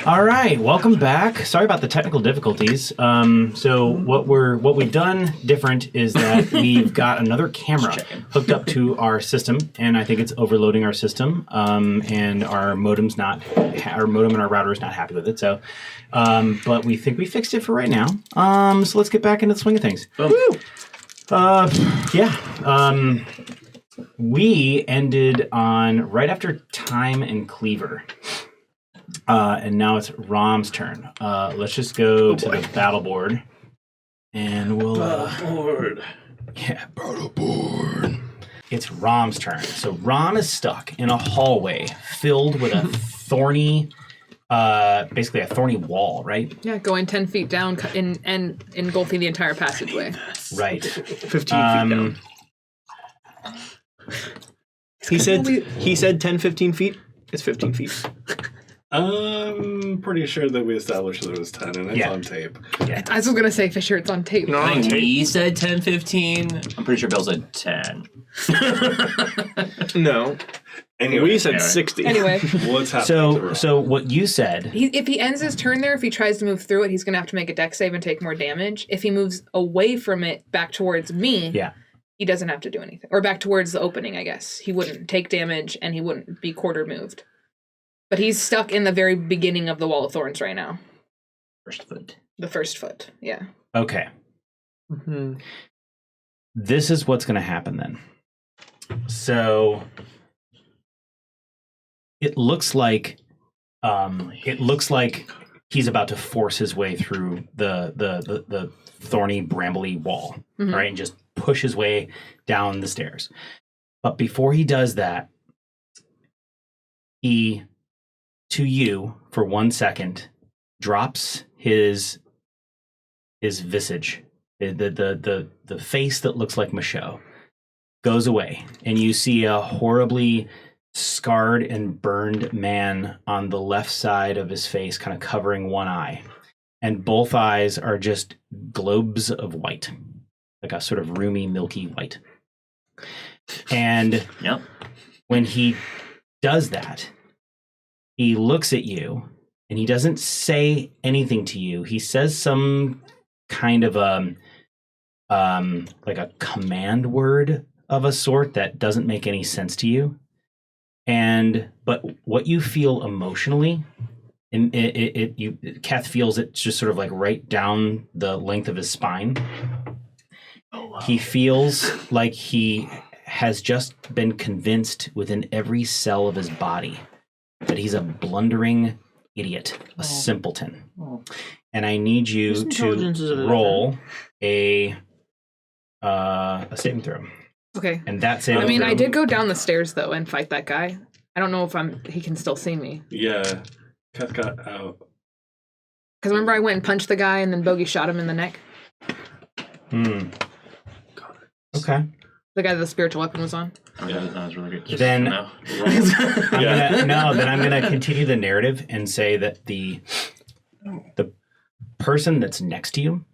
All right, welcome back. Sorry about the technical difficulties. So what we've done different is that we've got another camera hooked up to our system, and I think it's overloading our system. And our modem and our router is not happy with it. So, but we think we fixed it for right now. So let's get back into the swing of things. Woo! We ended on right after Time and Cleaver. And now it's Rom's turn. Let's just go to the battle board. And we'll... battle board. Yeah, battle board. It's Rom's turn. So Rom is stuck in a hallway filled with a thorny... basically a thorny wall, right? Yeah, going 10 feet down and engulfing the entire passageway. Right. 15 feet down. He said 10, 15 feet. It's 15 feet. I'm pretty sure that we established that it was 10, and it's on tape. Yeah. I was going to say, for sure, it's on tape. No, I think he said 10, 15. I'm pretty sure Bill said 10. No. Anyway, we said 60. Anyway. What's happening? So what you said... If he ends his turn there, if he tries to move through it, he's going to have to make a dex save and take more damage. If he moves away from it back towards me, he doesn't have to do anything. Or back towards the opening, I guess. He wouldn't take damage, and he wouldn't be quarter moved. But he's stuck in the very beginning of the Wall of Thorns right now. First foot. The first foot, yeah. Okay. Mm-hmm. This is what's going to happen then. So it looks like he's about to force his way through the thorny, brambly wall, right, and just push his way down the stairs. But before he does that, he, to you, for 1 second, drops his visage, the face that looks like Michaud, goes away, and you see a horribly scarred and burned man on the left side of his face, kind of covering one eye, and both eyes are just globes of white, like a sort of roomy, milky white. And when he does that, he looks at you, and he doesn't say anything to you. He says some kind of like a command word of a sort that doesn't make any sense to you. But what you feel emotionally, and Kath feels it just sort of like right down the length of his spine. Oh, wow. He feels like he has just been convinced within every cell of his body that he's a blundering idiot, a simpleton. Oh. And I need you to roll a saving throw. Okay. And that saving throw. I did go down the stairs though and fight that guy. I don't know if he can still see me. Yeah. Kath got out. Because remember I went and punched the guy and then Bogey shot him in the neck? Okay. The guy that the spiritual weapon was on? Yeah, that was really good. Then I'm gonna continue the narrative and say that the person that's next to you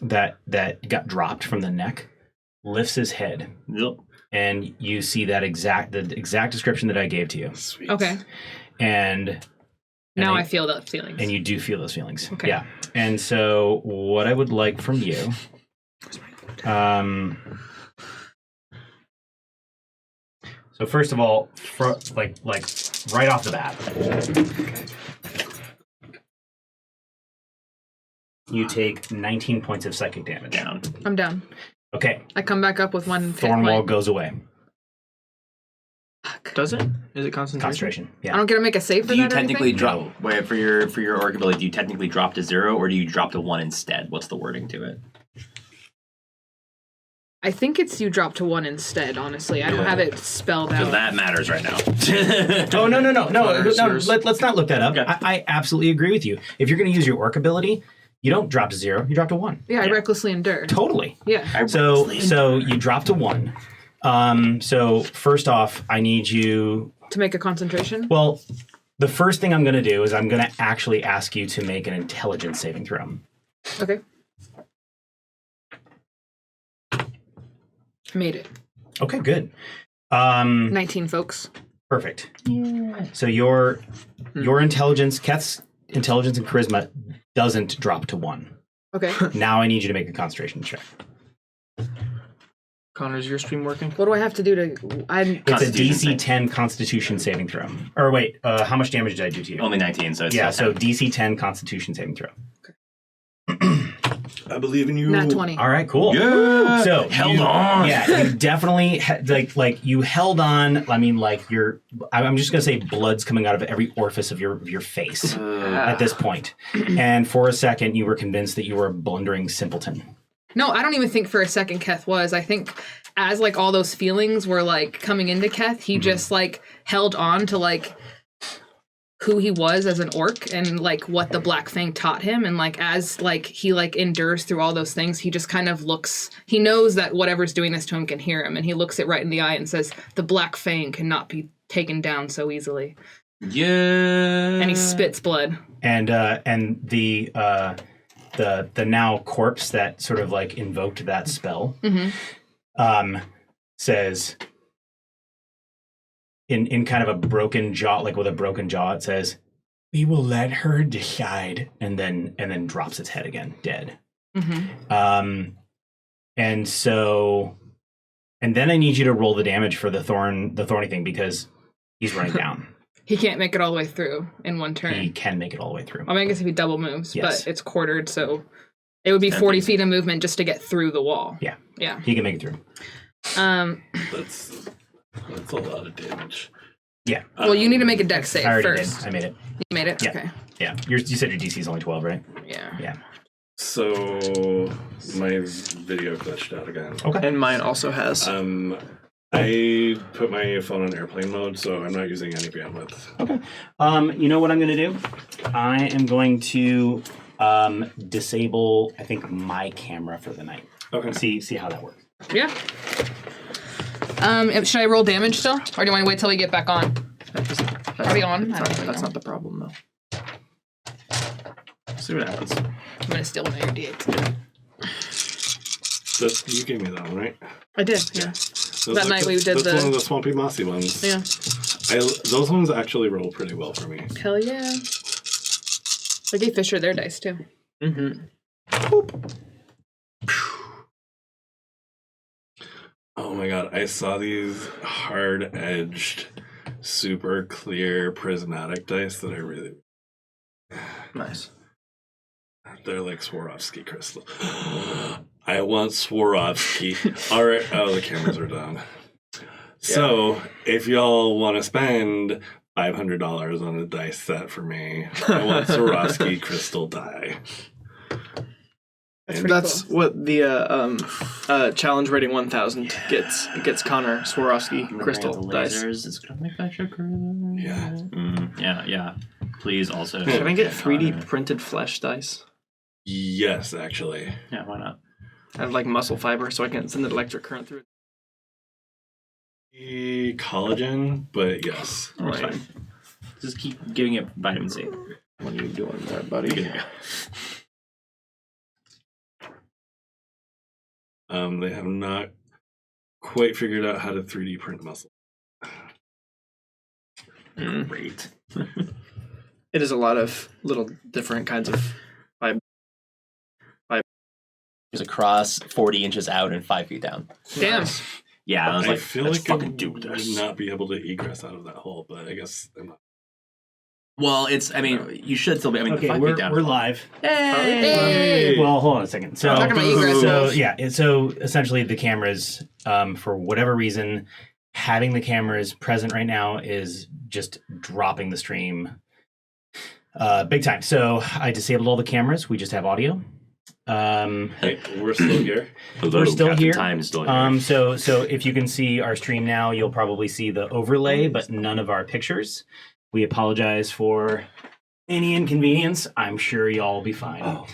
that got dropped from the neck lifts his head. Yep. And you see the exact description that I gave to you. Sweet. Okay. And now I feel those feelings. And you do feel those feelings. Okay. Yeah. And so what I would like from you, so first of all, like right off the bat, you take 19 points of psychic damage. Down. I'm down. Okay. I come back up with one Thorn wall goes away. Fuck. Does it? Is it concentration? Yeah. I don't get to make a save for that. Do you technically drop for your orc ability? Do you technically drop to 0 or do you drop to 1 instead? What's the wording to it? I think it's you drop to 1 instead. Honestly, I don't have it spelled out. So that matters right now. Oh no! Let's not look that up. Okay. I absolutely agree with you. If you're going to use your orc ability, you don't drop to 0. You drop to 1. Yeah, I recklessly endure. Totally. Yeah. So you drop to 1. So first off, I need you to make a concentration. Well, the first thing I'm going to do is I'm going to actually ask you to make an intelligence saving throw. Okay. Made it. Okay, good. 19, folks. Perfect. Yeah. So your intelligence, Kath's intelligence and charisma doesn't drop to 1. Okay. Now I need you to make a concentration check. Connor, is your stream working? What do I have to do to? It's a DC 10 Constitution saving throw. Or wait, how much damage did I do to you? Only 19, so it's so DC 10 Constitution saving throw. I believe in you. Nat 20. All right, cool. Yeah. So held on. Yeah, you definitely like you held on. I mean, like I'm just gonna say blood's coming out of every orifice of your face at this point. And for a second, you were convinced that you were a blundering simpleton. No, I don't even think for a second Keth was. I think as like all those feelings were like coming into Keth, he just like held on to like who he was as an orc and like what the Blackfang taught him, and like as like he like endures through all those things, he just kind of looks, he knows that whatever's doing this to him can hear him, and he looks it right in the eye and says, the Blackfang cannot be taken down so easily. Yeah. And he spits blood. And the now corpse that sort of like invoked that spell says in kind of a broken jaw, like with a broken jaw, it says, "We will let her decide," and then drops its head again, dead. And then I need you to roll the damage for the thorny thing, because he's running down. He can't make it all the way through in one turn. He can make it all the way through. I mean, I guess if he double moves, Yes. but it's quartered, so it would be 40 feet of movement just to get through the wall. Yeah. Yeah. He can make it through. That's a lot of damage. Yeah. Well, you need to make a dex save I already first. did. I made it. You made it? Yeah. Okay. Yeah. You said your DC is only 12, right? Yeah. Yeah. So my video glitched out again. Okay. And mine also has. I put my phone on airplane mode, so I'm not using any bandwidth. Okay. You know what I'm going to do? I am going to disable, I think, my camera for the night. Okay. See how that works. Yeah. Should I roll damage still? Or do you want to wait till we get back on? Are we on? I don't really That's know. not the problem, though. See what happens. I'm going to steal one of your D8s. You gave me that one, right? I did, yeah. That's That night we did that's one of the swampy mossy ones. Yeah. Those ones actually roll pretty well for me. Hell yeah. I gave Fisher their dice, too. Mm-hmm. Oh my god, I saw these hard-edged, super clear prismatic dice that I really... Nice. They're like Swarovski crystal. I want Swarovski. All right. Oh, the cameras are down. So, if y'all want to spend $500 on a dice set for me, I want Swarovski crystal die. That's what the challenge rating 1000 gets. It gets Connor Swarovski crystal dice. It's gonna make that sugar. Yeah. Yeah. Please also. Can I get 3D printed flesh dice? Yes, actually. Yeah, why not? I have like muscle fiber, so I can send an electric current through it. Collagen, but yes. That's fine. Just keep giving it vitamin C. What are you doing there, buddy? Good to go. They have not quite figured out how to 3D print muscle. Great. It is a lot of little different kinds of fiber. It's across 40 inches out and 5 feet down. Damn. Yeah, I was I like, feel let's like I fucking do would this. not be able to egress out of that hole, but I guess I'm not. Well, I mean, you should still be. I mean, the 5 feet down. we're live. Hey! Well, hold on a second. So, Talking about egress. so essentially the cameras, for whatever reason, having the cameras present right now is just dropping the stream big time. So I disabled all the cameras. We just have audio. Hey, we're still here. We're still Captain here. Time is still here. So if you can see our stream now, you'll probably see the overlay, but none of our pictures. We apologize for any inconvenience. I'm sure y'all will be fine.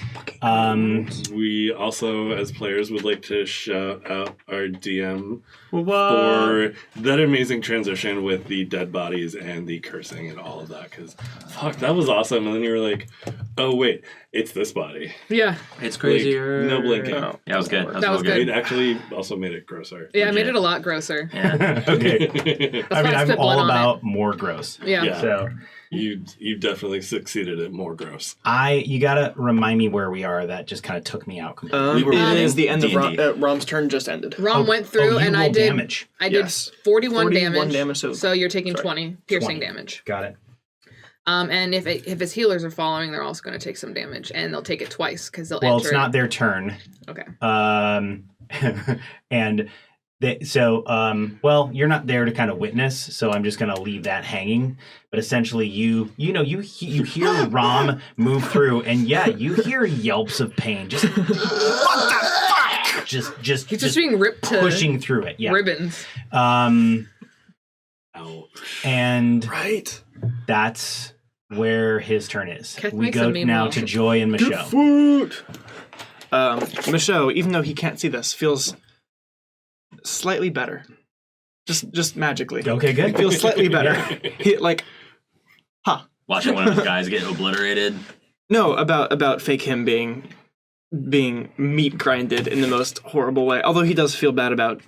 We also, as players, would like to shout out our DM What? for that amazing transition with the dead bodies and the cursing and all of that. Because, fuck, that was awesome. And then you were like, oh, wait, it's this body. Yeah. It's crazier. Like, no blinking. Oh. Yeah, it was good. That was good. It actually also made it grosser. Yeah, I made it a lot grosser. Yeah. Okay. That's why I I'm spit blood all on about more gross. Yeah. Yeah. So You definitely succeeded at more gross. You gotta remind me where we are. That just kind of took me out completely. It is the end of D&D. Rom's turn just ended. Rom went through, you and I roll did damage. I did Yes. 41 41 damage. damage, So you're taking sorry. 20 piercing 20. damage. Got it. And if his healers are following, they're also going to take some damage, and they'll take it twice because they'll Well, enter. it's not their turn. Okay. And well, you're not there to kind of witness, so I'm just gonna leave that hanging. But essentially, you hear Rom move through, and yeah, you hear yelps of pain. Just what the fuck? Just He's just being ripped to pushing through it. Yeah. ribbons. Ouch. And Right. that's where his turn is. Kath We makes go a meme now wall. to Joy and Michelle. Food. Michelle, even though he can't see this, feels slightly better. Just magically. Okay, good. He feels slightly better. He Watching one of those guys get obliterated. no about fake him being meat grinded in the most horrible way. Although he does feel bad about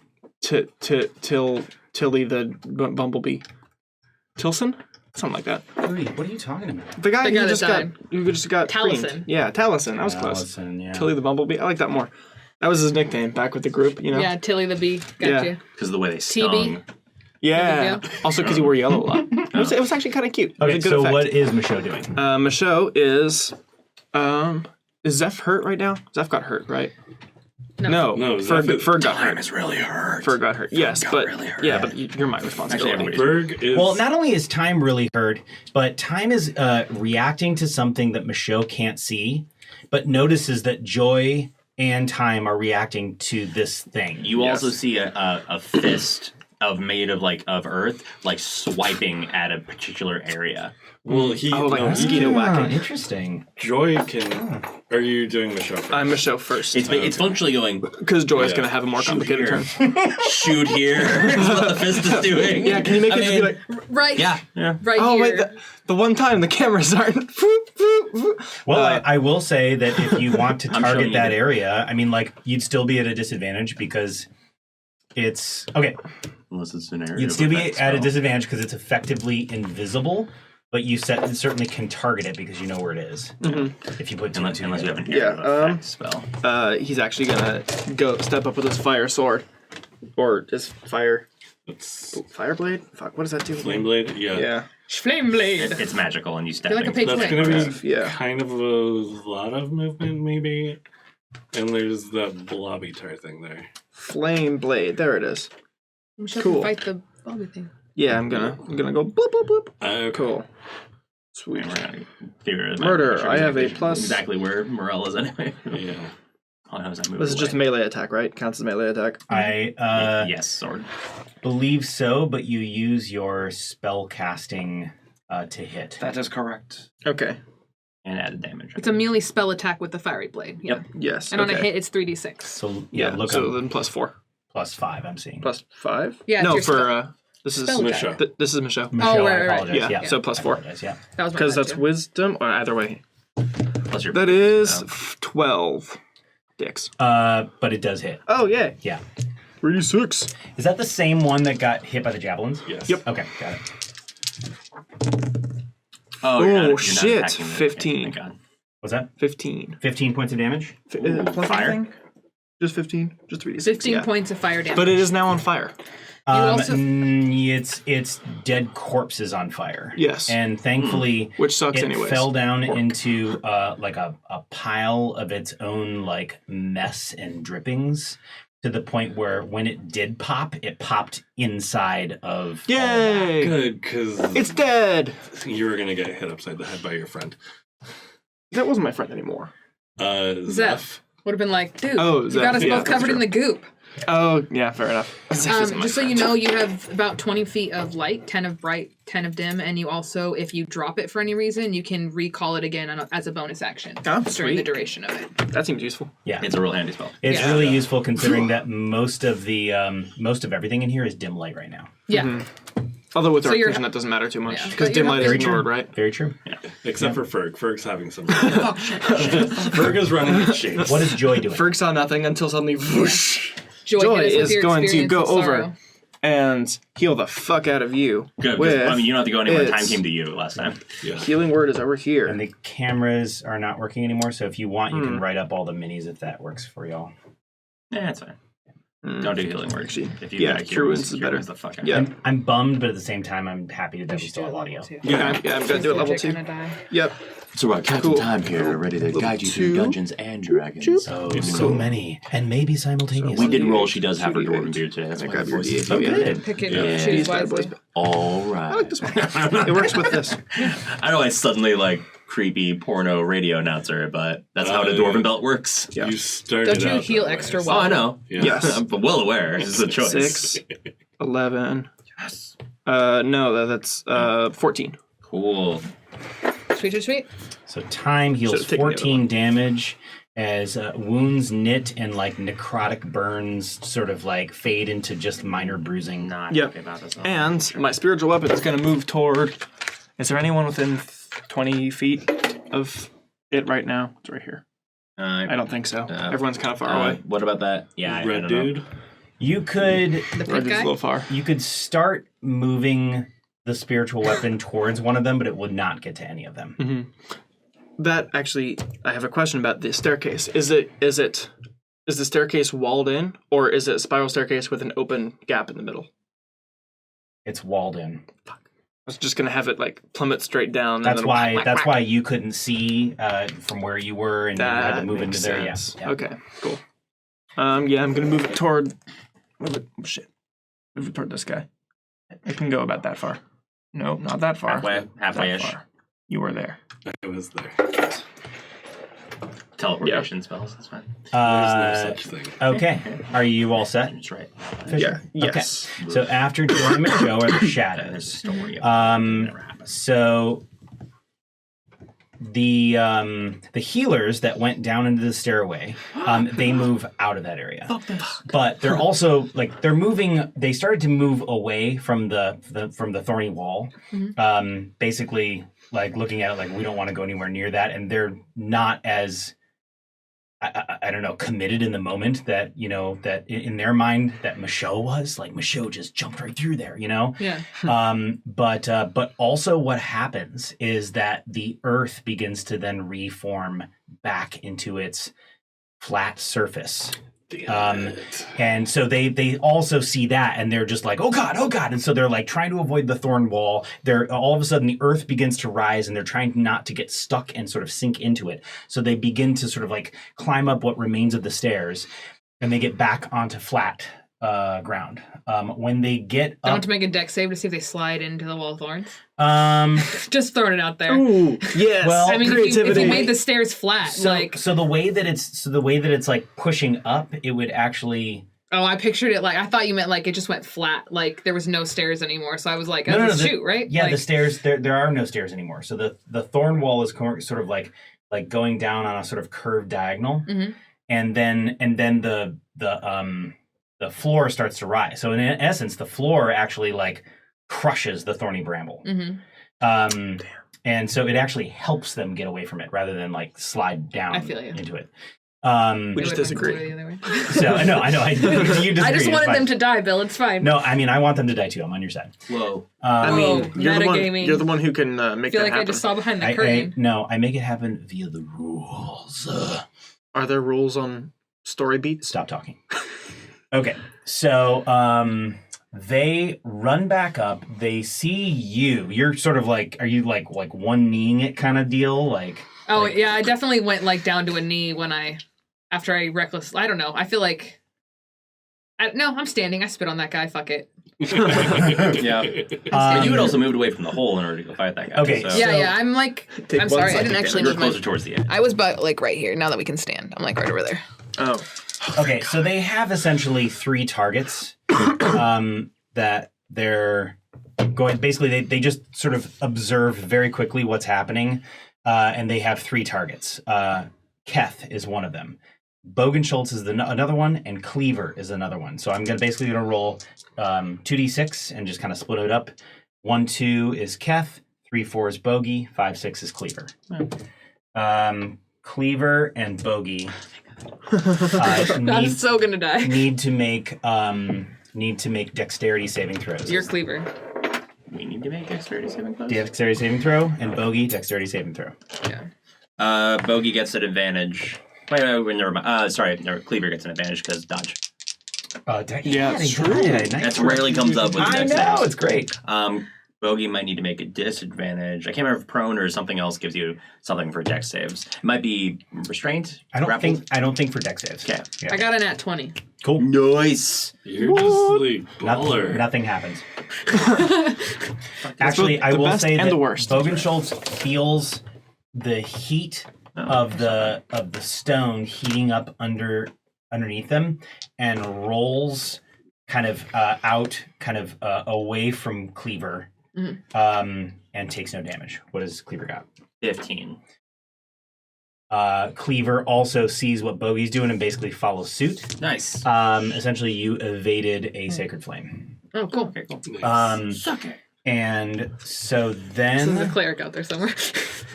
Tilly the bumblebee. Tilson? Something like that. What are you talking about? The guy The guy who that just got Taliesin. creamed. Yeah, Taliesin. I was close. Allison, yeah. Tilly the bumblebee. I like that more. That was his nickname back with the group, you know? Yeah, Tilly the Bee. Got Yeah. you. Because of the way they stung. Yeah. Big Also because he wore yellow a lot. It was actually kind of cute. It was Okay, a good so effect. what is Michelle doing? Michelle is Zeph hurt right now? Zeph got hurt, right? No. No, Ferg got hurt. is really hurt. Ferg got hurt. Yes, but really hurt. yeah, but you're my responsibility. Actually, Berg is. Well, not only is time really hurt, but time is reacting to something that Michelle can't see, but notices that Joy and time are reacting to this thing. You Yes. also see a fist made of earth, like swiping at a particular area. well, like no, mosquito whacking. Interesting. Joy can. Are you doing Michelle first? I'm Michelle first. It's functionally going Because Joy's Yeah. going to have a more complicated here. turn. shoot here. Is what the fist is doing. Yeah, can you make I it just be mean, like... Right. Yeah. Right Oh, here. wait, the one time the cameras aren't... Well, I will say that if you want to I'm showing target you that the- area, I mean, like, you'd still be at a disadvantage because it's... Okay, Unless it's an area. you'd of still be effect at a spell. disadvantage because it's effectively invisible, but you certainly can target it because you know where it is. If you put two and two Unless you have together. an area of effect spell. He's actually going to go step up with his fire sword. Or just fire... It's Fire blade? Fuck, what does that do? Flame Blade? Yeah. Yeah. Flame blade. It's magical, and you step You're like a into page it. That's Flame. going to be Yeah. kind of a lot of movement, maybe. And there's that blobby tar thing there. Flame blade. There it is. Michelle Cool. can fight the bobby thing. Yeah, I'm gonna go bloop bloop bloop. Okay. Cool. Sweet. And we're gonna figure it out. Murder, Sure I have a exactly- plus- Exactly where Morel is anyway. Yeah. Oh, how does that move? This is just a melee attack, right? Counts as melee attack. I yes, sword. believe so, but you use your spell casting to hit. That is correct. Okay. And added damage. It's a melee spell attack with the fiery blade. Yeah. Yep. Yes. And on a okay. hit, it's 3d6. So Yeah. look so up then +4. +5. I'm seeing. +5. Yeah, it's No, your for spell. this is Spell attack. Michelle. this is Michelle. Michelle, right, I right, right. apologize. Yeah. Yeah. So I +4. apologize, yeah. That was my Because bad, that's too. wisdom. Or either way. Plus your That is 12. Dicks. But it does hit. Oh yeah. Yeah. 36. Is that the same one that got hit by the javelins? Yes. Yep. Okay, got it. Oh, shit. attacking the- 15. Thank God. What's that? 15. 15 points of damage? Fire? Just 15. Just 3d6. 15 yeah. points of fire damage. But it is now on fire. also- It's dead corpses on fire. Yes. And thankfully, Which sucks it anyways. fell down into like a pile of its own like mess and drippings, to the point where when it did pop, it popped inside of all that. Yay! Good, because It's dead. you were going to get hit upside the head by your friend. That wasn't my friend anymore. Zeph. Would have been like, dude, Oh, you Zeph, got us yeah, both that's covered in true. the goop. Oh, yeah, fair enough. Just so you know, you have about 20 feet of light, 10 of bright, 10 of dim, and you also, if you drop it for any reason, you can recall it again as a bonus action Oh, during the sweet. duration of it. That seems useful. Yeah. It's a real handy spell. It's Yeah. really useful considering that most of everything in here is dim light right now. Yeah. Although with So dark you're- vision, that doesn't matter too much. Yeah, Because but dim you're light not- is ignored, right? Very true. Except for Ferg. Ferg's having some. Ferg is running in shapes. What is Joy doing? Ferg saw nothing until suddenly, whoosh. Joy, Joy hit us with is your going to experience go with over sorrow. and heal the fuck out of you. Good. With I mean, you don't have to go anywhere. Time its- came to you last time. Yeah. Healing word is over here. And the cameras are not working anymore, so if you want, you can write up all the minis if that works for y'all. Yeah, that's fine. Don't do healing word. Actually, If you yeah, got cure wounds is better. the fuck out. Yeah. I'm bummed, but at the same time, I'm happy that we should still do have it audio. level 2. Yeah, I'm gonna do it level 2. Gonna die. Yep. So we're Captain Cool. Time here, ready to Level guide you through 2. Dungeons and Dragons. So many, and maybe simultaneously. We did roll. She does have her 2d8. dwarven beard today. That's I why grab the your voice D8. is Oh, Yeah. good. Pick it, Yeah. choose These bad wisely. boys. All right. I like this one. It works with this. I know I suddenly like creepy porno radio announcer, but that's how the dwarven belt works. Yeah. You started Don't you out heal that way, extra so- Oh, I know. Yeah. Yes. I'm well aware. It's a choice. 6, 11. Yes. No, that's 14. Cool. Sweet. So time heals Should've taken the other 14 damage as wounds knit and like necrotic burns sort of like fade into just minor bruising. Not Yep. happy about this. And my spiritual weapon is going to move toward. Is there anyone within 20 feet of it right now? It's right here. I don't think so. Everyone's kind of far away. What about that? Yeah, I Red don't know. dude. You could The Red pink dude's a guy? little far. you could start moving the spiritual weapon towards one of them, but it would not get to any of them. That actually, I have a question about the staircase. Is the staircase walled in, or is it a spiral staircase with an open gap in the middle? It's walled in. I was just gonna have it like plummet straight down. That's and then why. whack, That's whack, why you couldn't see from where you were, and you had to That move makes into there. Yeah. sense. Yeah. Okay, cool. Yeah, I'm gonna move it toward. Move it. Oh, shit. Move it toward this guy. It can go about that far. No, not that far. Halfway-ish. That far. You were there. I was there. Teleportation spells. That's fine. There's no such thing. Okay. Are you all set? That's right. Fisher? Yeah. Yes. Okay. So after Jordan and Joe are the shadows. Don't worry about it. Never happened. So the healers that went down into the stairway, they move out of that area. But they're also like they're moving. They started to move away from the thorny wall. Basically, like looking at it like we don't want to go anywhere near that, and they're not as I don't know, committed in the moment that, you know, that in their mind that Michaud was. Like, Michaud just jumped right through there, you know? Yeah. But also what happens is that the earth begins to then reform back into its flat surface. And so they also see that, and they're just like, oh god, and so they're like trying to avoid the thorn wall. They're all of a sudden the earth begins to rise, and they're trying not to get stuck and sort of sink into it. So they begin to sort of like climb up what remains of the stairs, and they get back onto flat ground. When they get Don't up, have to make a deck save to see if they slide into the wall of thorns. just Just throwing it out there. Ooh, yes. Well, I mean, if you made the stairs flat, so the way that it's like pushing up, it would actually. Oh, I pictured it like I thought you meant like it just went flat, like there was no stairs anymore. So I was like, No, shoot, right? Yeah, like, the stairs. There are no stairs anymore. So the thorn wall is sort of like going down on a sort of curved diagonal, and then the floor starts to rise. So in essence, the floor actually like crushes the thorny bramble. And so it actually helps them get away from it rather than like slide down I feel you. into it. We just it would've disagree. been the other way. So I know. You disagree. I just it's wanted fine. them to die, Bill. It's fine. No, I mean I want them to die too. I'm on your side. Whoa. I mean, Oh, you're metagaming. the one who can make I feel that like happen. I just saw behind the curtain. I make it happen via the rules. Are there rules on story beats? Stop talking. Okay, so they run back up. They see you. You're sort of like, are you like one kneeing it kind of deal? Like, Yeah, I definitely went like down to a knee after I I don't know. I feel like, I'm standing. I spit on that guy. Fuck it. Yeah. But you had also moved away from the hole in order to go fight that guy. Okay, So. Yeah. I'm like, Take I'm one sorry. I side didn't to actually You were move my. closer towards the edge. I was like right here. Now that we can stand, I'm like right over there. Oh. okay, so they have essentially 3 targets that they're going. Basically, they just sort of observe very quickly what's happening, and they have 3 targets. Keth is one of them. Bogenschultz is another one, and Cleaver is another one. So I'm basically gonna roll 2d6 and just kind of split it up. 1, 2 is Keth, 3, 4 is Bogey, 5, 6 is Cleaver. Cleaver and Bogey I'm so gonna die. need to make need to make dexterity saving throws. You're Cleaver. We need to make dexterity saving throws? Dexterity saving throw, and Bogey, dexterity saving throw. Yeah. Bogey gets an advantage. Wait, never mind. Sorry, Cleaver gets an advantage because dodge. That's true. That rarely comes up with I dex know, saves. it's great. Bogey might need to make a disadvantage. I can't remember if prone or something else gives you something for dex saves. It might be restraint. I don't grappled? think for dex saves. Okay. Yeah. I got an at 20. Cool. Nice. You're just like baller. Nothing happens. Actually, I the will best say and that the worst. Bogenschultz feels the heat of the stone heating up underneath them, and rolls kind of away from Cleaver, and takes no damage. What does Cleaver got? 15. Cleaver also sees what Bogey's doing and basically follows suit. Nice. Essentially, you evaded a sacred flame. Oh, cool. Okay, cool. Suck it. And so There's a then cleric out there somewhere.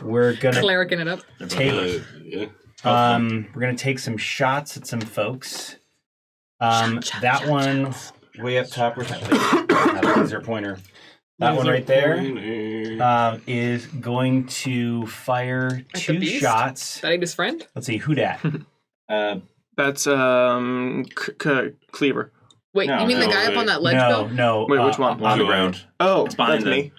we're gonna Clericing it up. take Yeah. we're gonna take some shots at some folks. That one way up top. Where's that laser pointer? That one right there is going to fire At the 2 beast? shots. That ain't his friend? Let's see, who dat? That's Cleaver. Wait, No, you mean the no, guy up on that ledge, No, Bill? no. Wait, which one? On the Joy. ground. Oh, It's behind that's the- me.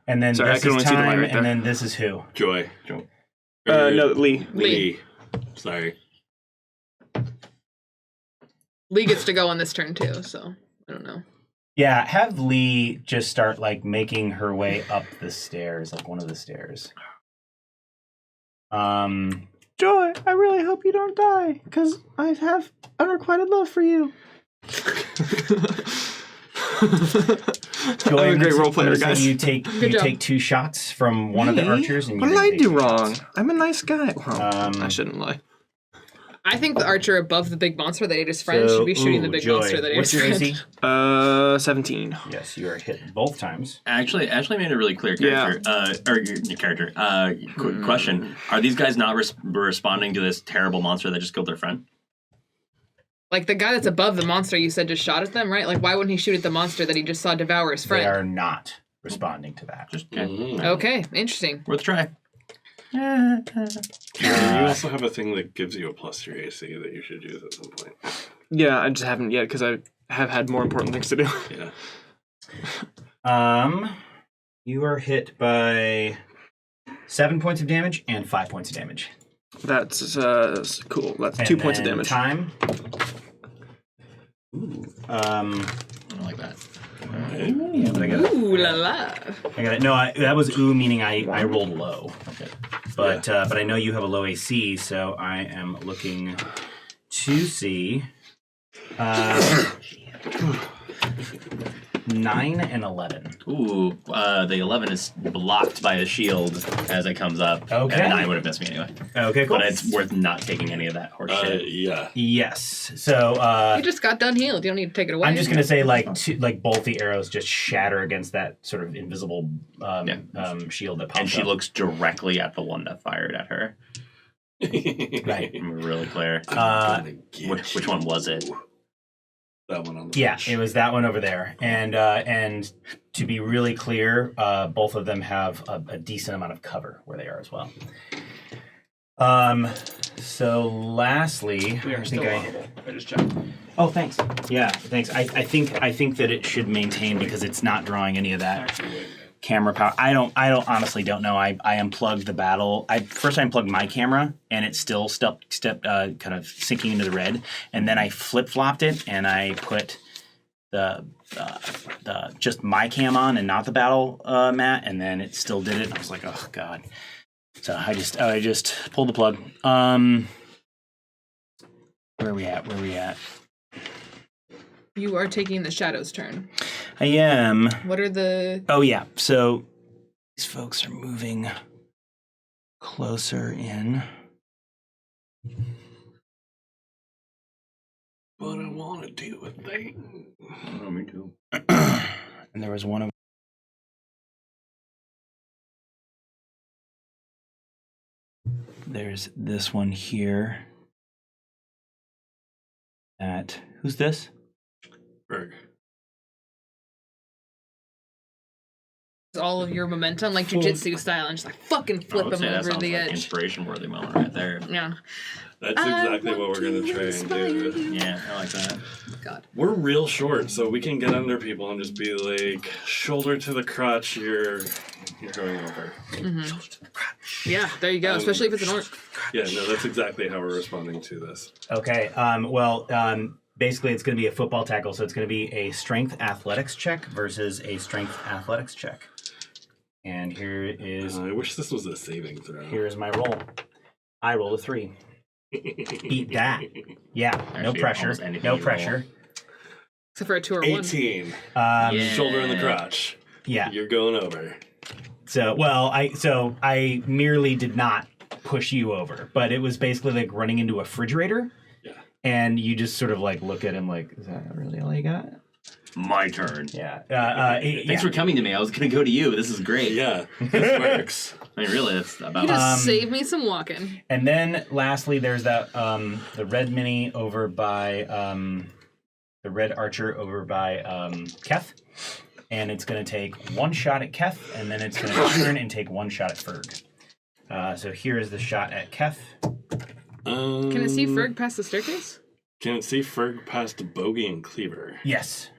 And then Sorry, I this can is only see the light time, right there. and then this is who? Joy. No, Lee. Lee. Sorry. Lee gets to go on this turn too, so I don't know. Yeah, have Lee just start like making her way up the stairs, like one of the stairs. Joy, I really hope you don't die, because I have unrequited love for you. Joy, I'm a great role player, so guys. You take job. take 2 shots from one of the archers, and What you did I take do 2 wrong? shots. I'm a nice guy. Well, Um, I shouldn't lie. I think the archer above the big monster that ate his friend should be shooting the big Joy, monster that ate what's his your friend. AC? 17. Yes, you are hit both times. Actually made a really clear character. Or your character. Quick question: are these guys not responding to this terrible monster that just killed their friend? Like the guy that's above the monster you said just shot at them, right? Like why wouldn't he shoot at the monster that he just saw devour his They friend? are not responding to that. Just Okay, interesting. worth a try. You also have a thing that gives you a plus to your AC that you should use at some point. Yeah, I just haven't yet, because I have had more important things to do. Yeah. You are hit by 7 points of damage and 5 points of damage. That's cool. That's And 2 points of then damage. Time. Ooh. I don't like that. Yeah, but I got it. Ooh la la. I got it. No, that was ooh, meaning I rolled low. Okay. But I know you have a low AC, so I am looking to see 9 and 11. Ooh, the 11 is blocked by a shield as it comes up. Okay. And the 9 would have missed me anyway. Okay, cool. But it's worth not taking any of that horse shit. Yeah. Yes. So You just got done healed. You don't need to take it away. I'm just gonna say like both the arrows just shatter against that sort of invisible shield that pops And she up. looks directly at the one that fired at her. Right. Really clear. Which one was it? That one on the Yeah, bush. it was that one over there, and to be really clear, both of them have a decent amount of cover where they are as well. So lastly, They are I still think audible. I just checked. Oh, thanks. Yeah, thanks. I think that it should maintain because it's not drawing any of that camera power. I honestly don't know. I unplugged the battle. I unplugged my camera and it still stepped kind of sinking into the red, and then I flip-flopped it and I put the just my cam on and not the battle mat, and then it still did it. And I was like, oh god. So I just pulled the plug. Where are we at? You are taking the shadow's turn. I am. What are the... Oh, yeah. So these folks are moving closer in. But I want to do a thing. Oh, me too. And there was one of... There's this one here. Who's this? Berg. All of your momentum, like jujitsu style, and just like fucking flip him that over sounds the like edge. Inspiration-worthy moment right there. Yeah. That's exactly what we're going to try and do. Yeah, I like that. God. We're real short, so we can get under people and just be like, shoulder to the crotch, you're going over. Mm-hmm. Yeah, there you go. Especially if it's an orc. Yeah, no, that's exactly how we're responding to this. Okay. Basically, it's going to be a football tackle, so it's going to be a strength athletics check versus a strength athletics check. And here is. I wish this was a saving throw. Here's my roll. I roll a 3. Beat that. Yeah. No Actually, pressure. almost anything No you pressure. Except for a 2 or 1. 18. Yeah. Shoulder in the crotch. Yeah. You're going over. So I merely did not push you over, but it was basically like running into a refrigerator. Yeah. And you just sort of like look at him like, is that really all you got? My turn. Yeah. Thanks for coming to me. I was going to go to you. This is great. Yeah, this works. I mean, really, it's about... You just saved me some walking. And then lastly, there's that the red mini over by the red archer over by Keth, and it's going to take 1 shot at Keth, and then it's going to turn and take 1 shot at Ferg. So here is the shot at Keth. Can it see Ferg past the staircase? Can it see Ferg past Bogey and Cleaver? Yes.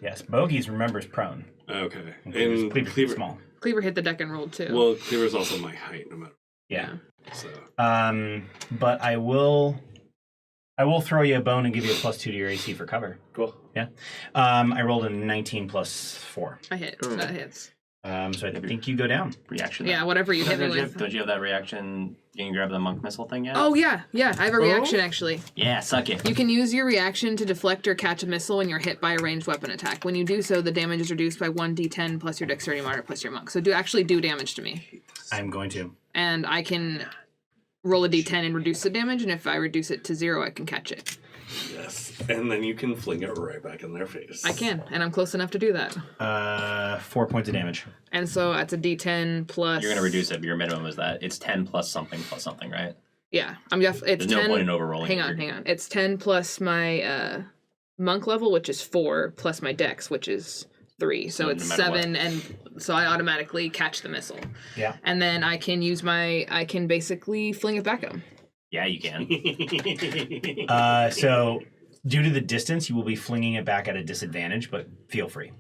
Yes. Bogey's remembers prone. Okay. And Cleaver's small. Cleaver hit the deck and rolled too. Well, Cleaver's also my height, no matter. Yeah. So. But I will throw you a bone and give you a +2 to your AC for cover. Cool. Yeah. I rolled a 19 plus 4. I hit. That hits. So I think you go down. Reaction. Yeah, whatever you hit me with. Don't you have that reaction? You can grab the monk missile thing yet? Oh, yeah. Yeah, I have a reaction, actually. Yeah, suck it. You can use your reaction to deflect or catch a missile when you're hit by a ranged weapon attack. When you do so, the damage is reduced by 1d10 plus your dexterity modifier plus your monk. So do damage to me. I'm going to. And I can roll a d10 and reduce the damage, and if I reduce it to 0, I can catch it. Yes. And then you can fling it right back in their face. I can, and I'm close enough to do that. 4 points of damage. And so that's a d10 plus... You're going to reduce it, but your minimum is that. It's 10 plus something, right? Yeah. It's There's 10... no point in overrolling. Hang on. It's 10 plus my monk level, which is 4, plus my dex, which is 3. So it's 7, and so I automatically catch the missile. Yeah. And then I can use I can basically fling it back at him. Yeah, you can. So due to the distance, you will be flinging it back at a disadvantage, but feel free.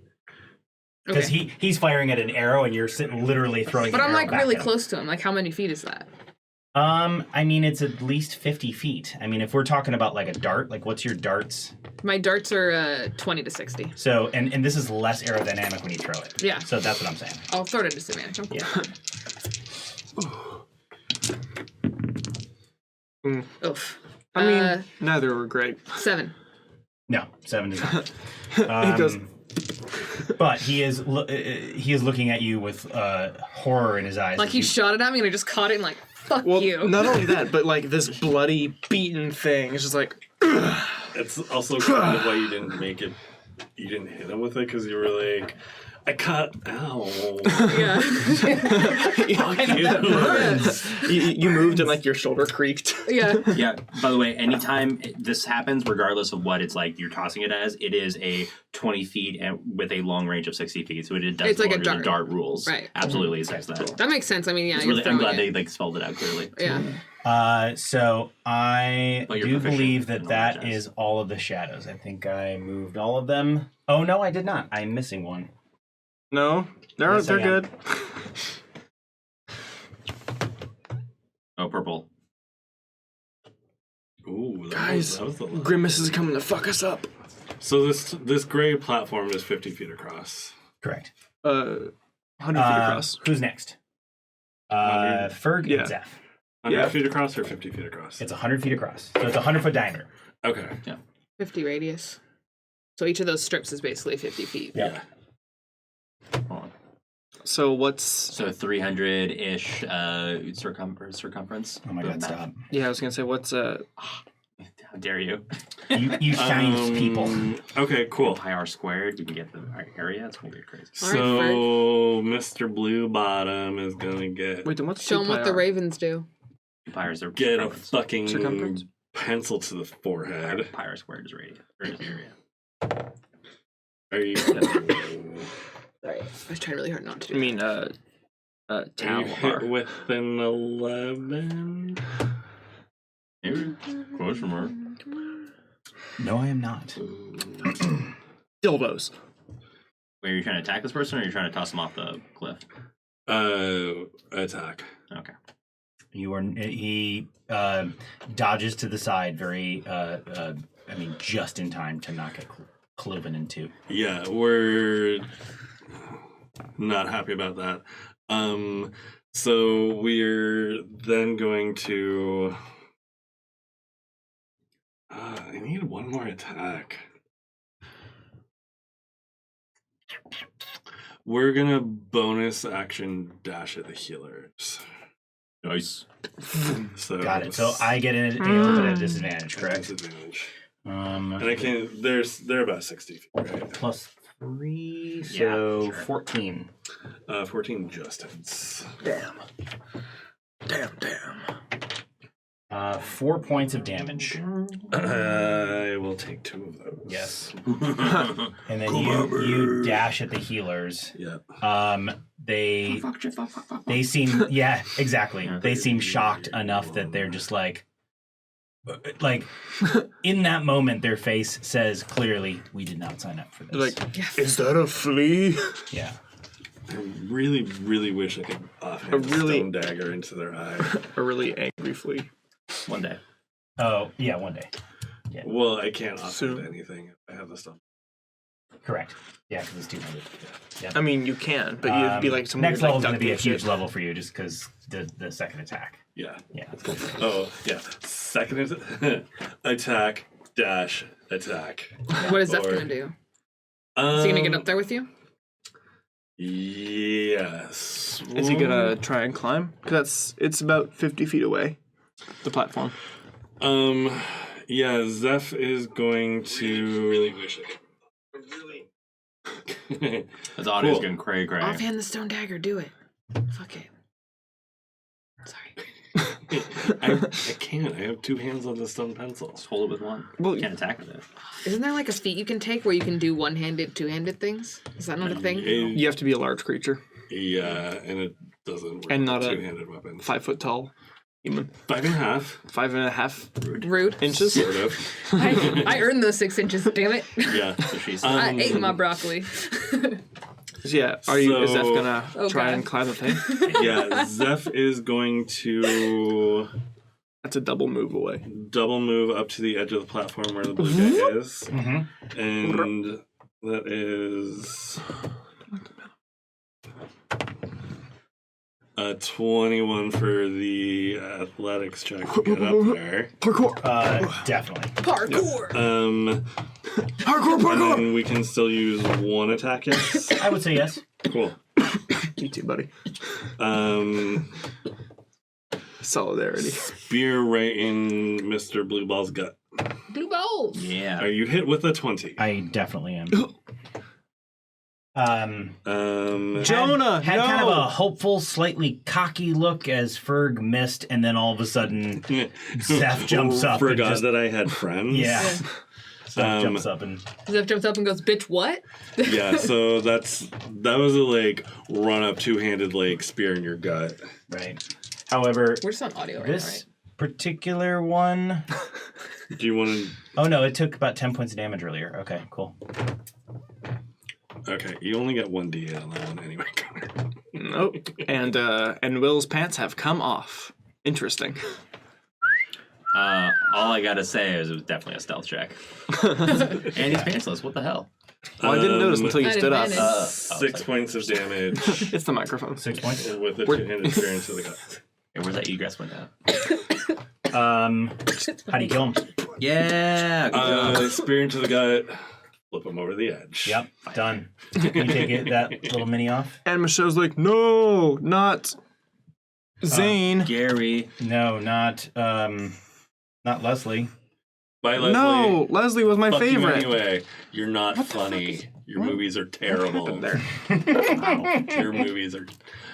Because he's firing at an arrow, and you're sitting literally throwing. But I'm like really close. close to him. Like, how many feet is that? I mean, it's at least 50 feet. I mean, if we're talking about like a dart, like what's your darts? My darts are 20 to 60. So, and this is less aerodynamic when you throw it. Yeah. So that's what I'm saying. I'll throw it at disadvantage. I'm cool. Yeah. Oof. I mean, neither were great. 7. No, 7 is not. He goes, but he is looking at you with horror in his eyes. Like he shot it at me and I just caught it and like, fuck well, you. not only that, but like this bloody, beaten thing is just like. It's also kind of why you didn't make it. You didn't hit him with it because you were like, I cut. Ow. Yeah. You moved and like your shoulder creaked. Yeah. Yeah. By the way, anytime this happens, regardless of what it's like you're tossing it as, it is a 20 feet and with a long range of 60 feet. So it does It's like a under the dart. dart rules. Right. Absolutely, it says that. That makes sense. I mean, yeah. It's you're really, I'm throwing glad it. they like spelled it out clearly. Yeah. So I But you're do proficient believe in that all the is all of the shadows. I think I moved all of them. Oh no, I did not. I'm missing one. No, they're Yes, I am. good. Oh, purple. Ooh, Guys, that was a lot. Grimace is coming to fuck us up. So this gray platform is 50 feet across. Correct. 100 feet across. Who's next? 100. Ferg Yeah. and Zeph. 100 feet across or 50 feet across? It's 100 feet across. So it's a 100-foot diameter. Okay. 50 radius. So each of those strips is basically 50 feet. Yeah. Hold on. So what's? So 300-ish circumference. Oh my god, stop. Yeah, I was gonna say what's How dare you? You Chinese people. Okay, cool. Pi r squared. We can get the area. It's gonna be crazy. So Mr. Blue Bottom is gonna get Wait, then what's Show them what the ravens do. Pi r is their get a circumference. fucking Circumference? pencil to the forehead. Pi r squared is radius. Or is area. Are you? Sorry, I was trying really hard not to do. I mean, Are you hit with an 11? Maybe. Question mark. No, I am not. dildos. Wait, are you trying to attack this person, or are you trying to toss him off the cliff? Attack. Okay. He dodges to the side very, just in time to not get cloven in two. Yeah, we're not happy about that. So we're then going to... I need one more attack. We're gonna bonus action dash at the healers. Nice. So Got it. So I get in but at a disadvantage, correct? Disadvantage. And I can. They're about 60 feet, right? Plus 3, so Yeah, sure. 14. 14 just hits. Damn. 4 points of damage. I will take 2 of those. Yes. And then you dash at the healers. Yep. They seem exactly. They seem shocked enough that they're just like in that moment their face says clearly, we did not sign up for this. Like, is that a flea? Yeah. I really, really wish I could offhand stone dagger into their eye. A really angry flea. One day. Oh, yeah, one day. Yeah. Well, I can't offhand anything if I have the stuff. Correct. Yeah, because it's 200. Yeah. I mean, you can, but you'd be like some next weird, level is like, going to be a duct huge tape level for you just because the second attack. Yeah. Yeah. Oh, yeah. Second attack dash attack. What is that going to do? Is he going to get up there with you? Yes. Is he gonna try and climb? Because it's about 50 feet away, the platform. Yeah, Zeph is going to... really wish I could... His audio's going cray. Offhand the stone dagger, do it. Fuck it. Sorry. I can't. I have 2 hands on the stone pencil. Just hold it with one. Well, You can't attack with it. Isn't there like a feat you can take where you can do one-handed, two-handed things? Is that not a thing? you have to be a large creature Yeah, and it doesn't work and not with a two-handed weapon. 5 foot tall human. 5.5. 5.5 Rude. inches. Sort of. I earned those 6 inches, damn it. Yeah. So she's I ate my broccoli. Yeah. Is Zeph gonna try God. and climb the thing? Yeah, Zeph is going to That's a double move away. double move up to the edge of the platform where the blue guy is. Mm-hmm. And that is 21 for the athletics check to get up there. Parkour. Definitely. Parkour. Parkour. And we can still use 1 attack, yes? I would say yes. Cool. You too, buddy. Solidarity. Spear right in Mr. Blue Ball's gut. Blue balls. Yeah. Are you hit with a 20? I definitely am. Jonah, had kind of a hopeful, slightly cocky look as Ferg missed, and then all of a sudden, Zeph jumps up. Forgot and just, that I had friends. yeah. Zeph jumps up and Zeph jumps up and goes, bitch, what? Yeah, so that was a run up 2-handed spear in your gut. right. However, We're just on audio right now, this right? particular one. Do you want to? Oh no, it took about 10 points of damage earlier. Okay, cool. Okay, you only get 1d8 on that one anyway, Connor. Nope. And Will's pants have come off. Interesting. All I gotta say is it was definitely a stealth check. And he's pantsless. What the hell? Well, I didn't notice until you At stood up. advantage. 6 points of damage It's the microphone. 6 points. with a 2-handed spear into the gut. Hey, where's that egress window? How do you kill him? Yeah. Good job. Spear into the gut. Flip him over the edge. Yep, done. You take that little mini off? And Michelle's like, no, not Zane. Gary. No, not Leslie. Bye, Leslie. No, Leslie was my Fuck you favorite. anyway. You're not funny. Your movies are terrible. There. Your movies are.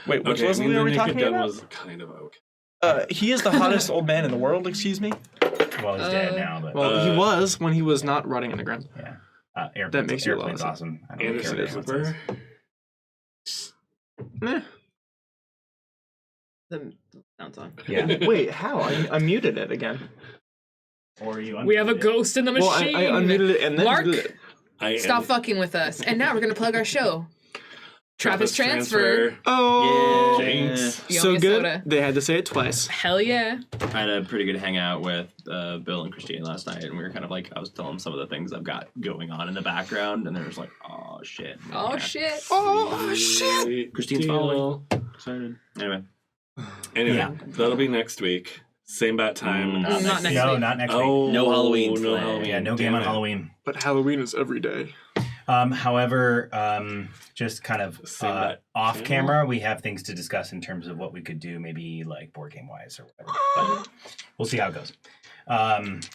Wait, which Okay, Leslie the are we Naked talking Gun about? was kind of okay. He is the hottest old man in the world, excuse me. Well, he's dead now, but Well, he was when he was not rotting in the ground. yeah. Airplanes, makes you a airplane's lot. awesome. I don't care Anderson what is anyone says. Eh. The sounds on. Yeah. Wait, how? I muted it again. Or you We have a ghost in the Well, machine. I unmuted it and then Mark, did it. stop fucking with us. And now we're gonna plug our show. Travis Transfer. Oh, Yeah. Jinx. You owe so me a good. soda. They had to say it twice. Hell yeah. I had a pretty good hangout with Bill and Christine last night, and we were kind of like, I was telling them some of the things I've got going on in the background, and they're just like, oh shit. Oh Yeah. shit. Oh shit! Sweet Christine's deal. following. Excited. Anyway. Anyway, Yeah. that'll be next week. Same bat time. Not Not next No, week. not next week. Oh, No Halloween No play. Halloween. Yeah, no Damn game on it. Halloween. But Halloween is every day. However, just kind of Same that off channel? camera, we have things to discuss in terms of what we could do, maybe like board game wise or whatever. But we'll see how it goes.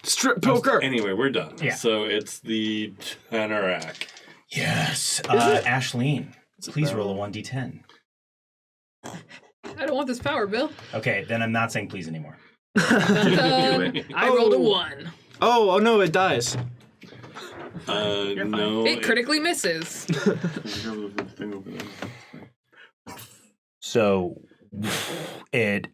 Strip poker. Anyway, we're done. Yeah. So it's the Tenerac. Yes. it? Ashleen, please roll a 1d10. I don't want this power, Bill. Okay, then I'm not saying please anymore. I rolled a 1. Oh no, it dies. No. It critically misses. So it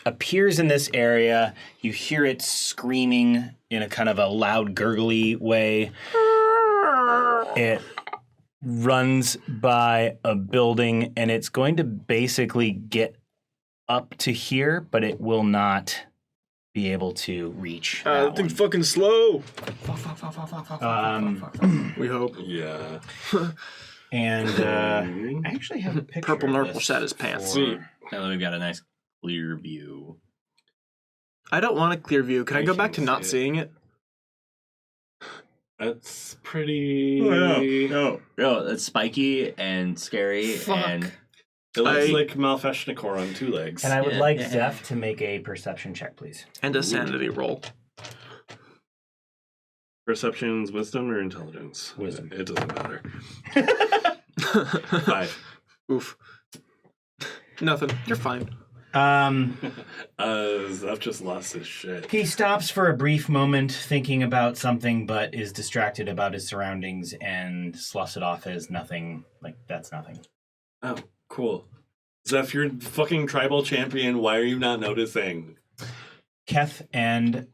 appears in this area. You hear it screaming in a kind of a loud, gurgly way. It runs by a building, and it's going to basically get up to here, but it will not be able to reach. That that thing's one. fucking slow. We hope. Yeah. And I actually have a picture. Purple of Nurple this shat his pants. for- Sweet. Now that we've got a nice clear view. I don't want a clear view. Can I go back to can't not see it. seeing it? That's pretty. No, that's spiky and scary. Fuck. And It looks I- like Malfeshnikor on 2 legs. And I would Yeah, like yeah. Zeph to make a perception check, please. And a sanity roll. Perception's wisdom or intelligence? Wisdom. It doesn't matter. 5. Oof. Nothing. You're fine. Zeph just lost his shit. He stops for a brief moment thinking about something, but is distracted about his surroundings and sloughs it off as nothing. Like, that's nothing. Oh, cool. Zeph, you're fucking tribal champion. Why are you not noticing? Keth and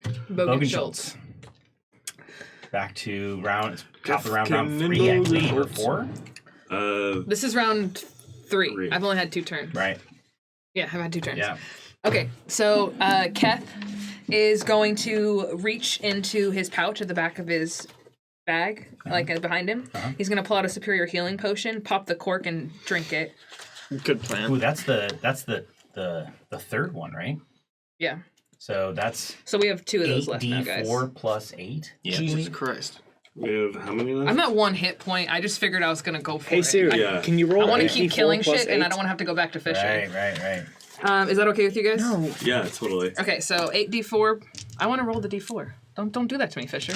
Bogan Schultz. Schultz. Back to top of round Kefkin 3, I and believe, or Schultz. 4. This is round 3. Three. I've only had 2 turns. Right. Yeah, I've had 2 turns. Yeah. Okay, so Keth is going to reach into his pouch at the back of his bag, like behind him. He's going to pull out a superior healing potion, pop the cork, and drink it. Good plan. Ooh, that's the third one, right? Yeah. So that's So we have 2 of those left now, guys. 8d4 plus 8. yeah. Jesus Christ. We have how many left? I'm at 1 hit point. I just figured I was going to go for Hey it. Siri, Yeah. can you roll? I want to 8d4 keep killing plus shit, and I 8? don't want to have to go back to fishing. Right. Is that okay with you guys? No. Yeah, totally. Okay, so 8d4. I want to roll the d4. Don't do that to me, Fisher.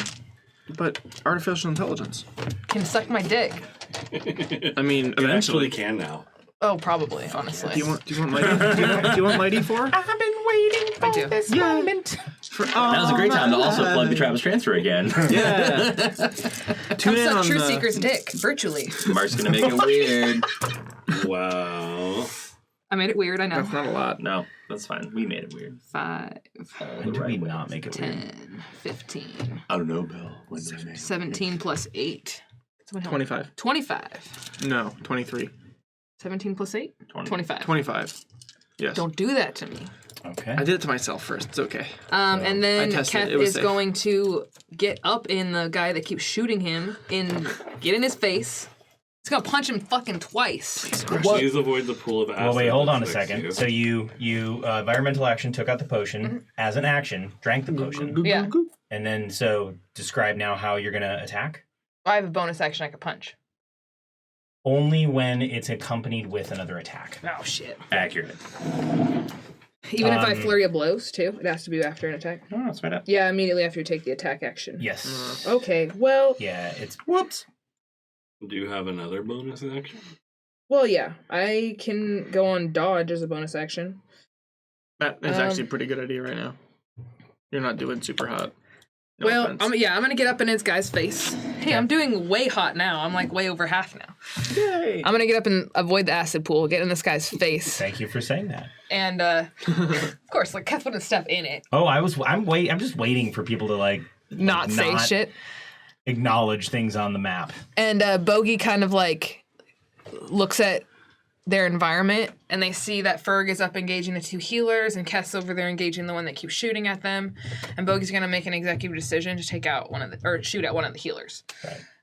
But artificial intelligence. Can suck my dick. I mean, You actually eventually. can now. Oh, probably, honestly. Do you want my do you want my D4? I've been waiting for this moment. That was a great time to also plug the Travis Transfer again. Yeah. Tune in Suck on True the. Seeker's dick, virtually. Mark's gonna make it weird. Wow. I made it weird, I know. That's not a lot. No, that's fine. We made it weird. 5, When did we not make it weird? 10, 15, I don't know, Bill. When did I make it? 17 plus 8. 25. 25. No, 23. 17 plus 8? 25. 25. Yes. Don't do that to me. Okay. I did it to myself first. It's okay. And then I tested Keth it, it was is safe. going to get up in the guy that keeps shooting him and get in his face. He's gonna punch him fucking twice. Please avoid the pool of acid. Well, wait, hold on a that's next second. to you. So you environmental action took out the potion as an action, drank the potion, Yeah. and then so describe now how you're gonna attack. I have a bonus action I could punch. Only when it's accompanied with another attack. Oh shit. Accurate. Even if I flurry of blows too, it has to be after an attack. Oh, that's right up. Yeah, immediately after you take the attack action. Yes. Okay, well, Yeah, it's whoops. Do you have another bonus action? yeah. I can go on dodge as a bonus action. That is actually a pretty good idea right now. You're not doing super hot. No offense. I'm gonna get up in this guy's face. Hey, I'm doing way hot now. I'm like way over half now. Yay. I'm gonna get up and avoid the acid pool, get in this guy's face. Thank you for saying that. And of course, like Kath wouldn't step in it. Oh, I'm just waiting for people to like Not say shit. acknowledge things on the map. And Bogey kind of like looks at their environment, and they see that Ferg is up engaging the 2 healers, and Keth's over there engaging the one that keeps shooting at them. And Bogey's gonna make an executive decision to take out shoot at one of the healers.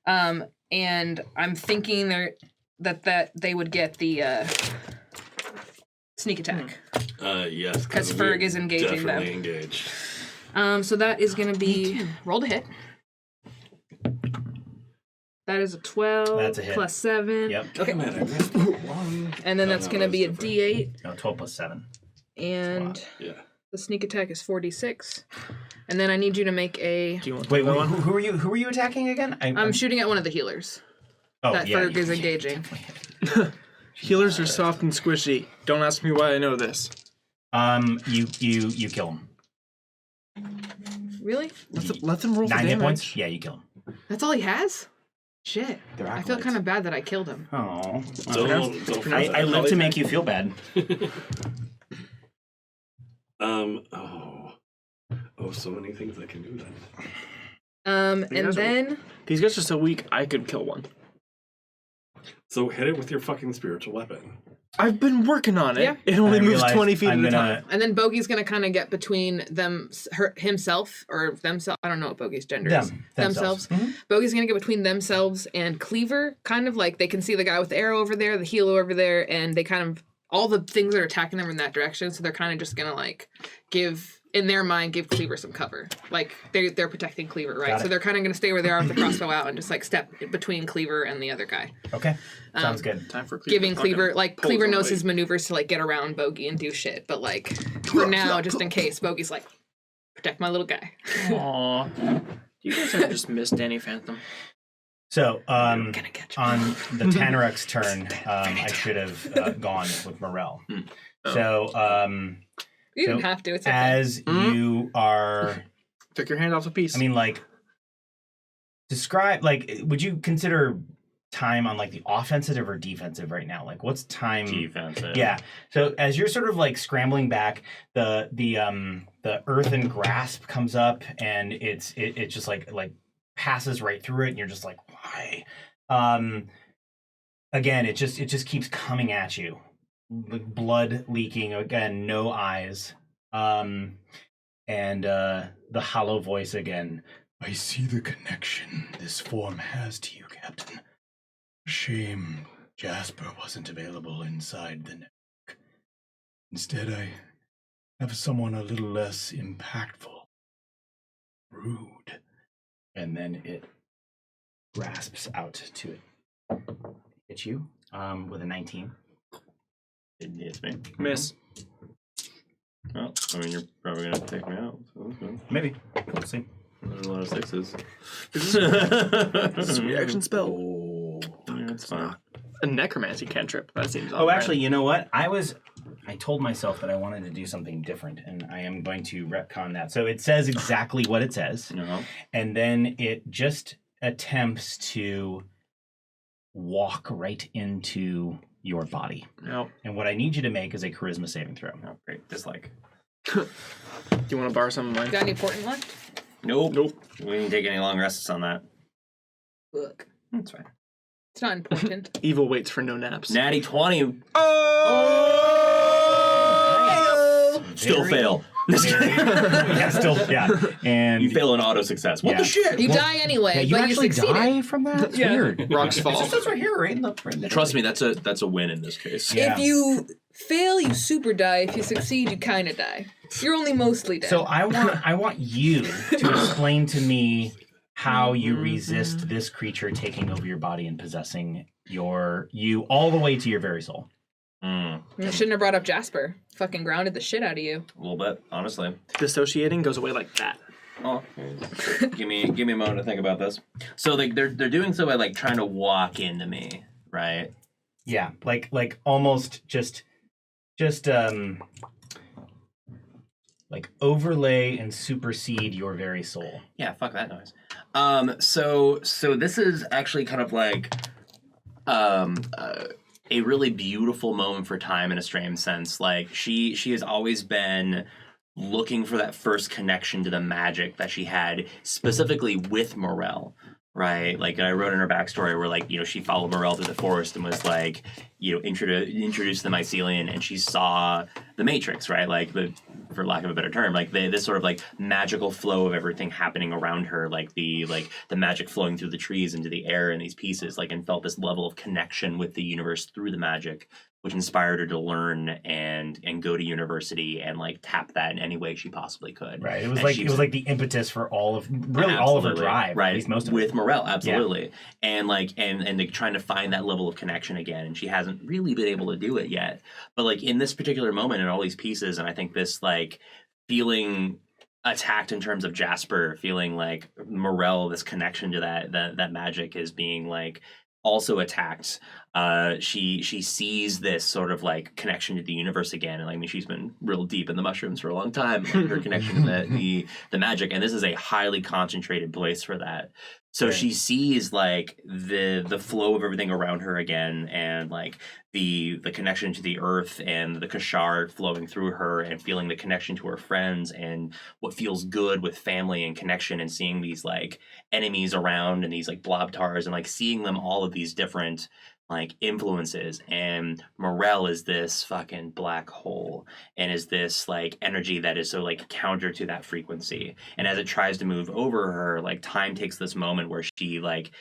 Right. And I'm thinking that they would get the sneak attack. Yes, Because Ferg is engaging them. Definitely engaged. So that is gonna be rolled a hit. That is a 12 That's a hit. plus 7. Yep. Doesn't matter. I missed one. And then that's going to be a D8. No, 12 plus 7. And Yeah. the sneak attack is 46. And then I need you to make a... Do you want Wait, who are you attacking again? I'm shooting at one of the healers that Ferg is engaging. Healers are soft and squishy. Don't ask me why I know this. You kill him. Really? Let them roll 9 the hit damage. points? Yeah, you kill him. That's all he has? Shit. They're I feel acolytes. kind of bad that I killed him. Oh. Don't I live to make you feel bad. So many things I can do then. And then... These guys are so weak, I could kill one. So hit it with your fucking spiritual weapon. I've been working on it. Yeah. It only I moves realized 20 feet at I'm a gonna- time. And then Bogey's going to kind of get between himself, or themselves. I don't know what Bogey's gender is. Themselves. Mm-hmm. Bogey's going to get between themselves and Cleaver, kind of like they can see the guy with the arrow over there, the healer over there, and they kind of, all the things that are attacking them in that direction, so they're kind of just going to like give Cleaver some cover. Like they're protecting Cleaver, right? So they're kind of going to stay where they are with the crossbow out and just like step between Cleaver and the other guy. Okay. Sounds good. Time for Giving Cleaver, like pull Cleaver knows somebody. his maneuvers to like get around Bogey and do shit, but like for now, just in case, Bogey's like, protect my little guy. Aww. You guys ever just missed Danny Phantom? So, on Gonna catch the Tanarek's turn, I should have gone with Morel. So, You didn't have to. It's okay. as you are, Took your hand off the piece. I mean, like, describe, like, would you consider time on, like, the offensive or defensive right now? Like, what's time? Defensive. Yeah. So, as you're sort of, like, scrambling back, the earthen grasp comes up, and it just, like, passes right through it, and you're just like, why? Again, it just keeps coming at you. Blood leaking, again, no eyes. And the hollow voice again. I see the connection this form has to you, Captain. Shame Jasper wasn't available inside the network. Instead, I have someone a little less impactful. Rude. And then it grasps out to hit you with a 19. It hits me. Miss. Well, I mean, you're probably going to take me out. So that's good. Maybe. We'll see. There's a lot of 6s. This is a reaction spell. Oh, Yeah, it's fine. A necromancy cantrip. That seems Oh, actually, you know what? I told myself that I wanted to do something different, and I am going to retcon that. So it says exactly what it says, and then it just attempts to walk right into your body. Nope. And what I need you to make is a charisma saving throw. Oh, great. Dislike. Do you want to borrow some of mine? Got any portent left? Nope. We didn't take any long rests on that. Look, That's fine. it's not important. Evil waits for no naps. Natty 20. Oh! Still fail. Yeah, still, yeah. And You fail an auto success. What the shit? You die anyway, yeah, you but you actually succeeded. die from that? It's weird. Rocks fall. It says right here, right in the Trust me, that's a win in this case. Yeah. If you fail, you super die. If you succeed, you kind of die. You're only mostly dead. So I want you to explain to me how you resist this creature taking over your body and possessing you all the way to your very soul. I shouldn't have brought up Jasper. Fucking grounded the shit out of you. A little bit, honestly. Dissociating goes away like that. Oh, give me a moment to think about this. So they're doing so by like trying to walk into me, right? Yeah, like almost just like overlay and supersede your very soul. Yeah, fuck that noise. So this is actually kind of like a really beautiful moment for time in a strange sense. Like she has always been looking for that first connection to the magic that she had specifically with Morel. Right, like I wrote in her backstory where, like, you know, she followed Morel through the forest and was like, you know, introduced the mycelium, and she saw the Matrix, right? Like, for lack of a better term, like this sort of like magical flow of everything happening around her, like the magic flowing through the trees into the air in these pieces, like, and felt this level of connection with the universe through the magic, which inspired her to learn and go to university and like tap that in any way she possibly could. Right. It was like the impetus for all of her drive, right? At least most of with it. Morel, absolutely. Yeah. And like and like trying to find that level of connection again, and she hasn't really been able to do it yet. But like in this particular moment in all these pieces, and I think this like feeling attacked in terms of Jasper, feeling like Morel, this connection to that magic is being like also attacked. She sees this sort of like connection to the universe again, and I mean she's been real deep in the mushrooms for a long time. Like, her connection to the magic, and this is a highly concentrated place for that. So she sees like the flow of everything around her again, and like the connection to the earth and the Kashar flowing through her, and feeling the connection to her friends and what feels good with family and connection, and seeing these like enemies around and these like blobtars, and like seeing them all of these different like influences. And Morel is this fucking black hole, and is this like energy that is so like counter to that frequency. And as it tries to move over her, like time takes this moment where she like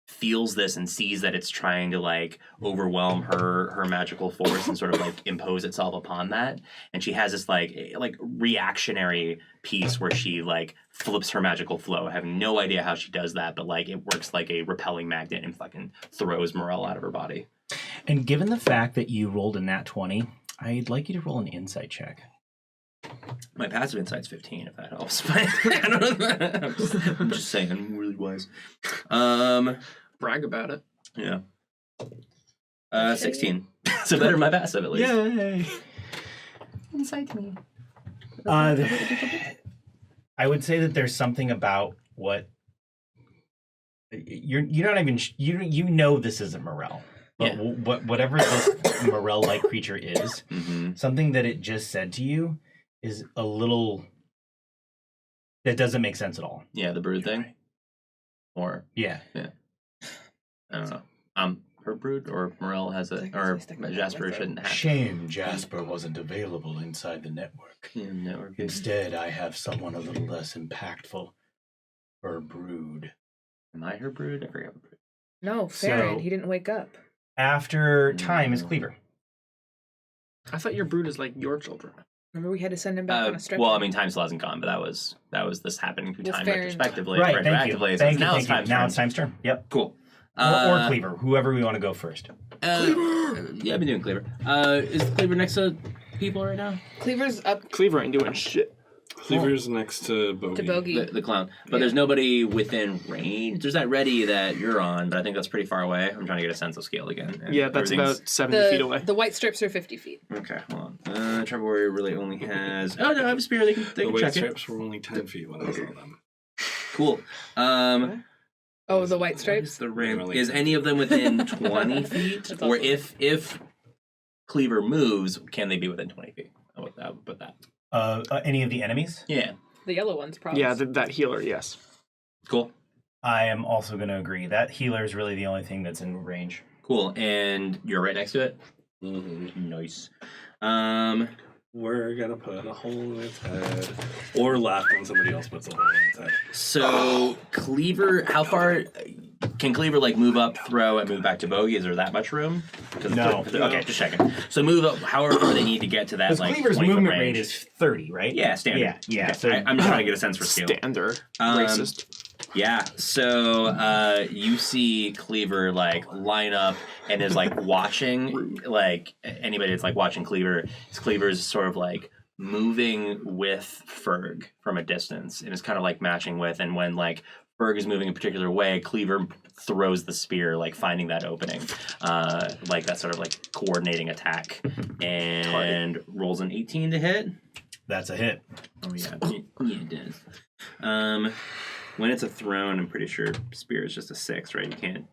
feels this and sees that it's trying to like overwhelm her magical force and sort of like impose itself upon that. And she has this like reactionary piece where she like flips her magical flow. I have no idea how she does that, but like it works like a repelling magnet and fucking throws Morel out of her body. And given the fact that you rolled a nat 20, I'd like you to roll an insight check. My passive insight's 15, if that helps. I don't know. I'm just saying, I'm really wise. Brag about it. Yeah. 16. So better than my passive, at least. Yay! Insight me. I would say that there's something about what you're not even you know this isn't Morel. But whatever this Morel-like creature is, something that it just said to you is a little that doesn't make sense at all. Yeah, the brood thing? Or yeah. I don't know. Her brood, or Morel has it, or Jasper shouldn't have. Shame Jasper wasn't available inside the network. Yeah, network. Instead, I have someone a little less impactful. Her brood. Am I her brood? I forget. No, Farron, he didn't wake up. After time is Cleaver. I thought your brood is like your children. Remember we had to send him back on a stretcher? Well, I mean, time still hasn't gone, but that was this happening through time retrospectively. Right, thank you. Now it's time's turn. Yep. Cool. Or Cleaver, whoever we want to go first. Cleaver! Yeah, I've been doing Cleaver. Is Cleaver next to people right now? Cleaver's up. Cleaver ain't doing shit. Cleaver's next to Bogey. The clown. But there's nobody within range. There's that ready that you're on, but I think that's pretty far away. I'm trying to get a sense of scale again. And yeah, that's about 70 feet away. The white strips are 50 feet. Okay, hold on. Trevor Warrior really only has... Oh, no, I have a spear. They can the white check strips were only 10 feet when I saw them. Cool. Oh, the white stripes? Is the ramp? Is any of them within 20 feet? Or if Cleaver moves, can they be within 20 feet? I would put that. Any of the enemies? Yeah. The yellow ones, probably. Yeah, that healer, yes. Cool. I am also going to agree. That healer is really the only thing that's in range. Cool. And you're right next to it? Mm-hmm. Nice. We're going to put a hole in its head. Or laugh when somebody else puts a hole in its head. So, Cleaver, how far... Can Cleaver, like, move up, throw, and move back to Bogey? Is there that much room? No. Okay, just checking. So move up however far they need to get to that, like, Cleaver's movement rate is 30, right? Yeah, standard. Yeah. Okay. So I'm just trying to get a sense for scale. Standard. Racist. Yeah, so you see Cleaver, like, line up and is, like, watching, like, anybody that's, like, watching Cleaver's sort of, like, moving with Ferg from a distance, and is kind of, like, matching with, and when, like, Ferg is moving a particular way, Cleaver throws the spear, like, finding that opening, like, that sort of, like, coordinating attack, and rolls an 18 to hit. That's a hit. Oh yeah, yeah, it does. When it's a throne, I'm pretty sure spear is just a 6, right? You can't.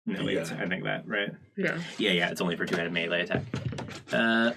No, wait, I think that right. Yeah. Yeah. It's only for 2-headed melee attack. That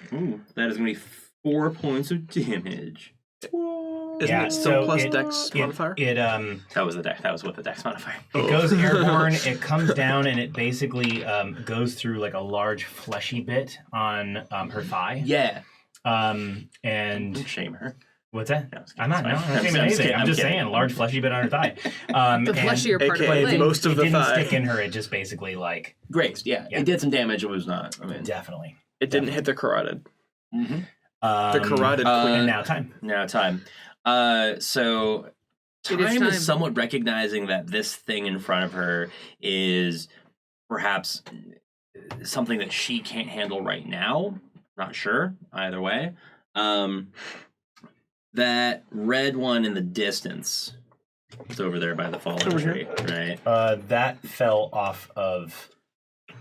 is gonna be 4 points of damage. Isn't it still plus dex modifier? That was the dex. That was with the dex modifier. It goes airborne. It comes down and it basically goes through like a large fleshy bit on her thigh. Yeah. And Don't shame her. what's that? No, I'm not shaming anything. I'm just saying, large fleshy bit on her thigh. The fleshier part of the leg. most of it the didn't thigh. stick in her. It just basically like Grazed. Yeah. It did some damage. It was not. I mean, definitely. It didn't hit the carotid. Mm-hmm. The carotid queen. And now time. So time is somewhat recognizing that this thing in front of her is perhaps something that she can't handle right now. Not sure. Either way. That red one in the distance. It's over there by the fallen tree, right? That fell off of.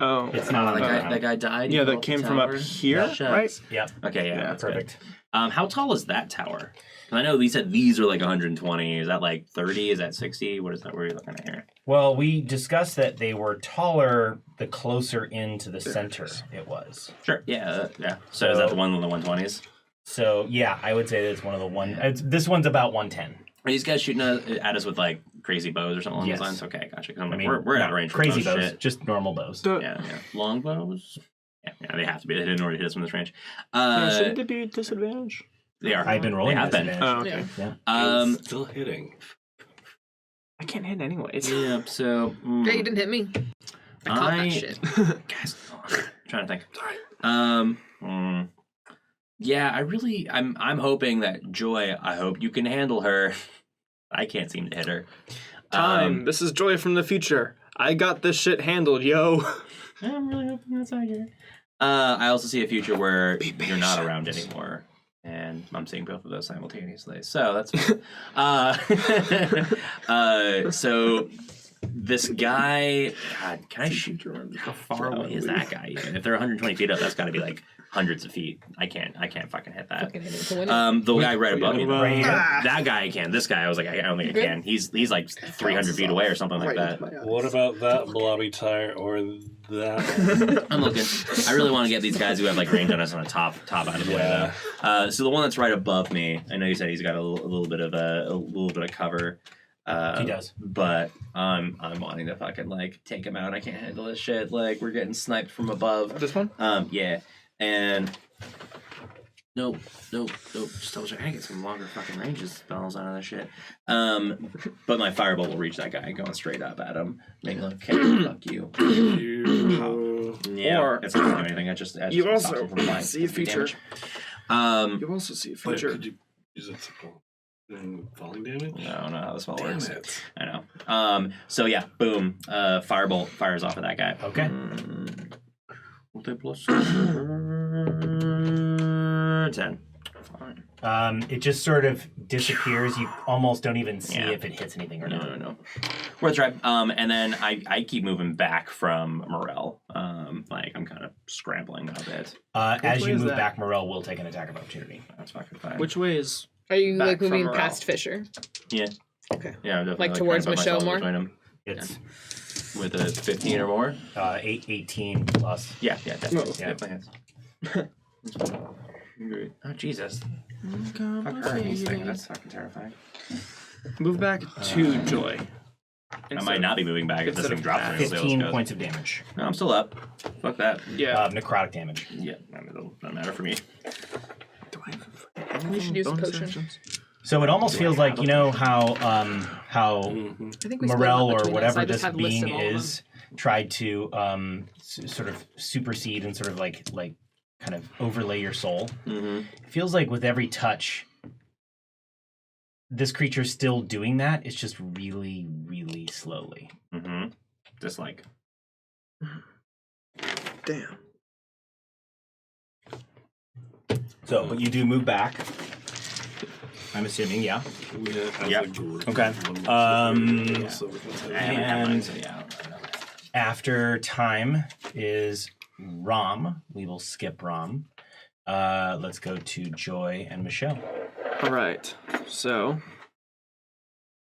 Oh, it's not that guy died. Yeah, that came from up here, right? Yep. Okay, yeah, that's perfect. Good. How tall is that tower? I know we said these are like 120. Is that like 30? Is that 60? What is that? What are you looking at here? Well, we discussed that they were taller the closer into the center it was. Sure. Yeah. So is that the one with the 120s? So yeah, I would say that's one of the one. This one's about 110. Are these guys shooting at us with like crazy bows or something along those lines? Okay, gotcha. I mean, we're out of range. Crazy for bows, shit. just normal bows. Yeah. Long bows. Yeah, they have to be. They didn't already hit us from this range. Shouldn't they be disadvantage? They are. I've been rolling. They have been. Oh, okay. Yeah. Still hitting. I can't hit anyways. Yeah. So. Yeah, you didn't hit me. I caught that shit. Guys, I'm trying to think. Sorry. Yeah, I'm hoping that Joy. I hope you can handle her. I can't seem to hit her. This is Joy from the future. I got this shit handled, yo. I'm really hoping that's accurate. I also see a future where you're not around anymore. And I'm seeing both of those simultaneously. So that's fine. So this guy, God, can I shoot her? How far away is that guy? Even? If they're 120 feet up, that's got to be like hundreds of feet. I can't fucking hit that. The guy right above me, that guy I can. This guy, I was like, I don't think I can. He's like 300 feet away or something like that. What about that blobby tire or that? I'm looking. I really want to get these guys who have like range on us on the top out of the way. So the one that's right above me, I know you said he's got a little bit of cover. He does, but I'm wanting to fucking like take him out. I can't handle this shit. Like we're getting sniped from above. This one? Yeah. And nope. Just double check. I get some longer fucking ranges spells out of this shit. But my firebolt will reach that guy going straight up at him. Make him okay, fuck you. Yeah, or it's not doing anything. I just you also from see a feature. You also see a feature. Could you use it for falling damage? No, I don't know how this spell Damn works. it. I know. So yeah, boom. Firebolt fires off of that guy. Okay. Plus 10. Fine. It just sort of disappears. You almost don't even see if it hits anything or not. No. Worth a try. And then I keep moving back from Morel. Like I'm kind of scrambling a bit. As you move back, Morel will take an attack of opportunity. That's fucking fine. Which way is? Are you like Back moving from past Fisher? Yeah. Okay. Yeah, I'm definitely Like towards trying to put Michelle myself more? between 'em. It's With a 15 or more. 18 plus. Yeah, definitely. Oh. Yeah, definitely hits. Oh Jesus! Fuck her, these things. That's fucking terrifying. Move back to Joy. I might not be moving back if this thing drops. 15 points of damage. No, I'm still up. Fuck that. Yeah. Necrotic damage. Yeah, I mean, it doesn't matter for me. We should use a potion. So it almost feels like, you know how I think we Morel split or between us. whatever I just this have lists being of all of is tried to sort of supersede and sort of like kind of overlay your soul. Mm-hmm. It feels like with every touch, this creature's still doing that. It's just really, really slowly. Mm-hmm. Just like. Damn. So, but you do move back. I'm assuming, yeah. Yeah. Okay. And Yeah. after time is Rom. We will skip Rom. Let's go to Joy and Michelle. All right. So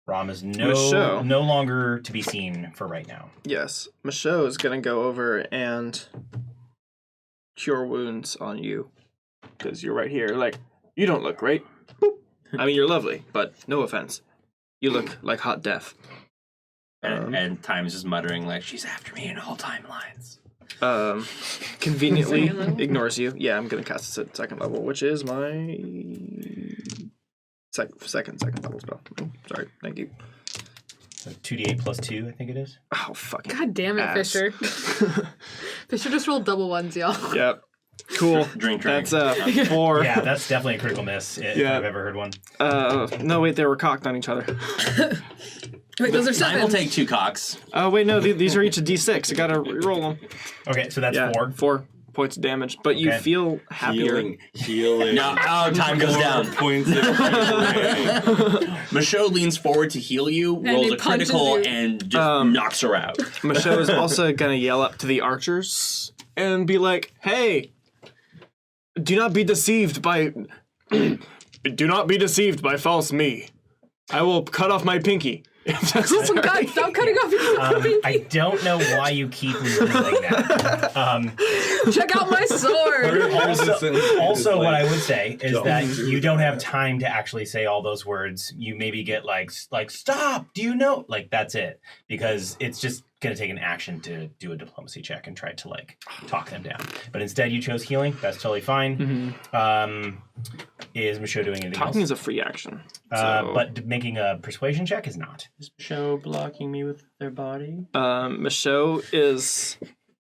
Rom is Michelle. no longer to be seen for right now. yes, Michelle is gonna go over and cure wounds on you because you're right here. Like, you don't look great. Boop. I mean, you're lovely, but no offense, you look like hot death. And Time's just muttering like, she's after me in all timelines. Conveniently Second level? ignores you. Yeah, I'm gonna cast this at second level, which is my second level spell. Oh, sorry, thank you. So 2d8 plus 2, I think it is. Oh, fucking God damn it, ass. Fisher. Fisher just rolled double ones, y'all. Yep. Cool. Drink. That's 4. Yeah, that's definitely a critical miss if Yeah. I've ever heard one. No, wait, they were cocked on each other. Wait, those are Time will sevens. take 2 cocks. Oh, wait, no, these are each a d6. I gotta reroll them. Okay, so that's Yeah, 4. 4 points of damage, but you Okay. feel happier. Healing. No, time goes down. Points of healing. Michelle leans forward to heal you, rolls he a punches critical, you. and just knocks her out. Michelle is also gonna yell up to the archers and be like, "Hey, do not be deceived by false me. I will cut off my pinky." Oh, God, stop cutting off your pinky. I don't know why you keep revealing that. Check out my sword. Also, what I would say is that you don't have time to actually say all those words. You maybe get like stop. Do you know? Like that's it, because it's just gonna take an action to do a diplomacy check and try to like talk them down. But instead, you chose healing. That's totally fine. Is Michelle doing anything Talking else? is a free action. So, But making a persuasion check is not. Is Michelle blocking me with their body? Michelle is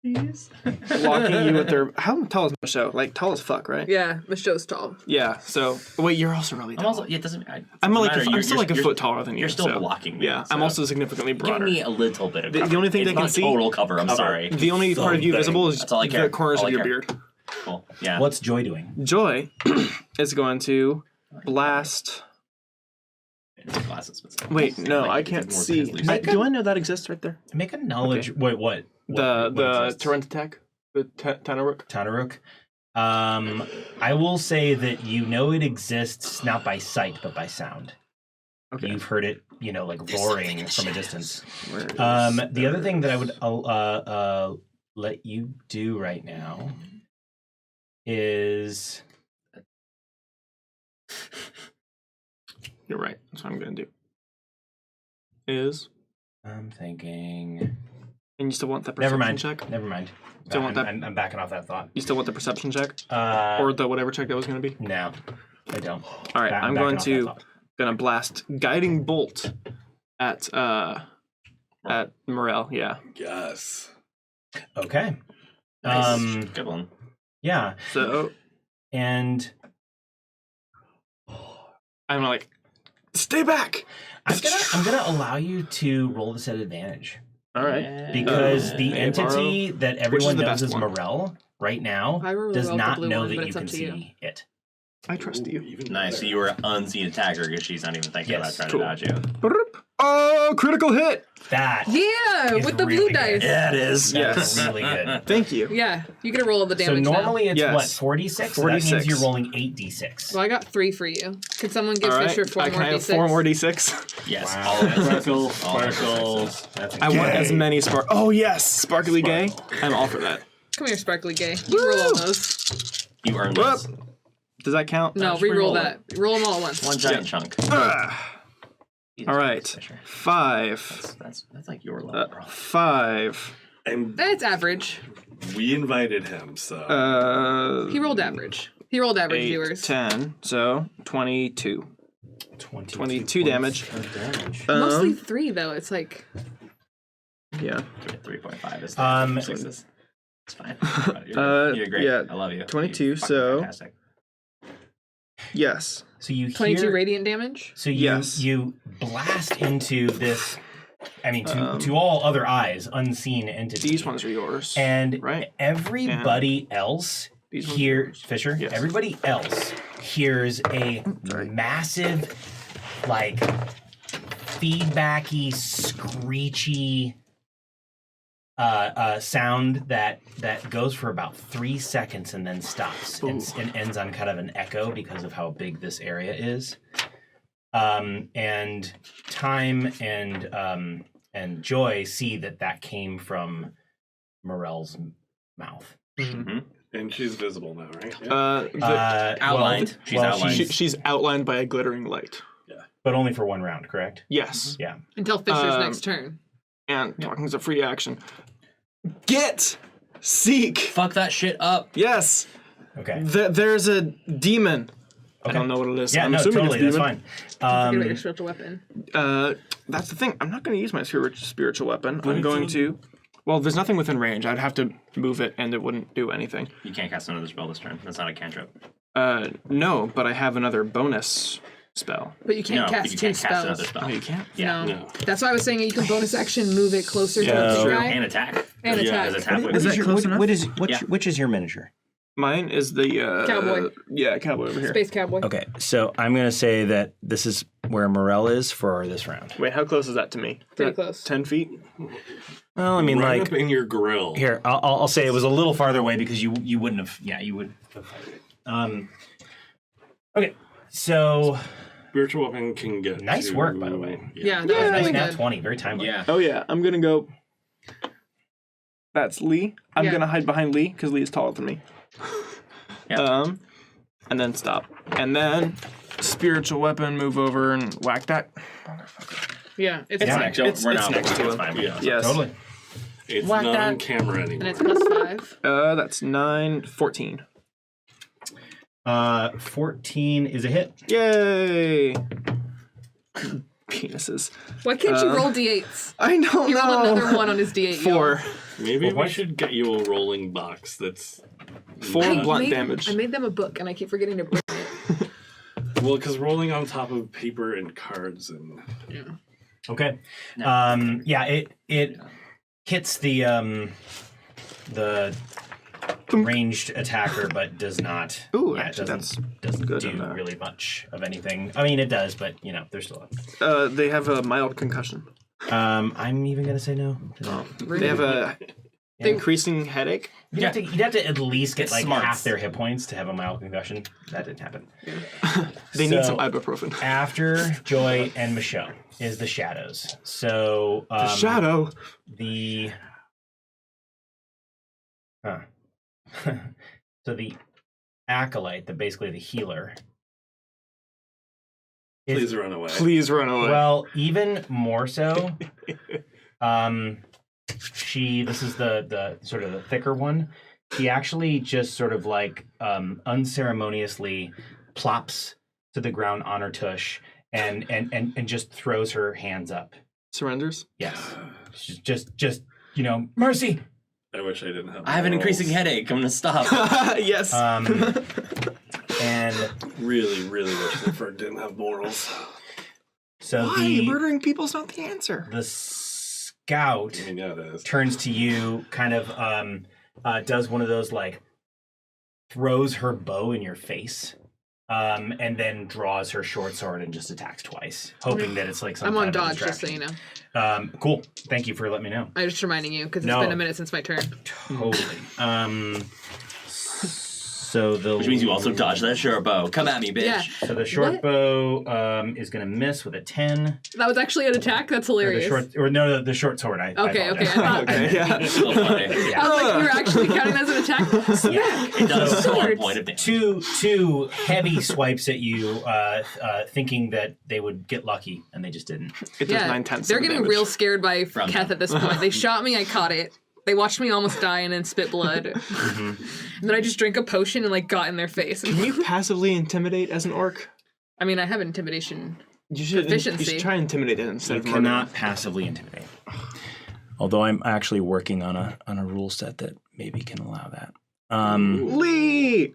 blocking you with their. How tall is Michelle? Like tall as fuck, right? Yeah, Michelle's tall. Yeah. So wait, you're also really I'm tall. also, it doesn't. I'm doesn't like matter. I'm still like a foot taller than you. You're still so, blocking me. Yeah, so. I'm also significantly Give broader. me a little bit of The cover. only thing it's they can not see- total cover. I'm sorry. The only part of you Something. visible is That's all I care. the corners All of I your care. beard. Cool. Yeah. What's Joy doing? Joy is going to blast. Glasses, but Wait, no, like, I it's can't more see. Grizzlies. Do I know that exists right there? Make a knowledge. Wait, what? The exists? Torrent attack, the Tanaruk. Tanaruk. I will say that you know it exists not by sight but by sound. Okay. You've heard it, like roaring from a distance. Where is The other thing that I would let you do right now is You're right. That's what I'm gonna do. Is I'm thinking. and you still want that Never perception mind. check? Never mind. Still want that- I'm backing off that thought. You still want the perception check Or or the whatever check that was gonna be? no, I don't. All right, I'm going backing to off that gonna blast guiding bolt at Morel. Yeah. Yes. thought. Okay. Nice. Good one. Yeah, So and I'm like, stay back. I'm gonna allow you to roll this at advantage. All right. Because Uh, the may I entity that everyone the knows best as one? Morel right now I really does love the not blue know one, that but you it's up can to you. see it. I trust you. Even Nice. better. So you were an unseen attacker because she's not even thinking about Yes, trying cool. to dodge you. Oh, critical hit. That Yeah, is with the really blue dice. good. Yeah, it is. Yes. That's really good. Thank you. Yeah, you get a roll of the So damage normally it's Yes. what, 46? So that 46. means you're rolling 8d6. now. Well, I got 3 for you. Could someone give All right. Fisher 4 I more can have d6? 4 more d6. Yes. Wow. All of it. Sparkles, All of it. sparkles. That's I want as many Oh yes, sparkly gay. I'm all for that. Come here, Sparkly Gay. You roll all those. You earned Whoop. this. Does that count? No, just re-roll re-roll that. Roll them all at once. One giant chunk. Ugh. Jesus All right. Christ, Fisher. 5. That's like your level, bro. 5. And That's average. we invited him, so. He rolled average. He rolled average, 8, viewers. 10. So 22. 22 damage. Of damage. Mostly 3, though. It's like... Yeah. 3.5 is sixes. It's fine. You're great. yeah, I love you. 22, You're fucking so- fantastic. Yes. So you 22 hear, radiant damage? So you Yes. you blast into this. I mean, Um, to all other eyes, unseen entity. These ones are yours. And right. everybody else These ones are here, yours. Fisher. Yes. Everybody else hears a Sorry. massive, like, feedbacky, screechy sound that goes for about 3 seconds and then stops and ends on kind of an echo because of how big this area is. And Time and Joy see that came from Morel's mouth. Mm-hmm. And she's visible now, right? Outlined. She's outlined. She's outlined by a glittering light. But only for 1 round, correct? Yes. Yeah. Until Fisher's next turn. And talking's a free action. Get! Seek! Fuck that shit up. Yes! Okay. There's a demon. I don't know what it is. Yeah, I'm no, assuming totally. it's That's demon. fine. Forget about your spiritual weapon. That's the thing. I'm not going to use my spiritual weapon. I'm going to... Well, there's nothing within range. I'd have to move it, and it wouldn't do anything. You can't cast another spell this turn. That's not a cantrip. No, but I have another bonus spell. But you can't cast but you two can't cast another spells. spell. Oh, you can't? Yeah. No. That's why I was saying you can bonus action move it closer to the True. guy. And attack. And Yeah, attack. because it's halfway. Is that close enough? Which is your miniature? Mine is the... Cowboy. Yeah, cowboy over here. Space cowboy. Okay, so I'm going to say that this is where Morel is for this round. Wait, how close is that to me? Pretty close. 10 feet? Well, I mean, Right like... up in your grill. Here, I'll say it was a little farther away because you wouldn't have... Yeah, you would have... Okay, so... Spiritual weapon can get Nice work, by the way. Yeah, that was Nice really nat good. 20, very timely. Yeah. Oh, yeah. I'm going to go... That's Lee. I'm Yeah. going to hide behind Lee because Lee is taller than me. Yeah. And then stop. And then spiritual weapon, move over and whack that. Yeah, it's Yeah. fine. It's next to It's him. fine. Yeah. Yes. Totally. It's Whack not that. on camera And anymore. it's +5. That's 9, 14. 14 is a hit. Yay! Penises. Why can't you roll d8s? I don't He know. rolled another one on his d8. 4. Maybe we points? should get you a rolling box that's... 4 I blunt made, damage. I made them a book, and I keep forgetting to bring it. Well, because rolling on top of paper and cards and... Yeah. Okay. Yeah, it hits the ranged attacker, but does not. Ooh, yeah, actually, doesn't good do on that. really much of anything. I mean, it does, but there's still a... They have a mild concussion. I'm even gonna say no. They have a increasing headache. You'd have to at least get It's like smarts. half their hit points to have a mild concussion. That didn't happen. They need So- some ibuprofen. After Joy and Michelle is the shadows. So The shadow. the so the acolyte, basically the healer. Please run away. Please run away. Well, even more so. This is the sort of the thicker one. She actually just sort of like unceremoniously plops to the ground on her tush and just throws her hands up. Surrenders. Yes. She's just mercy. I wish I didn't have I have an morals. increasing headache. I'm gonna stop. Yes. And Really, really wish that Ferg didn't have morals. so Why? Murdering people's not the answer. the scout I mean, yeah, it is. turns to you, kind of does one of those like throws her bow in your face, and then draws her short sword and just attacks twice, hoping that it's like some I'm on kind of a dodge, just so you distraction. know. Cool. Thank you for letting me know. I'm just reminding you, because it's No. been a minute since my turn. Totally. So the Which means you also dodge that short bow. Come at me, bitch. Yeah. So the short What? bow is going to miss with a 10. That was actually an attack? That's Or hilarious. the short sword. I Okay, apologize. I thought... Okay, yeah. It's still funny. I was like, you were actually counting that as an attack? Yeah. It does So- one point of damage. Two heavy swipes at you, thinking that they would get lucky, and they just didn't. It does 9/10. They're getting damage. real scared by From Keth them. at this point. They shot me, I caught it. They watched me almost die and then spit blood. And then I just drank a potion and like got in their face. Can you passively intimidate as an orc? I mean, I have intimidation. You should. You Proficiency. should try and intimidate it instead You of murdering. cannot passively intimidate. Although I'm actually working on a rule set that maybe can allow that. Lee.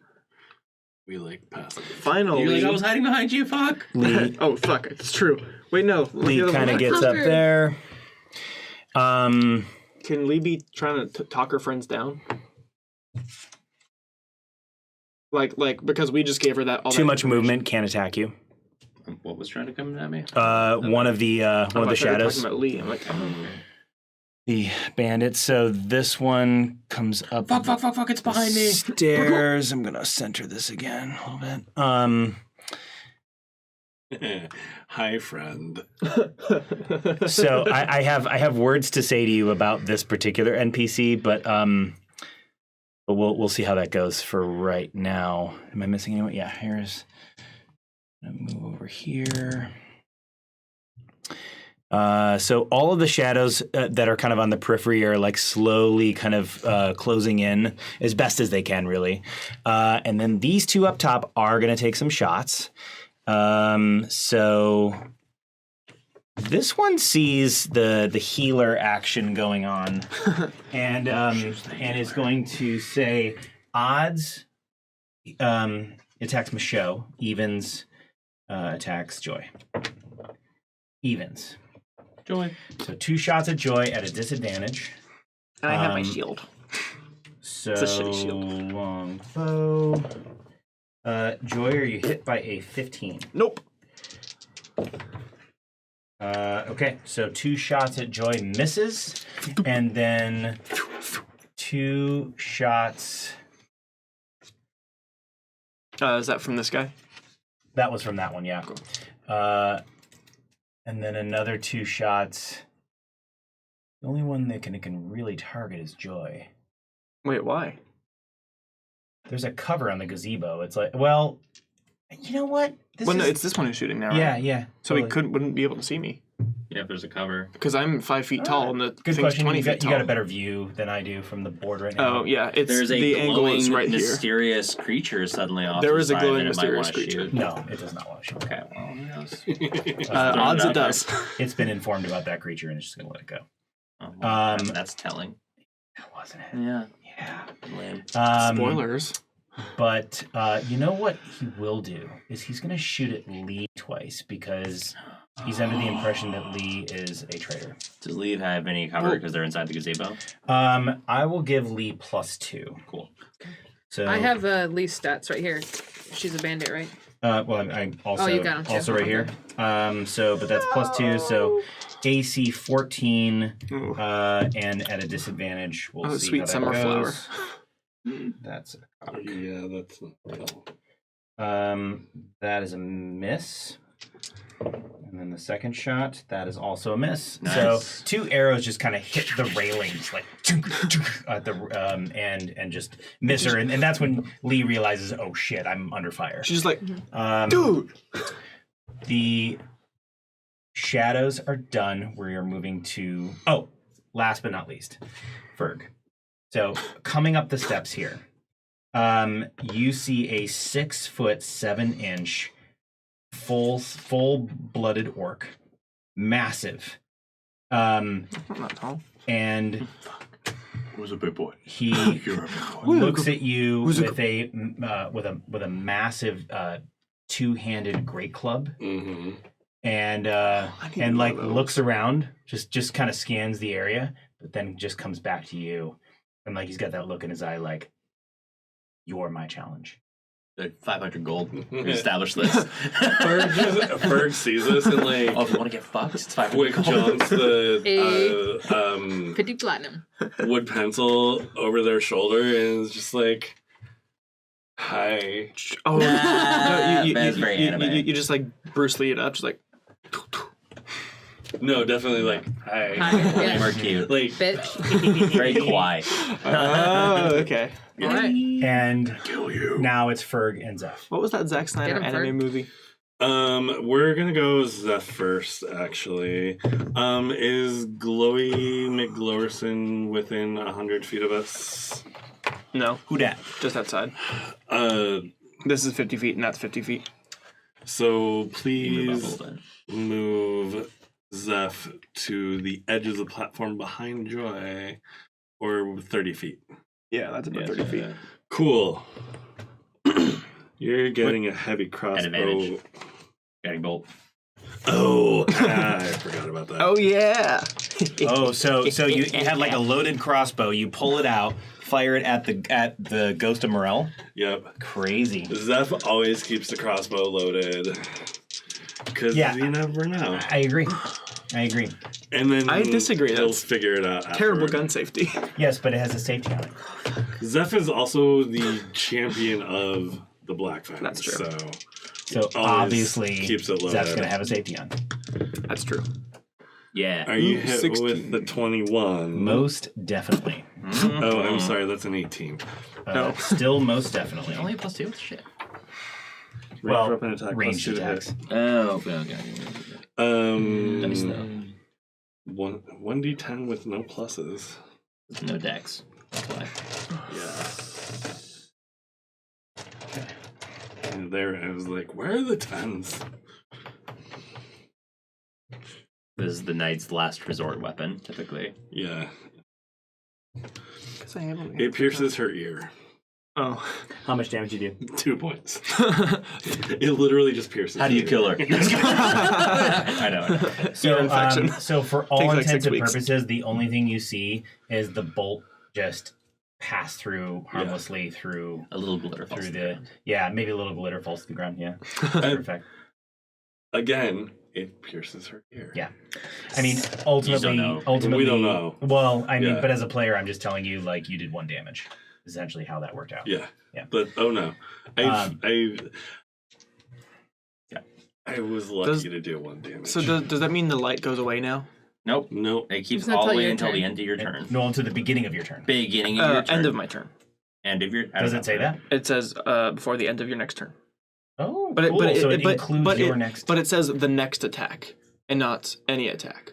We like passive. Finally. You're like, I was hiding behind you, fuck. Lee, Oh fuck! It's true. Wait, no. Lee The other kind of one. gets up Conquered. there. Can Lee be trying to talk her friends down? Like because we just gave her that. All Too that much information. movement, can't attack you. What was trying to come at me? One of the I thought you were shadows. Talking about Lee. I'm like, oh. the bandits. So this one comes up. Fuck! It's behind me. Stairs. I'm gonna center this again a little bit. Hi, friend. So I have words to say to you about this particular NPC, but we'll see how that goes for right now. Am I missing anyone? Yeah, here's. I'm gonna move over here. So all of the shadows that are kind of on the periphery are like slowly kind of closing in as best as they can, really. And then these two up top are going to take some shots. So this one sees the healer action going on, and is going to say odds attacks Michaud, evens attacks Joy. Evens. Joy. So 2 shots at Joy at a disadvantage. And I have my shield. So It's a shitty shield. Long bow. Joy, are you hit by a 15? Nope. Okay, so 2 shots at Joy misses, and then 2 shots. Is that from this guy? That was from that one, yeah. Cool. And then another 2 shots. The only one that can really target is Joy. Wait, why? There's a cover on the gazebo. It's like, well, you know what? No, it's this one who's shooting now, right? Yeah. So totally. he wouldn't be able to see me. Yeah, if there's a cover. Because I'm 5 feet tall and the Good thing's question. 20 You feet tall. got a better view than I do from the board right now. Oh, yeah. It's There's a the angle is glowing, right here. mysterious creature suddenly off. There to the is a side glowing, that it might wanna mysterious creature. shoot. No, it does not want to shoot. Okay, well, who knows? Odds out it does. It's been informed about that creature and it's just going to let it go. Oh, well, that's telling. That wasn't it. Yeah. Yeah. Lame. Spoilers. But you know what he will do is he's going to shoot at Lee twice because he's under the impression that Lee is a traitor. Does Lee have any cover because they're inside the gazebo? I will give Lee +2. Cool. So I have Lee's stats right here. She's a bandit, right? well, I also you got 'em too. also right here. But that's +2. So AC 14, and at a disadvantage, we'll see sweet how that summer flower. goes. That's Yeah, that's. that is a miss. And then the second shot, that is also a miss. Nice. So 2 arrows just kind of hit the railings, like at the and just miss her, and that's when Lee realizes, oh shit, I'm under fire. She's just like, Dude. The shadows are done. We are moving to last but not least, Ferg. So coming up the steps here, you see a 6'7" full-blooded orc, massive, I'm not tall. and Who's a big boy? he You're a big boy. looks at you with a massive 2-handed great club, Mm-hmm. and like looks around, just kind of scans the area, but then just comes back to you, and like he's got that look in his eye, like you're my challenge. Like 500 gold. Establish this. Ferg sees this and like Oh, if you want to get fucked, it's 500 quick gold. jaunts the 50 platinum. wood pencil over their shoulder and is just like, hi. Oh, Nah, no, that's very anime. you just like Bruce Lee it up, just like. No, definitely like, hi. Hi. Yeah. More cute. Like, Bitch. Very quiet. Oh, okay. All right. And Kill you. now it's Ferg and Zeph. What was that Zack Snyder Get him, anime Ferg. movie? we're gonna go Zeph first, actually. Is Glowy McGlowerson within 100 feet of us? No, Who dat? just outside. This is 50 feet and that's 50 feet. So Move up a please little bit. move Zeph to the edge of the platform behind Joy, or 30 feet. Yeah, that's about 30 feet. Cool. You're getting a heavy crossbow. Advantage. Guiding bolt. Oh, I forgot about that. Oh, yeah. So you have like a loaded crossbow. You pull it out, fire it at the ghost of Morel. Yep. Crazy. Zeph always keeps the crossbow loaded. Because Yeah. you never know. I agree. I agree. And then I disagree. He'll That's figure it out. terrible afterward. gun safety. Yes, but it has a safety on it. Zeph is also the champion of the Blackfang. That's true. So always obviously, keeps it Zeph's loaded. going to have a safety on. That's true. Yeah. Are you Ooh, hit 16. with the 21? Most definitely. Oh, I'm sorry. That's an 18. No. Still most definitely. Only +2? Shit. Well, Range weapon attack ranged +2 to hit. attacks. Oh, okay. Dice though. 1d10 with no pluses. No dex. That's why. Yeah. And there, I was like, where are the 10s? This is the knight's last resort weapon, typically. Yeah. Because I haven't. It pierces her ear. Oh. How much damage you do? 2 points. It literally just pierces. How do you her kill ear. her? I know. So, infection. so for all Takes like intents 6 and weeks. purposes, the only thing you see is the bolt just pass through harmlessly through A little glitter falls through to the ground. maybe a little glitter falls to the ground. Yeah, And perfect. again, it pierces her ear. Yeah, I mean, ultimately, know. We don't know. Well, I mean, Yeah. but as a player, I'm just telling you, like, you did 1 damage. Essentially, how that worked out. Yeah. Yeah. But oh no, I was lucky Does- to do 1 damage. So does that mean the light goes away now? Nope. Nope. It keeps It's not all the till way your until turn. the end of your turn. No, until the beginning of your turn. Beginning of your turn. End of my turn. End of your. Does it say that? It says before the end of your next turn. Oh, But cool. So it includes your next. But it says the next attack and not any attack.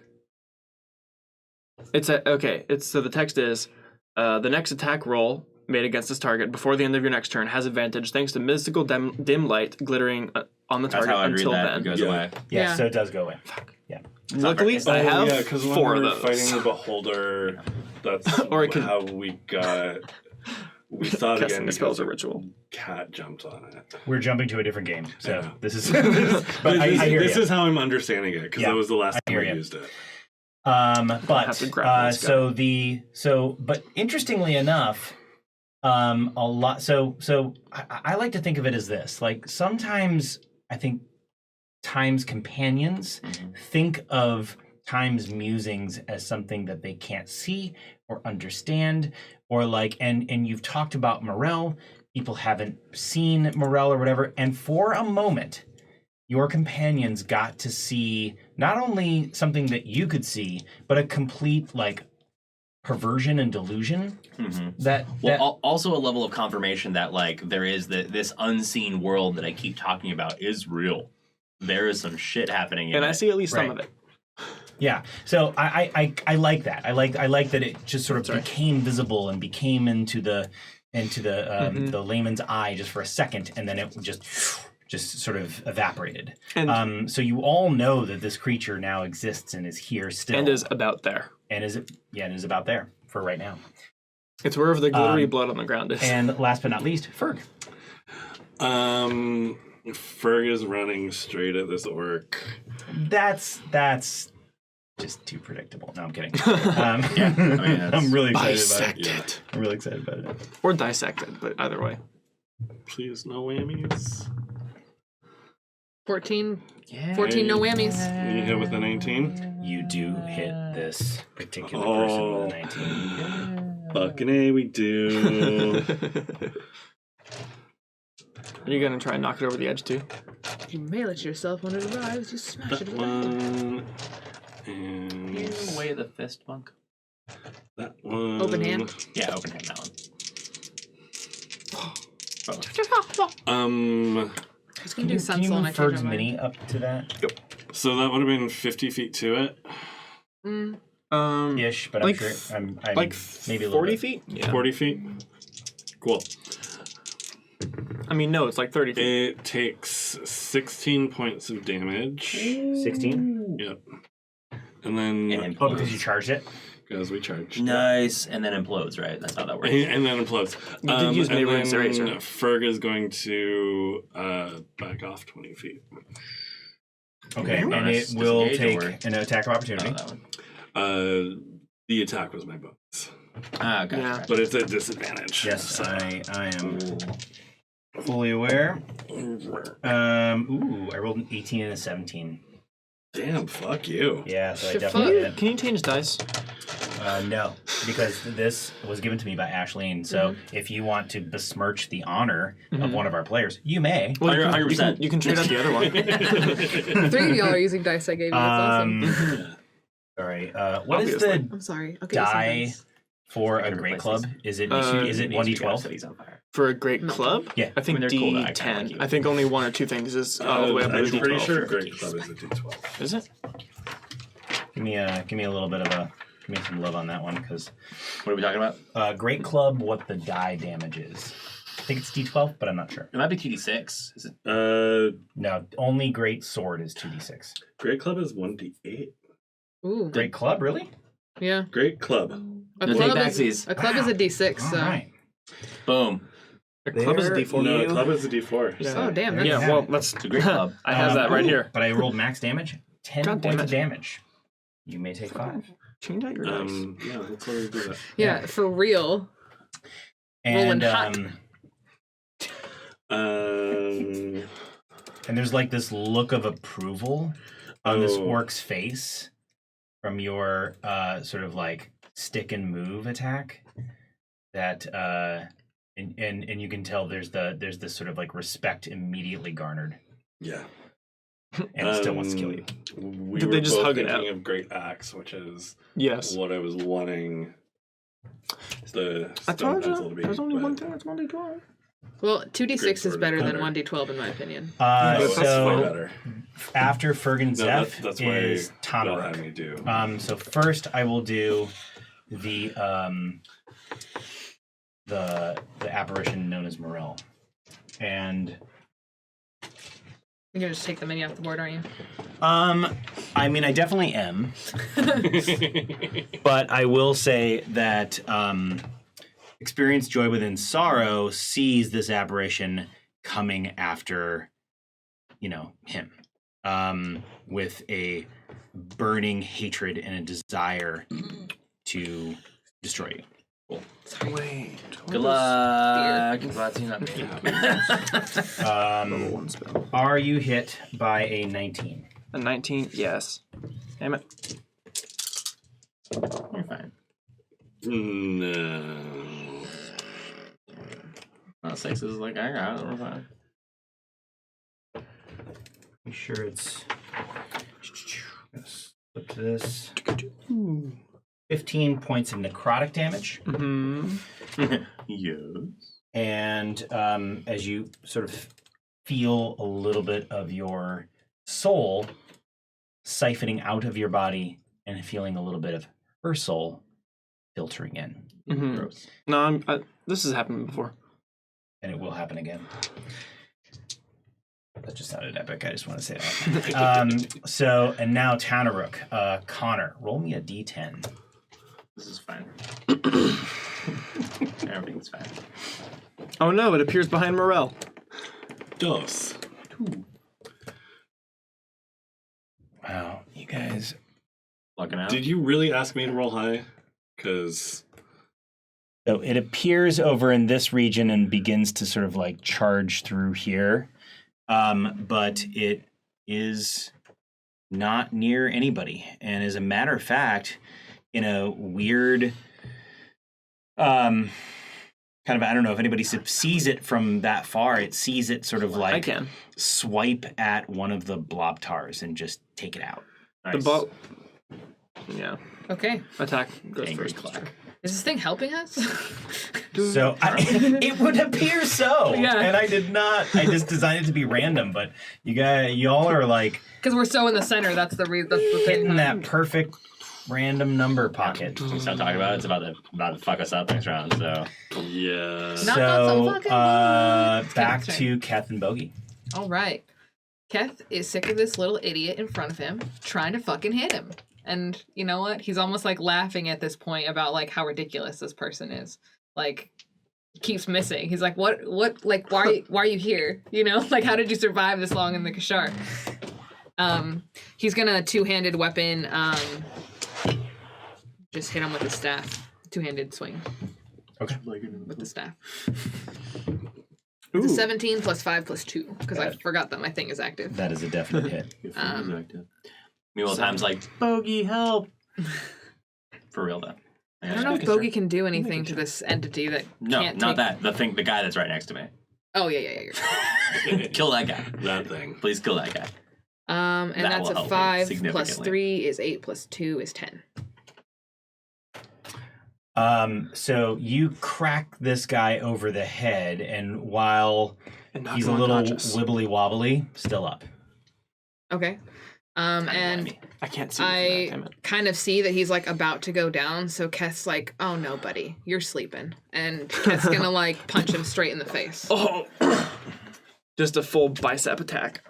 It's so the text is the next attack roll made against this target before the end of your next turn has advantage thanks to mystical dim light glittering on the That's target how I'd read until that. then. It goes Yeah. away. Yeah, Yeah. so it does go away. Luckily, It's I not- have because when 4 we of were those. fighting the beholder, that's Or it can- how we got. We thought Casting again the spell's a because ritual. Cat jumped on it. We're jumping to a different game. I So know. this is. But I hear this you. is how I'm understanding it because Yeah, that was the last I time hear I you. used it. have But to grapple this guy. but interestingly enough, a lot. So I like to think of it as this. Like sometimes I think Time's companions think of Time's musings as something that they can't see or understand, or like, and you've talked about Morel. People haven't seen Morel or whatever, and for a moment, your companions got to see not only something that you could see, but a complete like perversion and delusion. That Also a level of confirmation that like there is this unseen world that I keep talking about is real. There is some shit happening in And I it. see at least some Right. of it. yeah. So I like that. I like that it just sort of became visible and became into the layman's eye just for a second, and then it just sort of evaporated. And So you all know that this creature now exists and is here still, and is about there. and is about there for right now. It's wherever the glittery blood on the ground is. And last but not least, Ferg. Ferg is running straight at this orc. That's just too predictable. No, I'm kidding. that's- I'm really excited Bisect about it. it. I'm really excited about it. Or dissect it, but either way. Please, no whammies. 14. Yeah. 14 no whammies. You hit with an 18? You do hit this particular person with a 19. Fucking A, we do. Are you gonna try and knock it over the edge too? You may let yourself when it arrives, you smash That it with a hand. one. And You away the fist monk. that one. Open hand. Yeah, open hand that one. He's Can gonna you, do can you Sunsoul and move I change Ferg's my mind. mini up to that? So that would have been 50 feet to it. Ish, but Like I'm sure I'm like maybe a little 40 bit. feet? Yeah. 40 feet. Cool. I mean, no, it's like 30 feet. It takes 16 points of damage. 16? Yep. And then And Oh, because you charged it? as we charge. Nice, and then implodes, right? That's how that works. And then implodes. You did use and Neighboring's then Eraser. Ferg is going to back off 20 feet. Okay, and Nice. it will Disengage take or- an attack of opportunity. Oh, that one. The attack was my bonus, Ah, gotcha. Yeah. but it's a disadvantage. Yes, so. I am fully aware. I rolled an 18 and a 17. Damn, fuck you. Yeah, so I Shit, definitely fuck. did. Can you change dice? No, because this was given to me by Ashleen. So if you want to besmirch the honor of one of our players, you may. Well, you can- 100%. You can trade out the other one. 3 of y'all are using dice I gave you. That's awesome. Sorry. What is Obviously. the I'm sorry. I'll get you some die dice. for I a can great replace club? these. Is it It it needs to be 1d12? Cities on fire. For a great club? Yeah. I think I mean, they're cool, but I kinda like D10. you. I think only one or two things is all the way up to I'm the pretty D12. sure Great Club is a D12. Is it? Give me a little bit of give me some love on that one because What are we talking about? great club. What the die damage is? I think it's d12, but I'm not sure. It might be 2d6. Is it? No, only great sword is 2d6. Great Club is 1d8. Ooh. Great club, really? Yeah. Great Club. A No club, take-backsies. a club is a D6, All so. right. Boom. A club is a There D4. No, You- Club is a D4. Yeah. Oh, damn. There you That's, Yeah, have well, it. that's It's a great club. I have that right Ooh, here. But I rolled max damage. 10 God damn points of it. damage. You may take 5. Change out your dice. Yeah, let's always do that. yeah, for real. And hot. Um, and there's like this look of approval on this Oh. orc's face from your sort of like stick and move attack that and you can tell there's this sort of like respect immediately garnered, yeah. and it still wants to kill you. We Did were they just both hug it thinking out? of Great Axe, which is Yes. what I was wanting the I stone told pencil you. to be. There's only but- one thing that's 1D12. Well, 2d6 is sword better is than better. 1d12 in my opinion. That's way So better. after Fergan No, Zeph that's is why God had Tanaruk. me do. So first I will do the apparition known as Morel. And You're gonna just take the mini off the board, aren't you? I mean I definitely am. But I will say that Experience Joy Within Sorrow sees this apparition coming after, him. With a burning hatred and a desire to destroy you. Wait. Good luck. Glad to not me. Level 1 spell. Are you hit by a 19? A 19? Yes. Damn it. You're fine. No. Well, 6 is like, I got it. We're fine. Make sure it's. Flip to this. 15 points of necrotic damage. Mm-hmm. Yes. And as you sort of feel a little bit of your soul siphoning out of your body and feeling a little bit of her soul filtering in. Mm-hmm. Gross. No, this has happened before. And it will happen again. That just sounded epic. I just want to say that. And now Tanaruk. Connor, roll me a d10. This is fine. Everything's fine. Oh no, it appears behind Morel. Dos. Wow, you guys. Looking out. Did you really ask me to roll high? Because So it appears over in this region and begins to sort of like charge through here. But it is not near anybody. And as a matter of fact, in a weird, kind of, I don't know if anybody sees it from that far. It sees it sort of I like can. swipe at one of the blobtars and just take it out. Nice. The boat. Yeah. Okay. Attack goes Angry first. clack. Is this thing helping us? So it would appear so. Yeah. And I did not. I just designed it to be random. But y'all are like Because we're so in the center. That's the thing. hitting that perfect random number pocket. Stop talking about it. It's about to fuck us up next round. So yeah. Knock on some So fucking wood. back Keth's to Keth and Bogey. All right. Keth is sick of this little idiot in front of him trying to fucking hit him. And you know what? He's almost like laughing at this point about like how ridiculous this person is. Like keeps missing. He's like, what like why are you here? You know? Like how did you survive this long in the Kashar? He's gonna two-handed weapon just hit him with his staff. Two-handed swing. Okay. With the staff. It's a 17 plus 5 plus 2 because I forgot that my thing is active. That is a definite hit. Meanwhile, Time's like, Bogey, help. For real, though. I don't know if Bogey can do anything to this entity that can't not that. The guy that's right next to me. Oh, yeah. You're Kill that guy. That thing. Please kill that guy. And That that's will a help 5 him plus significantly. 3 is 8 plus 2 is 10. So you crack this guy over the head, and while And knock he's a him little unconscious. wibbly wobbly, still up. Okay. And I can't see. I Damn it. kind of see that he's like about to go down, so Keth's like, "Oh no, buddy, you're sleeping," and Keth's gonna like punch him straight in the face. Oh, just a full bicep attack.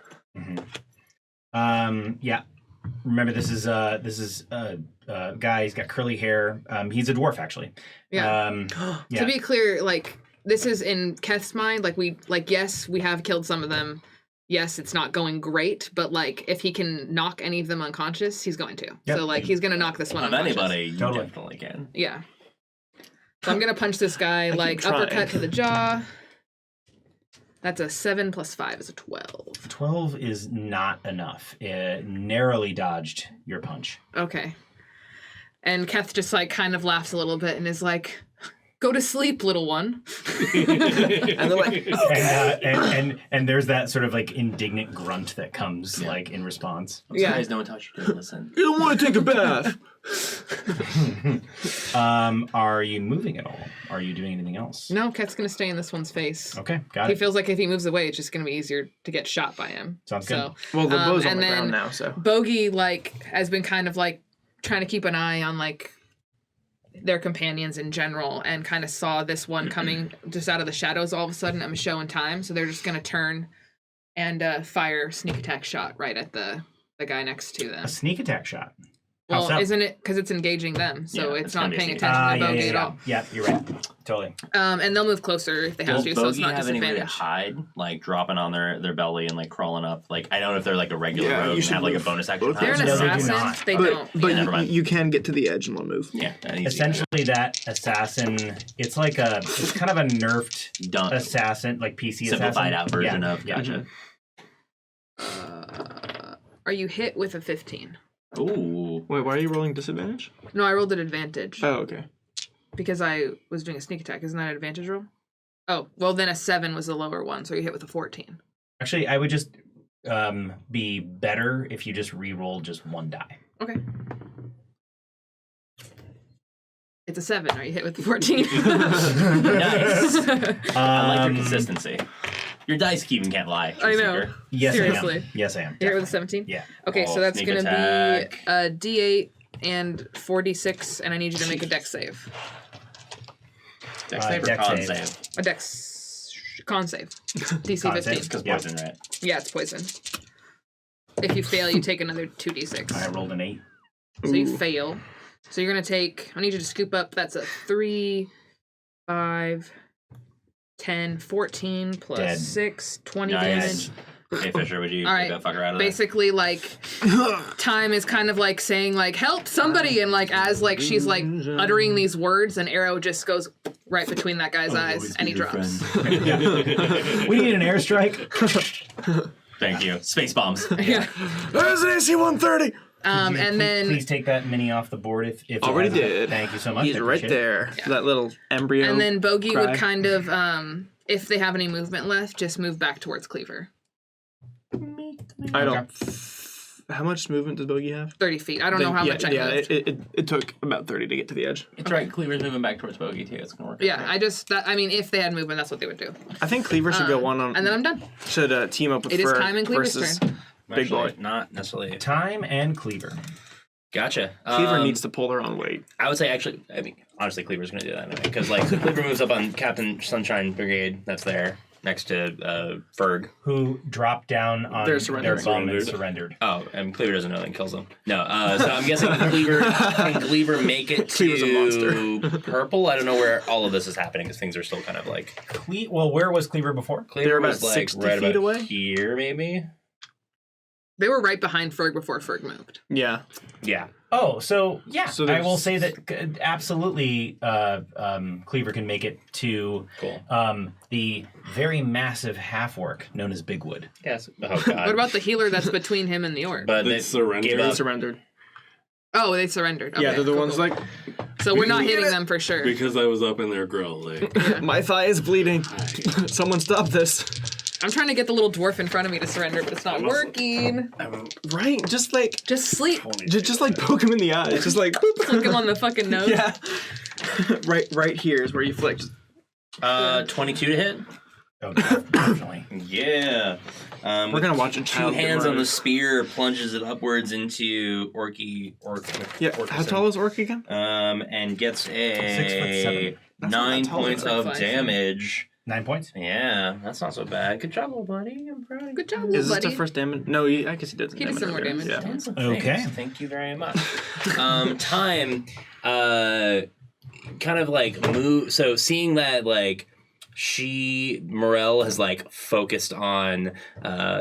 Yeah. Remember, this is a guy. He's got curly hair. He's a dwarf, actually. Yeah. Yeah. To be clear, like this is in Keth's mind. Yes, we have killed some of them. Yes, it's not going great, but like if he can knock any of them unconscious, he's going to. Yep. So like he's gonna knock this one Of unconscious. anybody, you Totally. definitely can. Yeah. So I'm gonna punch this guy, like trying. uppercut to the jaw. That's a 7 plus 5 is a 12. 12 is not enough. It narrowly dodged your punch. Okay. And Keth just like kind of laughs a little bit and is like, "Go to sleep, little one." And they're like, And there's that sort of like indignant grunt that comes like in response. Yeah. Guys, no one touched you. Didn't listen. you don't want to take a bath. Are you moving at all? Are you doing anything else? No, Keth's gonna stay in this one's face. Okay, got He it. feels like if he moves away, it's just gonna be easier to get shot by him. Sounds So, Well, the bow's on and the then ground now, so. Bogey like has been kind of like trying to keep an eye on like their companions in general, and kind of saw this one coming just out of the shadows all of a sudden at Michonne and Time, so they're just gonna turn and fire sneak attack shot right at the guy next to them. A sneak attack shot. How Well, so? isn't it? Because it's engaging them, so Yeah, it's it's not gonna be paying sneak attention to yeah, Bogey yeah, at yeah. all. Yeah, you're right. Totally. And they'll move closer if they have Does to, so it's Bogey not have any way to disadvantage. hide, like dropping on their belly and like crawling up? Like I don't know if they're like a regular Yeah, rogue you and should have like a move bonus action. both They're an No, they do assassin. not. They But, don't. but never mind. you can get to the edge and they'll move. Yeah, that needs to be Essentially, that assassin, it's kind of a nerfed done. assassin, like PC assassin. Simplified out version Yeah, of yeah. gotcha. Are you hit with a 15? Ooh, Wait, why are you rolling disadvantage? No, I rolled an advantage Oh, okay. because I was doing a sneak attack. Isn't that an advantage roll? Oh, well then a 7 was the lower one, so you hit with a 14. Actually, I would just be better if you just re-roll just one die. Okay. It's a 7. Are you hit with the 14? nice. I like your Um, consistency. Your dice even can't lie. I know. Seeker. Yes, I Seriously. am. Yes, I am. You hit with a definitely. 17? Yeah. Okay, Oh, so that's sneak going to attack. be a D8 and 4d6, and I need you to make a dex save. Dex save or dex con save. save? A dex con save. DC Con 15. save? Because Yeah. poison, right? Yeah, it's poison. If you fail, you take another 2d6. I rolled an 8. So you Ooh. fail. So you're going to take, I need you to scoop up, that's a 3, 5, 10, 14, plus Dead. 6, 20 Nice. damage. Hey Fisher, would you All take right. that fucker out of there? Basically, like, Time is kind of like saying, like, help somebody. And, like, as, like, she's, like, uttering these words, an arrow just goes right between that guy's eyes, and he drops. We need an airstrike. Thank you. Space bombs. Yeah. There's an AC 130! And then, Please take that mini off the board if it Already hasn't. did. Thank you so much. He's I right appreciate it. there. That little embryo. and then Bogey cry. would kind of, if they have any movement left, just move back towards Cleaver. I don't. How much movement does Bogey have? 30 feet. I don't know how much I moved. It took about 30 to get to the edge. It's right. Cleaver's moving back towards Bogey too. It's gonna work. Yeah, I mean, if they had movement, that's what they would do. I think Cleaver should go one on. And then I'm done. Should team up with It is Ferg Time and Cleaver's versus turn. Big boy. Not necessarily. Time and Cleaver. Gotcha. Cleaver needs to pull their own weight. I would say actually. I mean, honestly, Cleaver's gonna do that anyway because like Cleaver moves up on Captain Sunshine Brigade. That's there next to Ferg. Who dropped down on They're their surrendering. bum and surrendered. Oh, and Cleaver doesn't know and kills them. No, so I'm guessing can Cleaver make it Cleaver's a to monster. purple? I don't know where all of this is happening because things are still kind of like. Well, where was Cleaver before? Cleaver They're about was like 60 right feet about away? here, maybe. They were right behind Ferg before Ferg moved. Yeah. Yeah. Oh, so yeah, So I will say that absolutely Cleaver can make it to the very massive half-orc known as Bigwood. Yes. Oh god. What about the healer that's between him and the orc? But They they surrendered. gave They up. surrendered. Oh, they surrendered. Okay, Yeah, they're the cool, ones cool. like, So we're not hitting them for sure. Because I was up in their grill. Like, my thigh is bleeding. Someone stop this. I'm trying to get the little dwarf in front of me to surrender, but it's not working. Right, just like, Just sleep. just like poke him in the eye. Just like, boop. Flick him on the fucking nose. Yeah. right here is where you flick. 22 to hit. Oh, definitely. Yeah. We're gonna watch a Two child get hands on the murdered. spear, plunges it upwards into Orc. Yeah, how tall is Orc again? And gets a 6'7". 9 tall, points like of 5 feet. damage. 9 points. Yeah, that's not so bad. Good job, little buddy. I'm proud of you. Good job, Is little this buddy. the first damage? No, I guess he did some He did damage. some more earlier. damage. Yeah. Thanks. Okay. Thank you very much. Time, kind of like move. So seeing that, like, Morel has like focused on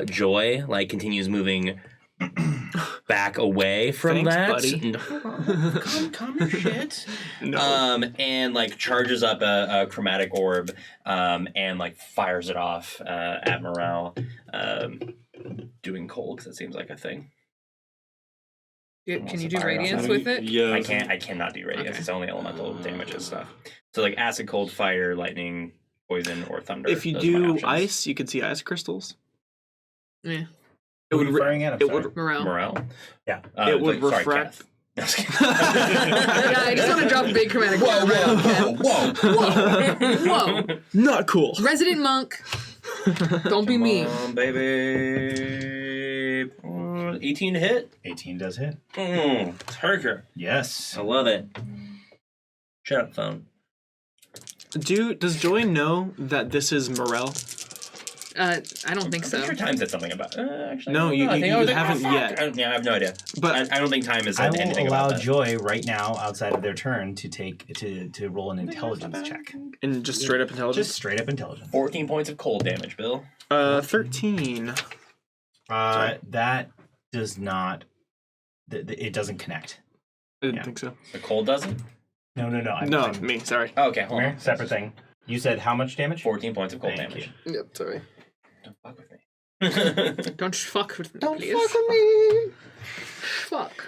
Joy, like continues moving back away from Thanks, that. buddy. No, calm your shit. No. And like charges up a chromatic orb, and like fires it off at Morel, doing cold because it seems like a thing. Can you do Fire off radiance that. with it? Yeah. I cannot do radiance. Okay. It's only elemental damage and stuff. So like acid, cold, fire, lightning, poison, or thunder. If you Those are my do options. ice, you could see ice crystals. Yeah. It would, firing at? I'm it sorry. would, Morale. Morale. Yeah. It would sorry, refract- Kath. Yeah, I just want to drop a big chromatic orb right on Ken. Whoa. not cool. Resident monk. Don't be mean. Come on, baby. 18 to hit. 18 does hit. Turker. Yes. I love it. Shut up, phone. Does Joy know that this is Morel? I don't think so. I'm sure Time said something about. Actually, No, I don't you- know. I think you I was like, haven't fuck. yet. Yeah, I have no idea. But I don't think Time has I said anything will allow about that. Joy right now, outside of their turn, to roll an intelligence check. and just straight up intelligence. Just straight up intelligence. 14 points of cold damage, Bill. 13. That does not. It doesn't connect. I didn't Yeah. think so. The cold doesn't? No. No, me. Sorry. Oh, okay, hold on. Separate thing. You said how much damage? 14 points of cold Thank damage. Yep. Sorry. Don't fuck with me. Don't fuck with me, Don't please. fuck with me. Fuck.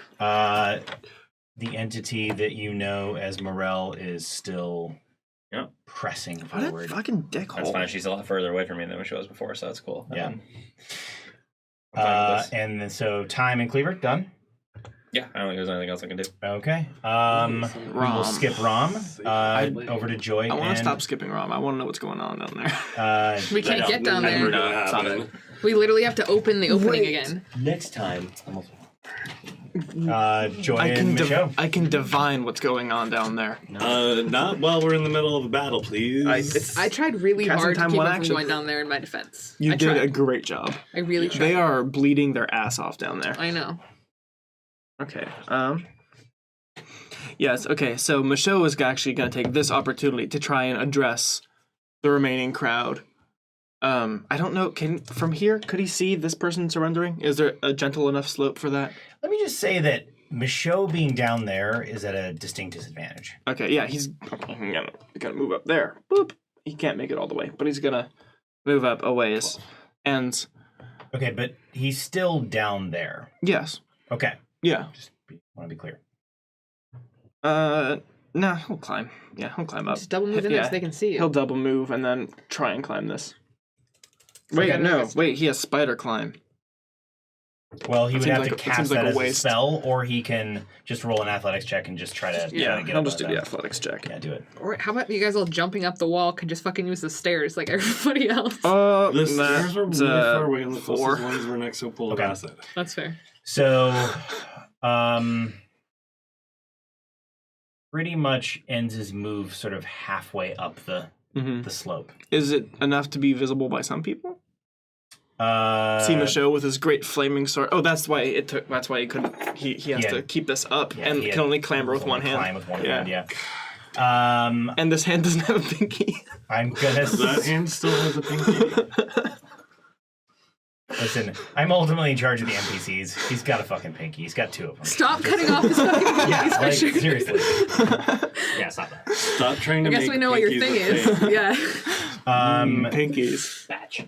The entity that you know as Morel is still pressing What a forward. fucking dickhole. That's fine. She's a lot further away from me than she was before, so that's cool. Yeah. I'm fine with this. And then so Time and Cleaver done. Yeah, I don't think there's anything else I can do. Okay. We will skip Rom. Over to Joy. I want and, to stop skipping Rom. I want to know what's going on down there. We can't get down Never there. gonna Stop happen. it. We literally have to open the opening again. Next time. Joy and Michelle. I can divine what's going on down there. Not while we're in the middle of a battle, please. I tried really Cast in hard to time, keep one it from action. going down there in my defense. You I did tried. a great job. I really tried. They are bleeding their ass off down there. I know. Okay. Yes. Okay. So Michaud is actually going to take this opportunity to try and address the remaining crowd. I don't know. From here, could he see this person surrendering? Is there a gentle enough slope for that? Let me just say that Michaud being down there is at a distinct disadvantage. Okay. Yeah. He's gonna move up there. Boop. He can't make it all the way, but he's gonna move up a ways. And Okay, but he's still down there. yes. Okay, Yeah. want to be clear. Nah. He'll climb. Yeah. He'll climb up. Just double move in there so they can see you. He'll double move and then try and climb this. Wait, Okay. no. Wait, he has spider climb. Well, he would seems have like to it cast seems like that a as a waste. spell, or he can just roll an athletics check and just try to Yeah, get I'll up just do there. the athletics check. Yeah, do it. Or how about you guys all jumping up the wall could just fucking use the stairs like everybody else? The stairs were really far away, and the 4. closest ones were next to a pool of Okay. acid. That's fair. So, pretty much ends his move sort of halfway up the slope. Is it enough to be visible by some people? See Michaud with his great flaming sword. Oh, that's why it took. That's why he couldn't. He has to keep this up Yeah, and he can only clamber with one hand. Climb with one Yeah. hand, yeah. And this hand doesn't have a pinky. I'm gonna. That hand still has a pinky. Listen, I'm ultimately in charge of the NPCs. He's got a fucking pinky. He's got 2 of them. Stop cutting off his fucking Yeah, pinkies, like, Richard. seriously. Yeah, stop that. Stop trying to I make guess we know what your pinkies thing a is. thing. Yeah. Pinkies. Batch.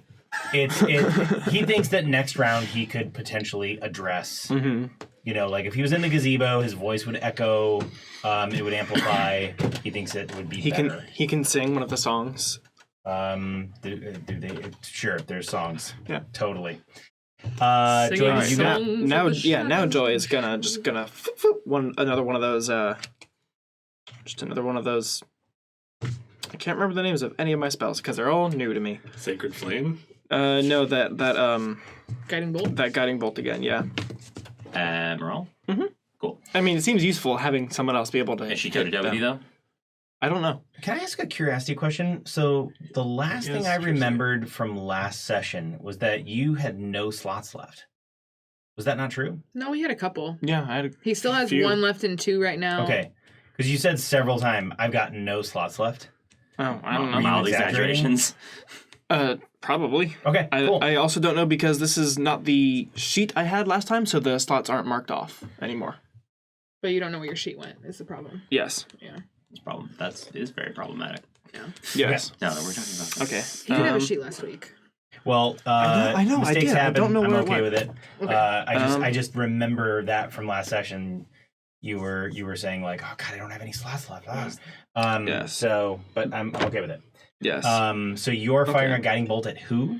He thinks that next round he could potentially address. You know, like if he was in the gazebo, his voice would echo. It would amplify. He thinks it would be better. He can sing one of the songs. Do they? Sure, there's songs. Yeah, totally. Singing Joy, did you got? songs Now, of the now Joy is shadows. gonna another one of those. Just another one of those. I can't remember the names of any of my spells because they're all new to me. Sacred Flame? No, that Guiding bolt. that guiding bolt again. Yeah. Morale? Cool. I mean, it seems useful having someone else be able to. Is she hit coded out with them. you, though? I don't know. Can I ask a curiosity question? So the last thing I Yes, remembered from last session was that you had no slots left. Was that not true? No, he had a couple. Yeah, I had. He still has Few. 1 left and 2 right now. Okay, because you said several times, I've got no slots left. Oh, I don't Were you know. Mild exaggerating? exaggerations. Probably. Okay, cool. I also don't know because this is not the sheet I had last time, so the slots aren't marked off anymore. But you don't know where your sheet went, is the problem. Yes. Yeah. That's a problem. That is very problematic. Yes. No, we're talking about Okay. He did have a sheet last week. Well, I know, I mistakes did. I happen. don't know I'm where it okay went. with it. Okay. I just remember that from last session. You were saying like, oh god, I don't have any slots left. Yes. So, but I'm okay with it. Yes. So you're firing Okay. a guiding bolt at who?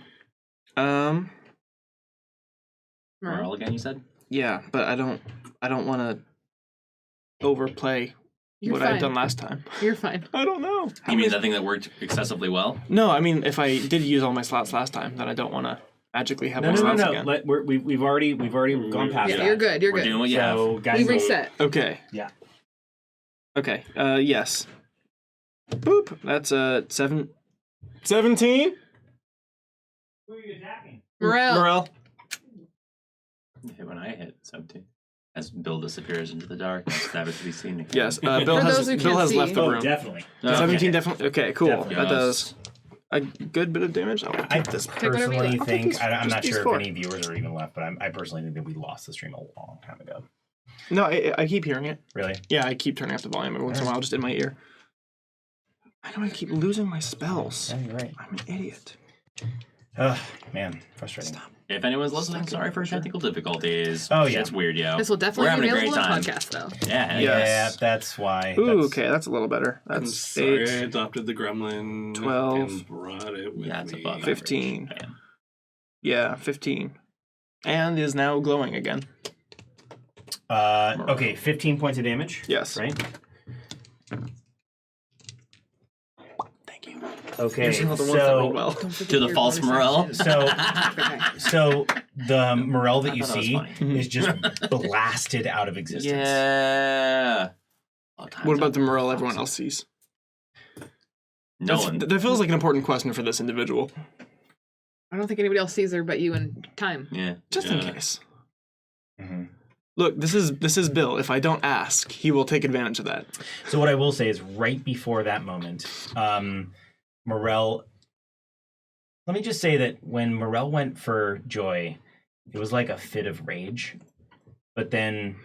Merle. Morale again, you said? Yeah, but I don't want to overplay You're what fine. I've done last time. You're fine. I don't know. You mean that thing that worked excessively well? No, I mean if I did use all my slots last time, then I don't want to magically have my slots again. We've already gone past Yeah, that. you're good. You're We're good. doing what you So have. guiding We bolt. reset. Okay. Yeah. Okay. Yes. Boop. That's 17. Who are you attacking? Morel. When I hit 17. As Bill disappears into the darkness, that was to be seen again. Yes. Bill For has those who Bill can't has see. left the Oh, room. definitely. Okay. 17 definitely. Okay. Cool. Definitely. That Yes. does a good bit of damage. I'll I take this. whatever you personally like. think, these- I'm just not these sure if 4. any viewers are even left, but I personally think that we lost the stream a long time ago. No, I keep hearing it. Really? Yeah, I keep turning up the volume every once in a while, just in my ear. Why do I keep losing my spells? Yeah, you're right. I'm an idiot. Ugh, man, frustrating. If anyone's listening, sorry for technical difficulties. Oh, yeah. It's weird, yo. This will We're definitely having be a great available on time. podcast, though. Yeah, Yes. Yeah, that's why. Ooh, that's- okay, that's a little better. I'm That's sorry I 8, adopted the gremlin 12. and brought it with Yeah, it's me. above average. 15. Bam. yeah, 15. And is now glowing again. Okay, 15 points of damage. Yes. Right? Thank you. Okay, Usually all the ones that roll so, well. Don't forget To the your false bonus morale. action. so, Okay. so the morel that I you thought that was see funny. is just blasted out of existence. Yeah. What about the morale everyone else sees? No one. That feels like an important question for this individual. I don't think anybody else sees her but you and Time. Yeah. Just in Yeah. case. Mhm. Look, this is Bill. If I don't ask, he will take advantage of that. So what I will say is right before that moment, Morel, let me just say that when Morel went for Joy, it was like a fit of rage. But then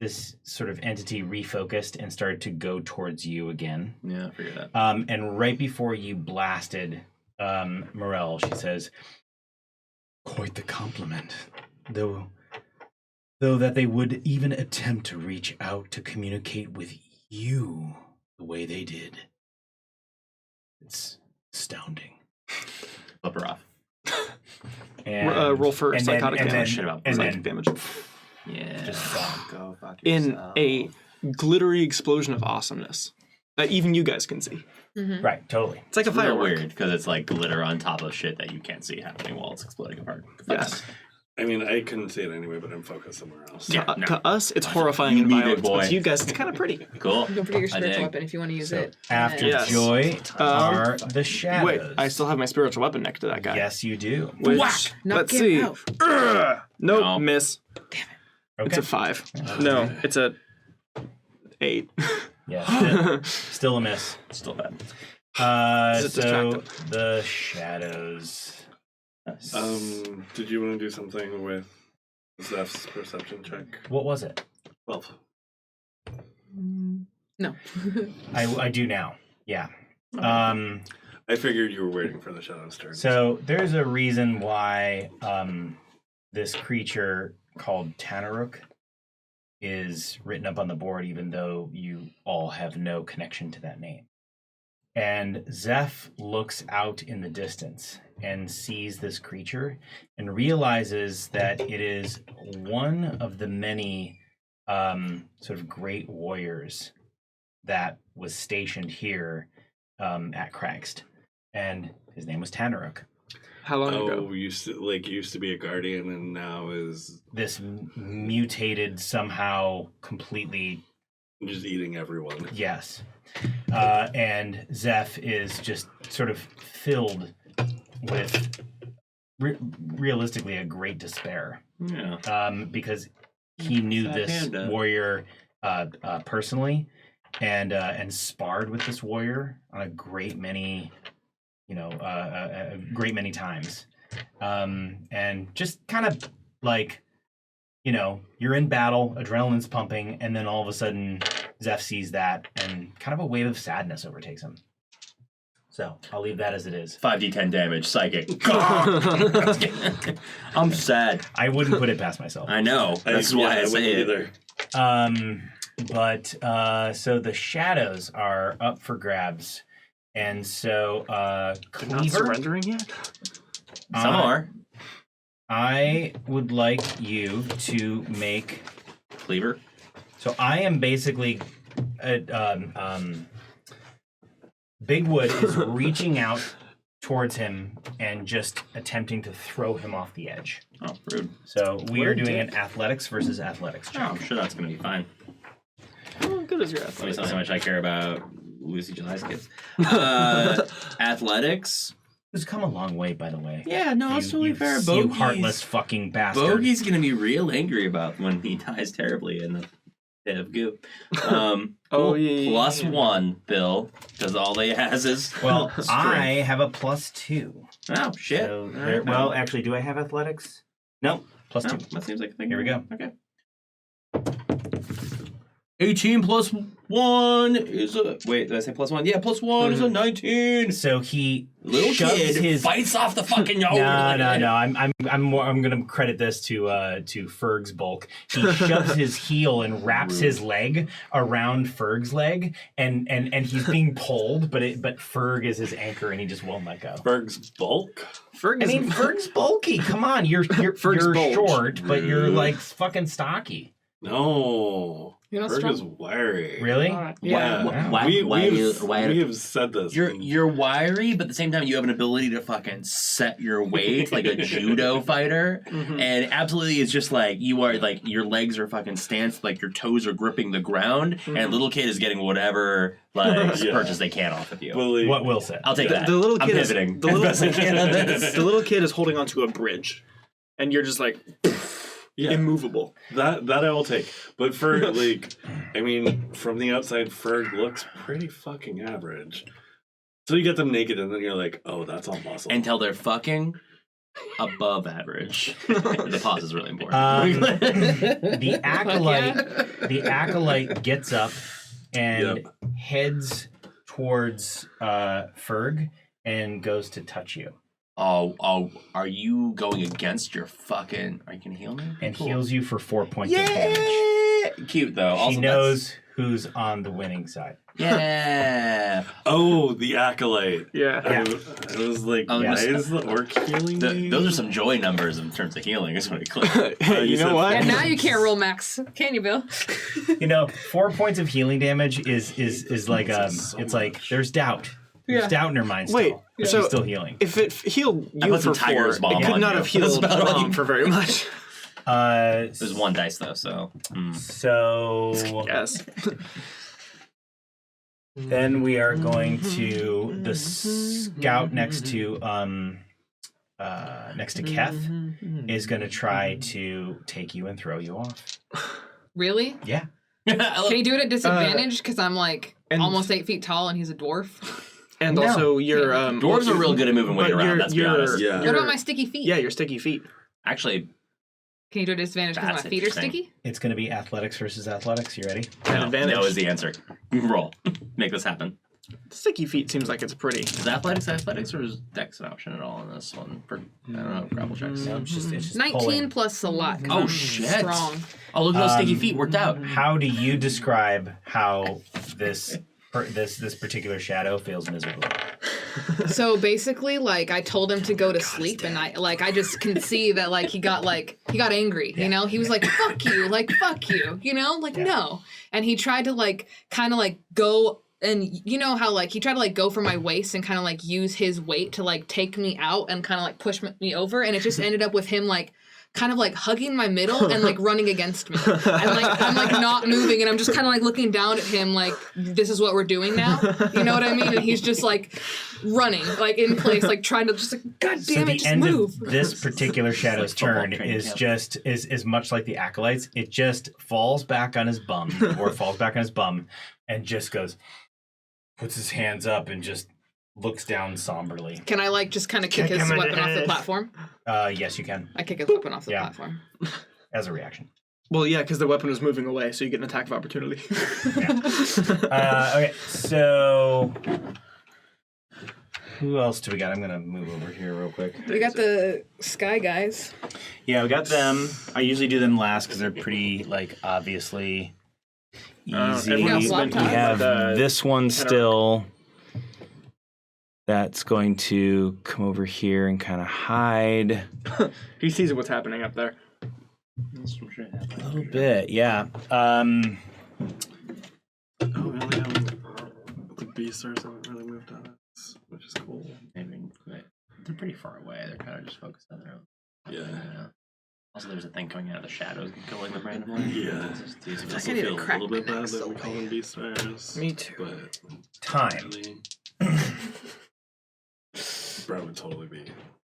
this sort of entity refocused and started to go towards you again. Yeah, I figured that. And right before you blasted Morel, she says, "Quite the compliment, though that they would even attempt to reach out to communicate with you the way they did. It's astounding." Flip her off. And, Roll for and psychotic then, damage. Shit about and Psychic then, damage. Yeah. Go fuck In yourself. a glittery explosion of awesomeness that even you guys can see. Mm-hmm. right, totally. It's like It's a real firework. weird because it's like glitter on top of shit that you can't see happening while it's exploding apart. Yes. I mean, I couldn't see it anyway, but I'm focused somewhere else. Yeah. To, no. to us, it's horrifying You and need it, violent. boy. But to you guys, it's kind of pretty. Cool. Don't forget your I spiritual dig. weapon if you want to use So it. after Yes. Joy are the shadows. Wait, I still have my spiritual weapon next to that guy. Yes, you do. Which, Whack! Knock let's him see. out. Nope, No. miss. Okay. It's a 5. No, it's a 8. Yeah, still a miss. Still bad. Is it So distracted? the shadows. Did you want to do something with Zeph's perception check? What was it? 12. No. I do now. Yeah. I figured you were waiting for the Shadow's turn. So there's a reason why this creature called Tanaruk is written up on the board, even though you all have no connection to that name. And Zeph looks out in the distance and sees this creature and realizes that it is one of the many sort of great warriors that was stationed here at Kragst. And his name was Tanaruk. How long ago? used to be a guardian and now is This mutated somehow completely. just eating everyone. Yes. And Zeph is just sort of filled with realistically a great despair. Yeah. Because he knew this warrior personally and sparred with this warrior on a great many a great many times. And just kind of like, you're in battle, adrenaline's pumping, and then all of a sudden Zeph sees that and kind of a wave of sadness overtakes him. So I'll leave that as it is. 5d10 damage, psychic. I'm sad. I wouldn't put it past myself. I know. That's why I say it. Either. So the shadows are up for grabs. And so They're not Cleaver, surrendering yet? Some are. I would like you to make. Cleaver. So I am basically, Big Wood is reaching out towards him and just attempting to throw him off the edge. Oh, rude. So we are doing an athletics versus athletics Oh, check. I'm sure that's going to be fine. How good is your Let me athletics? tell you how much I care about Lucy July's kids. Athletics. Who's come a long way, by the way. Yeah, no, that's totally fair. You heartless fucking bastard. Bogey's going to be real angry about when he dies terribly in the pit of goo. Yeah. Plus 1, Bill, because all he has is Well, strength. I have a +2. Oh, shit. So All right, well, actually, do I have athletics? No, +2. Oh, that seems like a thing. Here we go. Okay. 18 plus 1 is a... Wait, did I say plus 1? Yeah, plus 1 is a 19. So he Little shoves kid his fights off the fucking No. overlay. I'm gonna credit this to Ferg's bulk. He shoves his heel and wraps his leg around Ferg's leg, and he's being pulled, but Ferg is his anchor, and he just won't let go. Berg's bulk? Ferg's bulky. Come on, you're Ferg's bulge. short, but you're like fucking stocky. No. You're not Berg strong? is wiry. Really? Yeah. Why We have said this. You're wiry, but at the same time, you have an ability to fucking set your weight like a judo fighter. And absolutely, it's just like you are like your legs are fucking stance, like your toes are gripping the ground, and little kid is getting whatever like purchase they can off of you. Well, like, What Will said. I'll take that. The little I'm kid is pivoting the as little, best I can on this. the little kid is holding onto a bridge, and you're just like immovable. that I will take. But for like, I mean, from the outside, Ferg looks pretty fucking average. So you get them naked, and then you're like, oh, that's all muscle. Until they're fucking above average. The pause is really important. The acolyte gets up and heads towards Ferg and goes to touch you. Oh, are you going against your fucking... Are you going to heal me? And heals you for 4 points of damage. Cute, though. She Also, knows who's on the winning side. Yeah. Oh, the acolyte. Yeah. I was like, Oh, why yes. is the orc healing me? Those are some joy numbers in terms of healing. Is what it clicked. You know what? And now you can't roll max, can you, Bill? 4 points of healing damage is like it's like there's doubt. There's doubt in her mind still. Wait, but so she's still healing. If it healed I you put some for 4, Tiger's it Bomb could on not you. have healed That's about all Rom you- for very much. There's 1 dice, though, so... So Yes. then we are going to the scout next to Keth is going to try to take you and throw you off. Really? Yeah. Can he do it at disadvantage? Because I'm like and- almost 8 feet tall and he's a dwarf. And No. also your Dwarves are real good at moving weight but around. Let's be honest. Yeah. What about my sticky feet? Yeah, your sticky feet. Actually, Can you do a disadvantage because That's my feet are interesting. sticky? It's going to be athletics versus athletics. You ready? An advantage. no is the answer. Roll. Make this happen. Sticky feet seems like it's pretty. Is athletics, or is dex an option at all in this one? For, I don't know, grapple checks. No, it's just 19 pulling. plus a lot. 'cause Oh, I'm shit. Strong. Oh, look at those sticky feet. Worked out. How do you describe how this particular shadow feels miserable? So basically, like, I told him to go to sleep, and I just can see that, like, he got angry, you know? He was like, fuck you, you know? Like, no. And he tried to, like, kind of, like, go, and you know how, like, he tried to, like, go for my waist and kind of, like, use his weight to, like, take me out and kind of, like, push me over, and it just ended up with him, like, kind of like hugging my middle and like running against me. And like I'm like not moving and I'm just kind of like looking down at him like, this is what we're doing now. You know what I mean? And he's just like running like in place, like trying to just like, God damn it, just move. Of this particular shadow's football turn training is camp. just is much like the acolytes. It just falls back on his bum and just goes, puts his hands up and just looks down somberly. Can I like just kind of kick Kick his him in weapon the off the head. platform? Yes, you can, I kick his weapon off the Yeah. platform. as a reaction. Well, yeah, because the weapon was moving away, so you get an attack of opportunity. Okay, so who else do we got? I'm gonna move over here real quick. We got the sky guys. Yeah, we got them. I usually do them last because they're pretty like obviously easy. everyone's been We talking have about the this one still. That's going to come over here and kind of hide He sees what's happening up there. a little bit. Yeah. Oh, really? The beasts haven't really moved on us, which is cool. Maybe they're pretty far away. They're kind of just focused on their own. Yeah. Also, there's a thing coming out of the shadows and killing them randomly. Yeah. It's just I I need to feel a crack little my bit bad neck that so we call them beastars. Me too. But Time. really, Brad would totally be.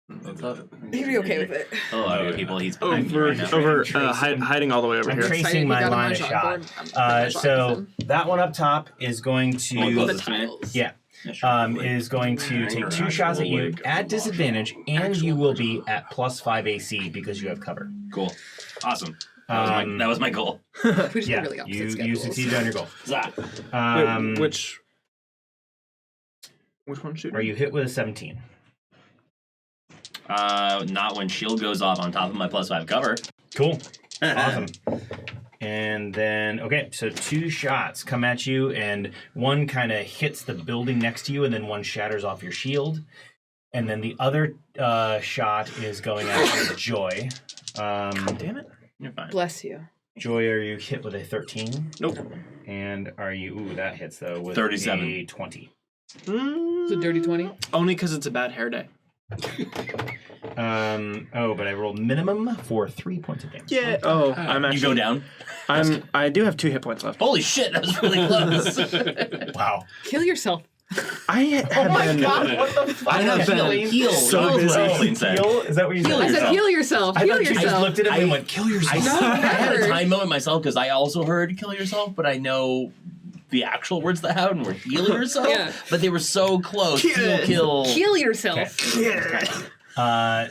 into that. You'd be okay with it. Hello, audio people. He's behind me Over, right now. over, Tracing. hiding all the way over I'm here. tracing Excited my we got him line on of shot. chalkboard. I'm gonna shot So with him. that one up top is going Oh, to well, the that's me. titles. yeah. Is going to take 2 shots at you at disadvantage, and you will be at +5 AC because you have cover. Cool. Awesome. That was my goal. We just Yeah, have really opposite you schedules. succeeded on your goal. Zap. Wait, which one shooting? Are you hit with a 17? Not when shield goes off on top of my +5 cover. Cool. Awesome. And then, okay, so 2 shots come at you, and one kind of hits the building next to you, and then one shatters off your shield. And then the other shot is going at Joy. Damn it. You're fine. Bless you. Joy, are you hit with a 13? Nope. And are you, ooh, that hits though, with 37. a 20. It's a dirty 20. Only because it's a bad hair day. But I rolled minimum for 3 points of damage. Yeah. Oh, I'm You actually. go down. I do have 2 hit points left. Holy shit, that was really close. Wow. Kill yourself. I have been. what the fuck? I have been Heal. so busy. Colleen said. Heal? Is that what you said? I said heal yourself. I Heal thought you just yourself. looked at him and went, kill yourself. No, I had a never. time moment myself because I also heard "kill yourself," but I know the actual words that happened were "heal yourself." Yeah. But they were so close. Kill. Kill yourself. So I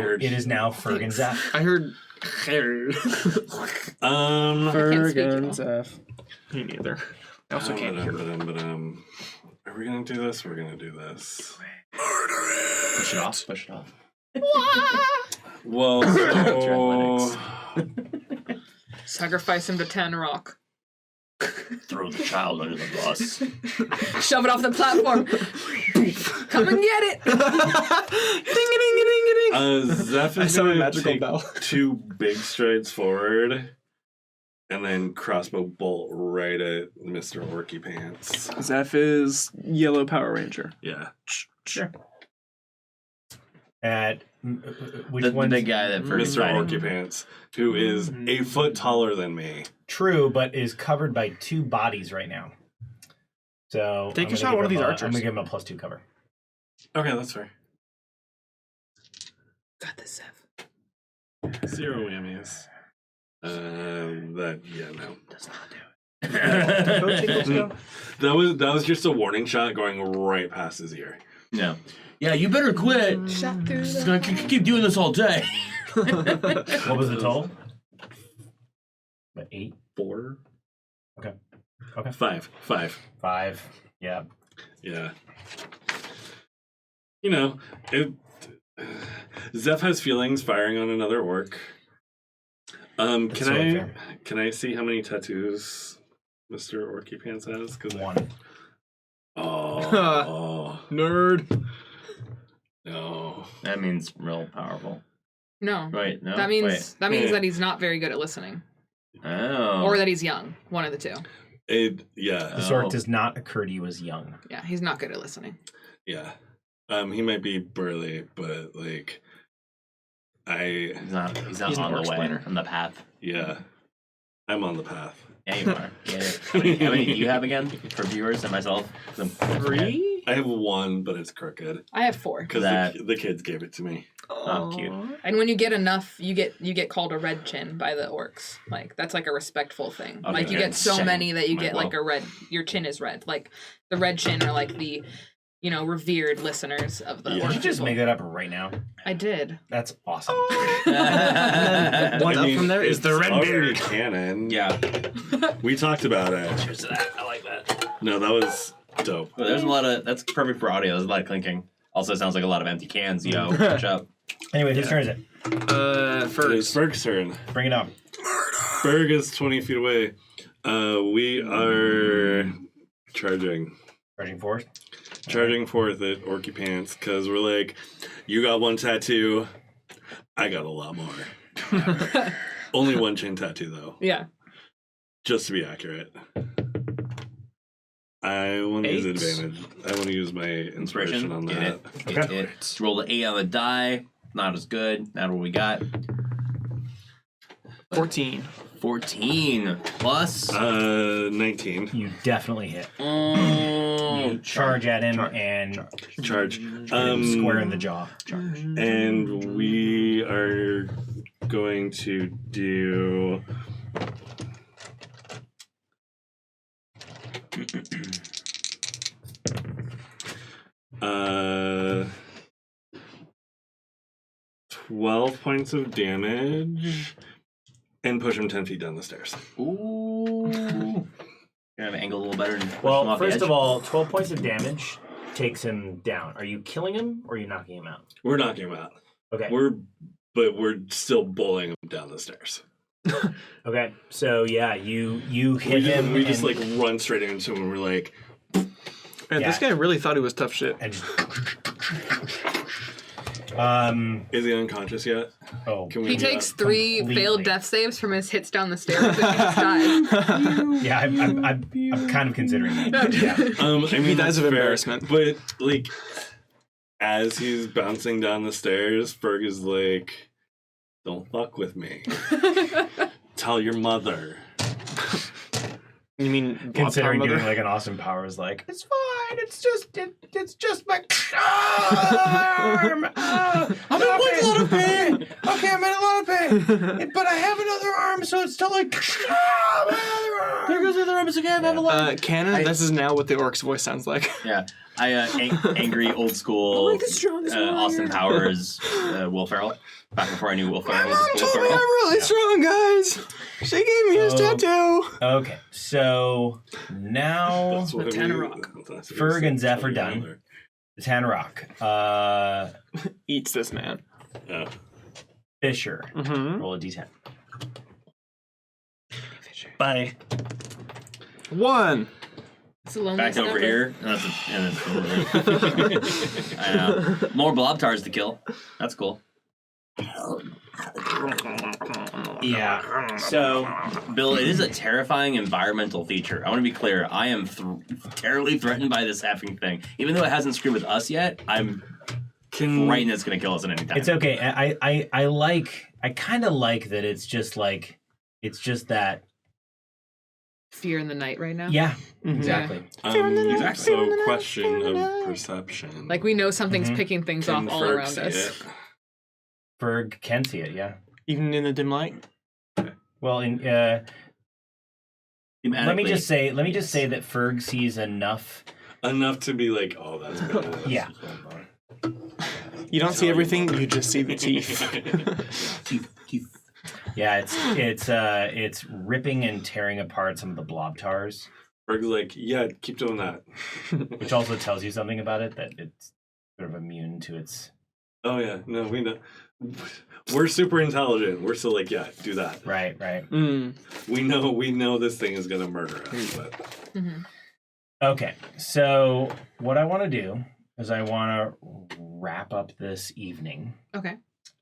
heard- it is now Fergan's app. I heard. Fergan's F. Me neither. I also can't hear. Are we gonna do this? We're gonna do this. Push it off. Push it off. Well, so Sacrifice him to Tanrock. Throw the child under the bus. Shove it off the platform. Come and get it. Zeph I is saw a gonna magical take bell. 2 big strides forward, and then crossbow bolt right at Mr. Orky Pants. Zeph is Yellow Power Ranger. Yeah. Sure. At which The one's big guy that first Mr. fighting. Orky Pants, who is a foot taller than me. true, but is covered by 2 bodies right now. So Take I'm a gonna shot give one of him these a- archers. I'm gonna give him a +2 cover. Okay, that's fair. Got this, Seth. 0 whammies. No. Does not do That was just a warning shot going right past his ear. No. Yeah, you better quit. Shot through Just the... gonna keep doing this all day. What was the total? 8? 4? Okay. 5. 5. Yeah. Yeah. You know, Zeph has feelings firing on another orc. Can I see how many tattoos Mr. Orky Pants has? 'Cause 1. Oh, Nerd. no. That means real powerful. No. Right, no? That means Wait. that he's not very good at listening. Oh. Or that he's young. One of the two. Yeah. The sword does not occur to you as young. Yeah, he's not good at listening. Yeah. He might be burly, but like He's not He's on an the orc way, splinter. on the path. yeah. I'm on the path. Yeah, you are. Yeah. How many do you have again for viewers and myself? 3? I have 1, but it's crooked. I have 4. Because That- the kids gave it to me. Oh, cute. And when you get enough, you get called a red chin by the orcs. Like that's like a respectful thing. Okay, Like you red get so chin. many that you Might get like well. a red. Your chin is red. Like the red chin are like the, revered listeners of the. Yeah. orc Did you just people. make that up right now? I did. That's awesome. What's up from there is the red already beard. canon. Yeah. We talked about it. Cheers to that. I like that. No, that was dope. Well, there's a lot of... That's perfect for audio. There's a lot of clinking. Also sounds like a lot of empty cans, yo. Catch up. Anyway, whose turn is it? It's First. Berg's turn. Bring it on. Berg is 20 feet away. We are charging. Charging force. Charging forth at Orky Pants because we're like, you got 1 tattoo, I got a lot more. Only 1 chin tattoo though, Yeah. just to be accurate. I want to use 8. advantage. I want to use my inspiration on Get that. it. Get it. Roll the 8 on the die. Not as good. Not what we got. 14. 14 plus. 19. You definitely hit. Oh, Charge at him and Charge. hit him square in the jaw. And we are going to do. Uh, 12 points of damage and push him 10 feet down the stairs. Ooh. Kind of angle a little better. And push him Well, off the first edge. of all, 12 points of damage takes him down. Are you killing him or are you knocking him out? We're knocking him out. Okay. We're still bullying him down the stairs. Okay. So yeah, you hit him. We just and- like run straight into him and we're like, Man, this guy really thought he was tough shit. and just. is he unconscious yet? Oh. Can we He takes 3 completely. failed death saves from his hits down the stairs. And he just died. Yeah, I'm kind of considering that. Yeah. I mean, He dies that's of fair, embarrassment. But like, as he's bouncing down the stairs, Ferg is like, "Don't fuck with me. Tell your mother." You mean Considering Blob doing Power like an Austin Powers, like it's fine. It's just my arm. I'm in a lot of pain. Okay, I'm in a lot of pain, but I have another arm, so it's still like my other arm. There goes the other arm. It's okay. I have a lot. Canon, this is now what the orc's voice sounds like. Yeah. I angry old school like the strongest Austin warrior. Powers Will Ferrell. Back before I knew Will Ferrell was Will I'm Ferrell. really strong, guys. She gave me his tattoo. Okay, so now That's what Tanner we- Rock. that's what Ferg we and said, Zeph tell are your done. mother. the Tanrock, Eats this man. Yeah. Fisher. Mm-hmm. Roll a d10. Bye. 1. It's the Back loneliest over number. here. I know. More blob tars to kill. That's cool. Yeah. So Bill, it is a terrifying environmental feature. I want to be clear. I am terribly threatened by this effing thing. Even though it hasn't screwed with us yet, I'm frightened it's going to kill us at any time. it's okay. I kind of like that. It's just that. Fear in the night right now. Yeah. Mhm. Exactly. Exactly. So, question of perception. Like we know something's Mhm. picking things Can off all Ferg around see us. it? Ferg can see it. Yeah. Even in the dim light? Well, in Let me just say that Ferg sees enough to be like, oh, that's bad. Yeah. You don't see everything, you just see the teeth. Yeah, it's ripping and tearing apart some of the blob tars. Ferg's like, yeah, keep doing that. Which also tells you something about it, that it's sort of immune to its... Oh, yeah. No, we know. We're super intelligent. We're still like, yeah, do that. Right. We know this thing is going to murder us. But... Mm-hmm. Okay, so what I want to do is I want to wrap up this evening. Okay.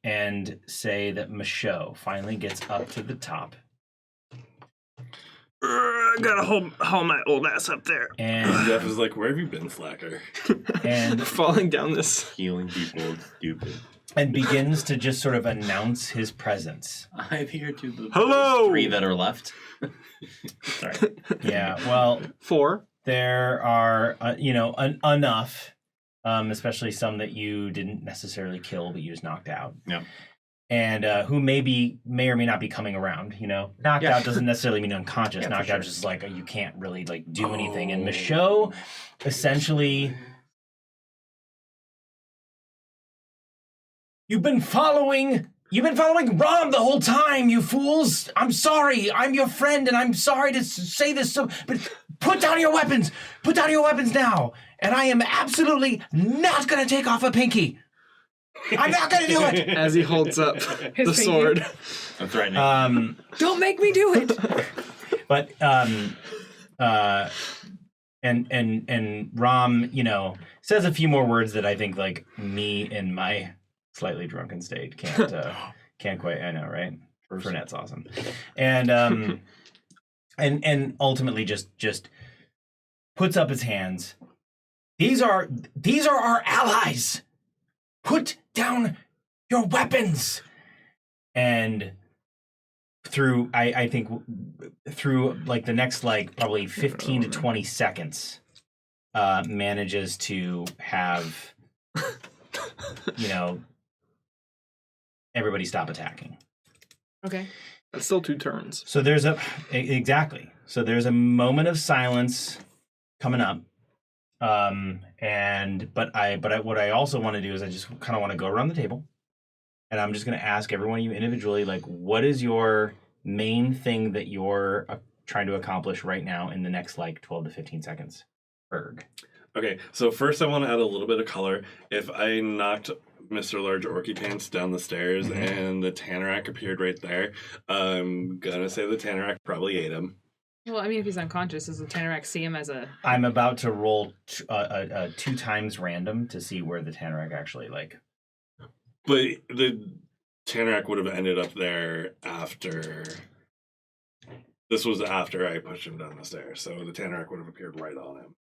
And say that Michaud finally gets up to the top. I gotta hold my old ass up there. And Jeff is like, where have you been, slacker? And falling down this. Healing people is stupid. And begins to just sort of announce his presence. I'm here to the Hello! 3 that are left. Sorry. Yeah, well... 4. There are, enough, especially some that you didn't necessarily kill, but you just knocked out. Yeah. And who may or may not be coming around, Knocked out doesn't necessarily mean unconscious. Yeah, knocked sure. out is just like, you can't really, do anything. And Michaud, essentially... You've been following Rom the whole time, you fools! I'm sorry! I'm your friend, and I'm sorry to say this, but put down your weapons! Put down your weapons now! And I am absolutely not gonna take off a pinky! I'm not gonna do it! As he holds up the pinky. sword. I'm threatening. Don't make me do it! But, and Rom, says a few more words that I think, me in my slightly drunken state can't quite. I know, right? Fernette's awesome, and and ultimately just puts up his hands. These are our allies. Put down your weapons. And through I think through the next probably 15 to 20 seconds, manages to have everybody stop attacking. Okay. That's still 2 turns. So there's exactly. So there's a moment of silence coming up. But what I also want to do is I just kind of want to go around the table, and I'm just going to ask everyone of you individually, what is your main thing that you're trying to accomplish right now in the next 12 to 15 seconds? Berg. Okay, so first I want to add a little bit of color. If I knocked Mr. Large Orky Pants down the stairs and the Tanorak appeared right there, I'm gonna say the Tanorak probably ate him. Well, I mean, if he's unconscious, does the Tanorak see him as a... I'm about to roll 2 times random to see where the Tanorak actually, But the Tanorak would have ended up there after... This was after I pushed him down the stairs, so the Tanorak would have appeared right on him.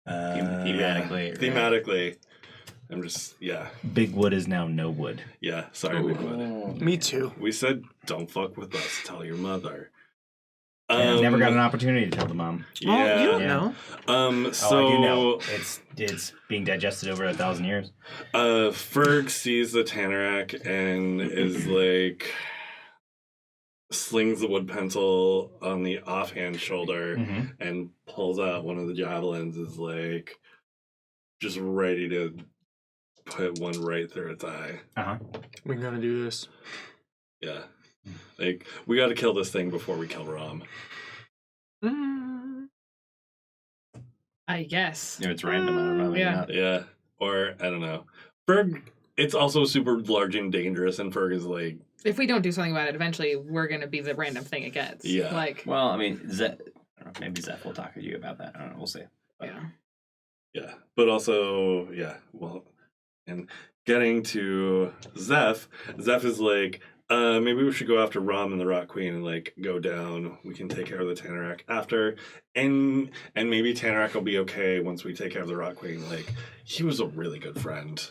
Thematically. Thematically. I'm just, Big Wood is now no wood. Yeah, sorry, Big Wood. Me too. We said, don't fuck with us, tell your mother. Never got an opportunity to tell the mom. Well, Yeah. you don't know. I So do know. It's being digested over 1,000 years. Ferg sees the Tanorak and is slings the wood pencil on the offhand shoulder and pulls out one of the javelins, is just ready to put one right through its eye. We're gonna do this. Yeah. We gotta kill this thing before we kill Rom. I guess. If it's random, I don't know. Maybe Yeah. not. Yeah. Or, I don't know. Ferg, it's also super large and dangerous, and Ferg is If we don't do something about it, eventually we're going to be the random thing it gets. Yeah. Well, I mean, I don't know, maybe Zeph will talk to you about that. I don't know. We'll see. Yeah. Yeah. But also, well, and getting to Zeph is maybe we should go after Rom and the Rock Queen and go down. We can take care of the Tanorak after, and maybe Tanorak will be okay once we take care of the Rock Queen. He was a really good friend,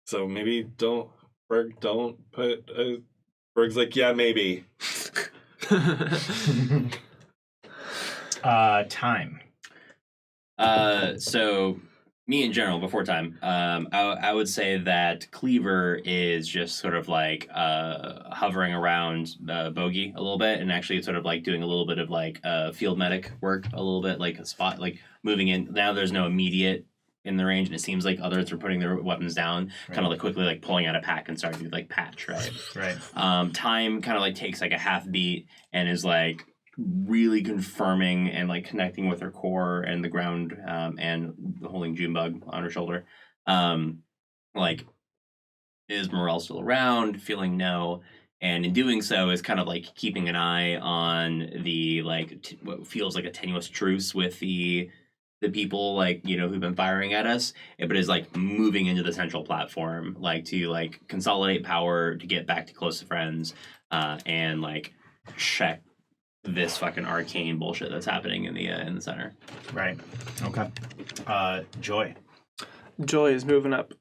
so maybe don't put. Berg's yeah, maybe. Time. So me in general before time, I would say that Cleaver is just sort of like hovering around Bogey a little bit, and actually sort of like doing a little bit of like field medic work, a little bit like a spot, like moving in. Now there's no immediate in the range, and it seems like others are putting their weapons down, kind of like quickly like pulling out a pack and starting to like patch, right? Right. Time kind of like takes like a half beat and is like really confirming and like connecting with her core and the ground, and holding Junebug on her shoulder. Like, is Morel still around? Feeling no. And in doing so is kind of like keeping an eye on the like what feels like a tenuous truce with the people like, you know, who've been firing at us, but is like moving into the central platform, like to like consolidate power, to get back to close to friends, and like check this fucking arcane bullshit that's happening in the center. Right. Okay. Joy. Joy is moving up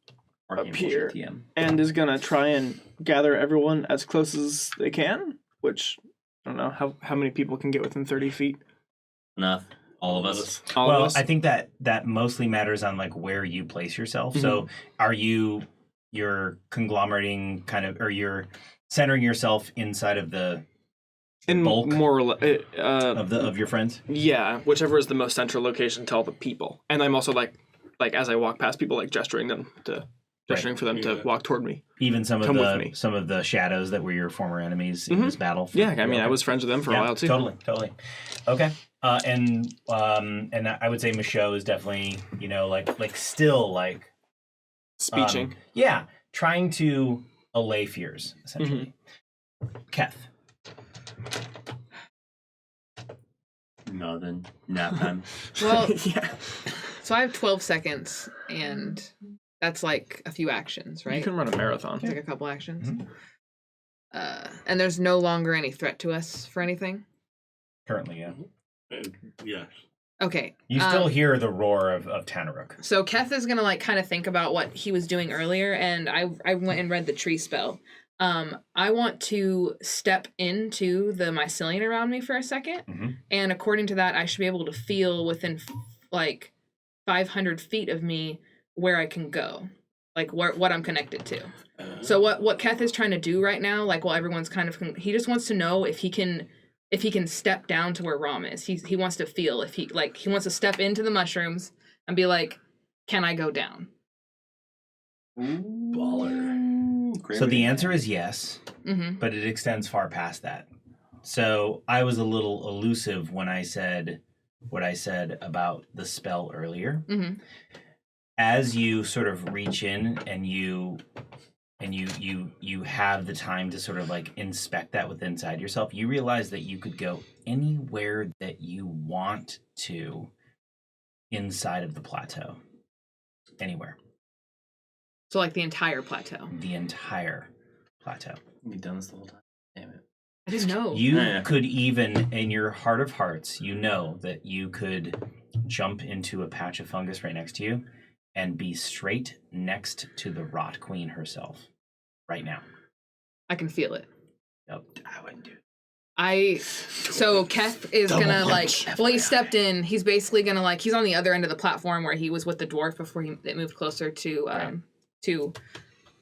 Arcane here bullshit TM. and is gonna try and gather everyone as close as they can. Which I don't know how many people can get within 30 feet. Enough. All of us. All of us. I think that mostly matters on like where you place yourself. So are you're conglomerating kind of, or you're centering yourself inside of the in bulk more or less, of your friends? yeah, whichever is the most central location to all the people. And I'm also like as I walk past people, like gesturing for them to walk toward me. Even some Come with of me. some of the shadows that were your former enemies in this battle. Yeah, I mean, I was friends with them for a while too. Totally. Okay. And I would say Michaud is definitely, you know, like still like Speeching. yeah, trying to allay fears essentially. Keth. Nothing. Nap time. Well, Yeah. so I have 12 seconds, and that's like a few actions, right? You can run a marathon. It's like a couple actions. And there's no longer any threat to us for anything? Currently, yeah. Yeah. Okay. You still hear the roar of Tanaruk. So Keth is gonna like kind of think about what he was doing earlier, and I went and read the tree spell. I want to step into the mycelium around me for a second, and according to that, I should be able to feel within like 500 feet of me where I can go, like what I'm connected to. So what Keth is trying to do right now, like while everyone's kind of, he just wants to know if he can step down to where Rom is. He wants to feel if he wants to step into the mushrooms and be like, can I go down? Baller. So the answer is yes, Mm-hmm. but it extends far past that. So I was a little elusive when I said what I said about the spell earlier. Mm-hmm. As you sort of reach in and you have the time to sort of like inspect that with inside yourself, you realize that you could go anywhere that you want to inside of the plateau. Anywhere. So like the entire plateau. The entire plateau. We've done this the whole time. Damn it. I didn't know. You could even, in your heart of hearts, you know that you could jump into a patch of fungus right next to you and be straight next to the Rot Queen herself right now. I can feel it. Yep, I wouldn't do it. So Keth is gonna like, well, he stepped in. He's basically gonna like, he's on the other end of the platform where he was with the dwarf before it moved closer to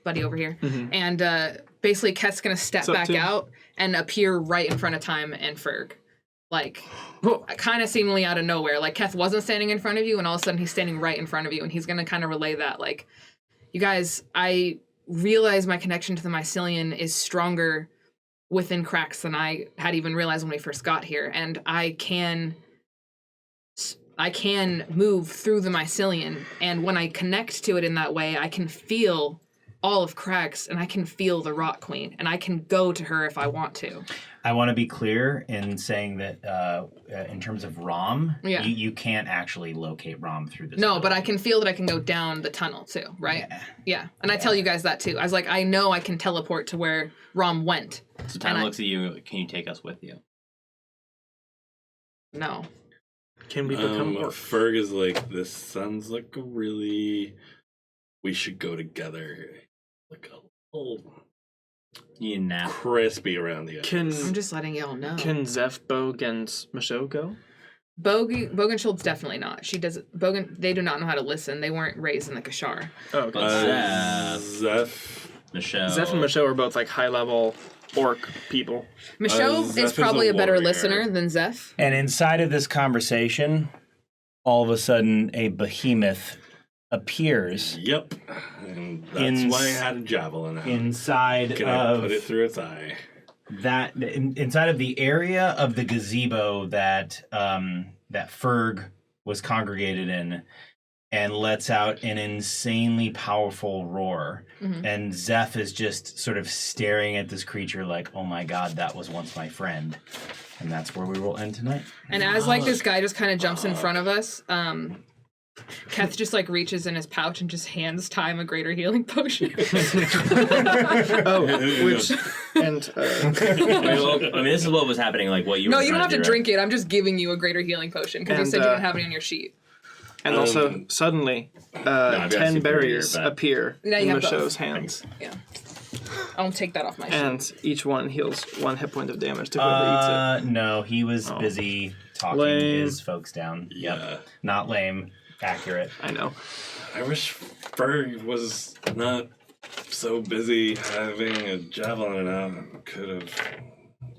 Buddy over here. And basically Keth's gonna step back out and appear right in front of Time and Ferg. Like, kind of seemingly out of nowhere. Like, Keth wasn't standing in front of you, and all of a sudden he's standing right in front of you, and he's gonna kind of relay that. Like, you guys, I realize my connection to the mycelium is stronger within cracks than I had even realized when we first got here, and I can move through the mycelium, and when I connect to it in that way, I can feel all of cracks, and I can feel the Rot Queen, and I can go to her if I want to. I want to be clear in saying that in terms of Rom, you can't actually locate Rom through this. No, but I can feel that I can go down the tunnel too, right? Yeah. And I tell you guys that too. I was like, I know I can teleport to where Rom went. So Time looks at you. Can you take us with you? No. Can we become more? Ferg is like, this sounds like a really, we should go together. Like a little crispy around the edges. I'm just letting y'all know. Can Zeph, Bogue, and Michaud go? Bogenschild's definitely not. She does they do not know how to listen. They weren't raised in the Kashar. Oh, okay. Zeph. Michelle. Zeph and Michelle are both like high level orc people. Michelle Zeph is is probably a a better warrior. listener than Zeph. And inside of this conversation, all of a sudden, a behemoth appears Yep. And that's why I had a javelin out. inside Can I of put it through its eye? inside of the area of the gazebo that that Ferg was congregated in, and lets out an insanely powerful roar. Mm-hmm. And Zeph is just sort of staring at this creature like, oh my god, that was once my friend. And that's where we will end tonight. And as like this guy just kind of jumps in front of us, Keth just like reaches in his pouch and just hands Time a greater healing potion. Which and Well, I mean, this is what was happening. Like what you. No, were you don't trying have to do, drink it. I'm just giving you a greater healing potion because you And, said you didn't have it on your sheet. and also suddenly I've got 10 super berries beer, but- appear Now you in have both. Michelle's hands. Yeah. I'll take that off my sheet. And each one heals 1 hit point of damage to whoever eats No, he was Oh. busy talking Lame. his folks down. Yeah. Yep. Not lame. Accurate. it. I know. I wish Ferg was not so busy having a javelin out and could have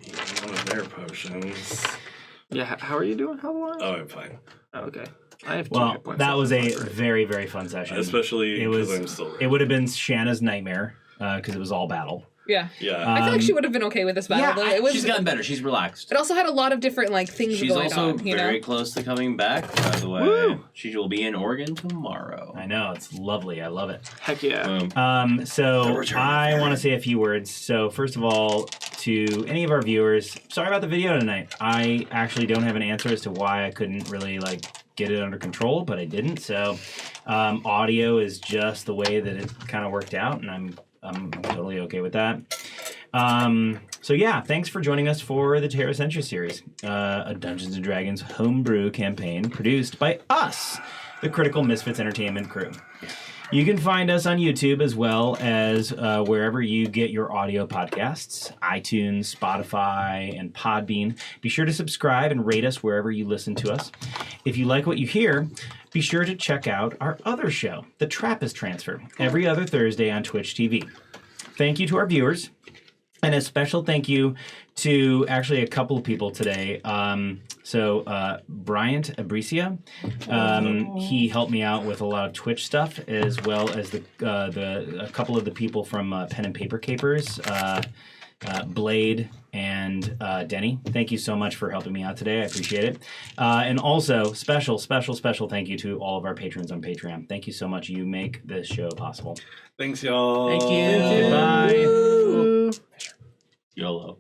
eaten one of their potions. Yeah, how are you doing, Halloween? Oh, I'm fine. Oh, okay. I have 2 Well, hit points that left. was a That's great. very, very fun session. Especially it because was. I'm still. It would have been Shanna's nightmare because it was all battle. Yeah. Yeah. I feel like she would have been okay with this battle. though. It was. She's gotten better. She's relaxed. It also had a lot of different like things She's going also on. You very know. close to coming back. By the way, Woo! she will be in Oregon tomorrow. I know, it's lovely. I love it. Heck yeah. Boom. The So return I of want to say a few words. So first of all, to any of our viewers, sorry about the video tonight. I actually don't have an answer as to why I couldn't really like get it under control, but I didn't. So audio is just the way that it kind of worked out, and I'm totally okay with that. So yeah, thanks for joining us for the Terra Sentia series, a Dungeons and Dragons homebrew campaign produced by us, the Critical Misfits Entertainment crew. You can find us on YouTube as well as wherever you get your audio podcasts, iTunes, Spotify, and Podbean. Be sure to subscribe and rate us wherever you listen to us. If you like what you hear, be sure to check out our other show, The Trappist Transfer, every other Thursday on Twitch TV. Thank you to our viewers. And a special thank you to actually a couple of people today. Bryant Abricia, he helped me out with a lot of Twitch stuff, as well as a couple of the people from Pen and Paper Capers, Blade and Denny. Thank you so much for helping me out today. I appreciate it. And also, special thank you to all of our patrons on Patreon. Thank you so much. You make this show possible. Thanks, y'all. Thank you. Goodbye. YOLO.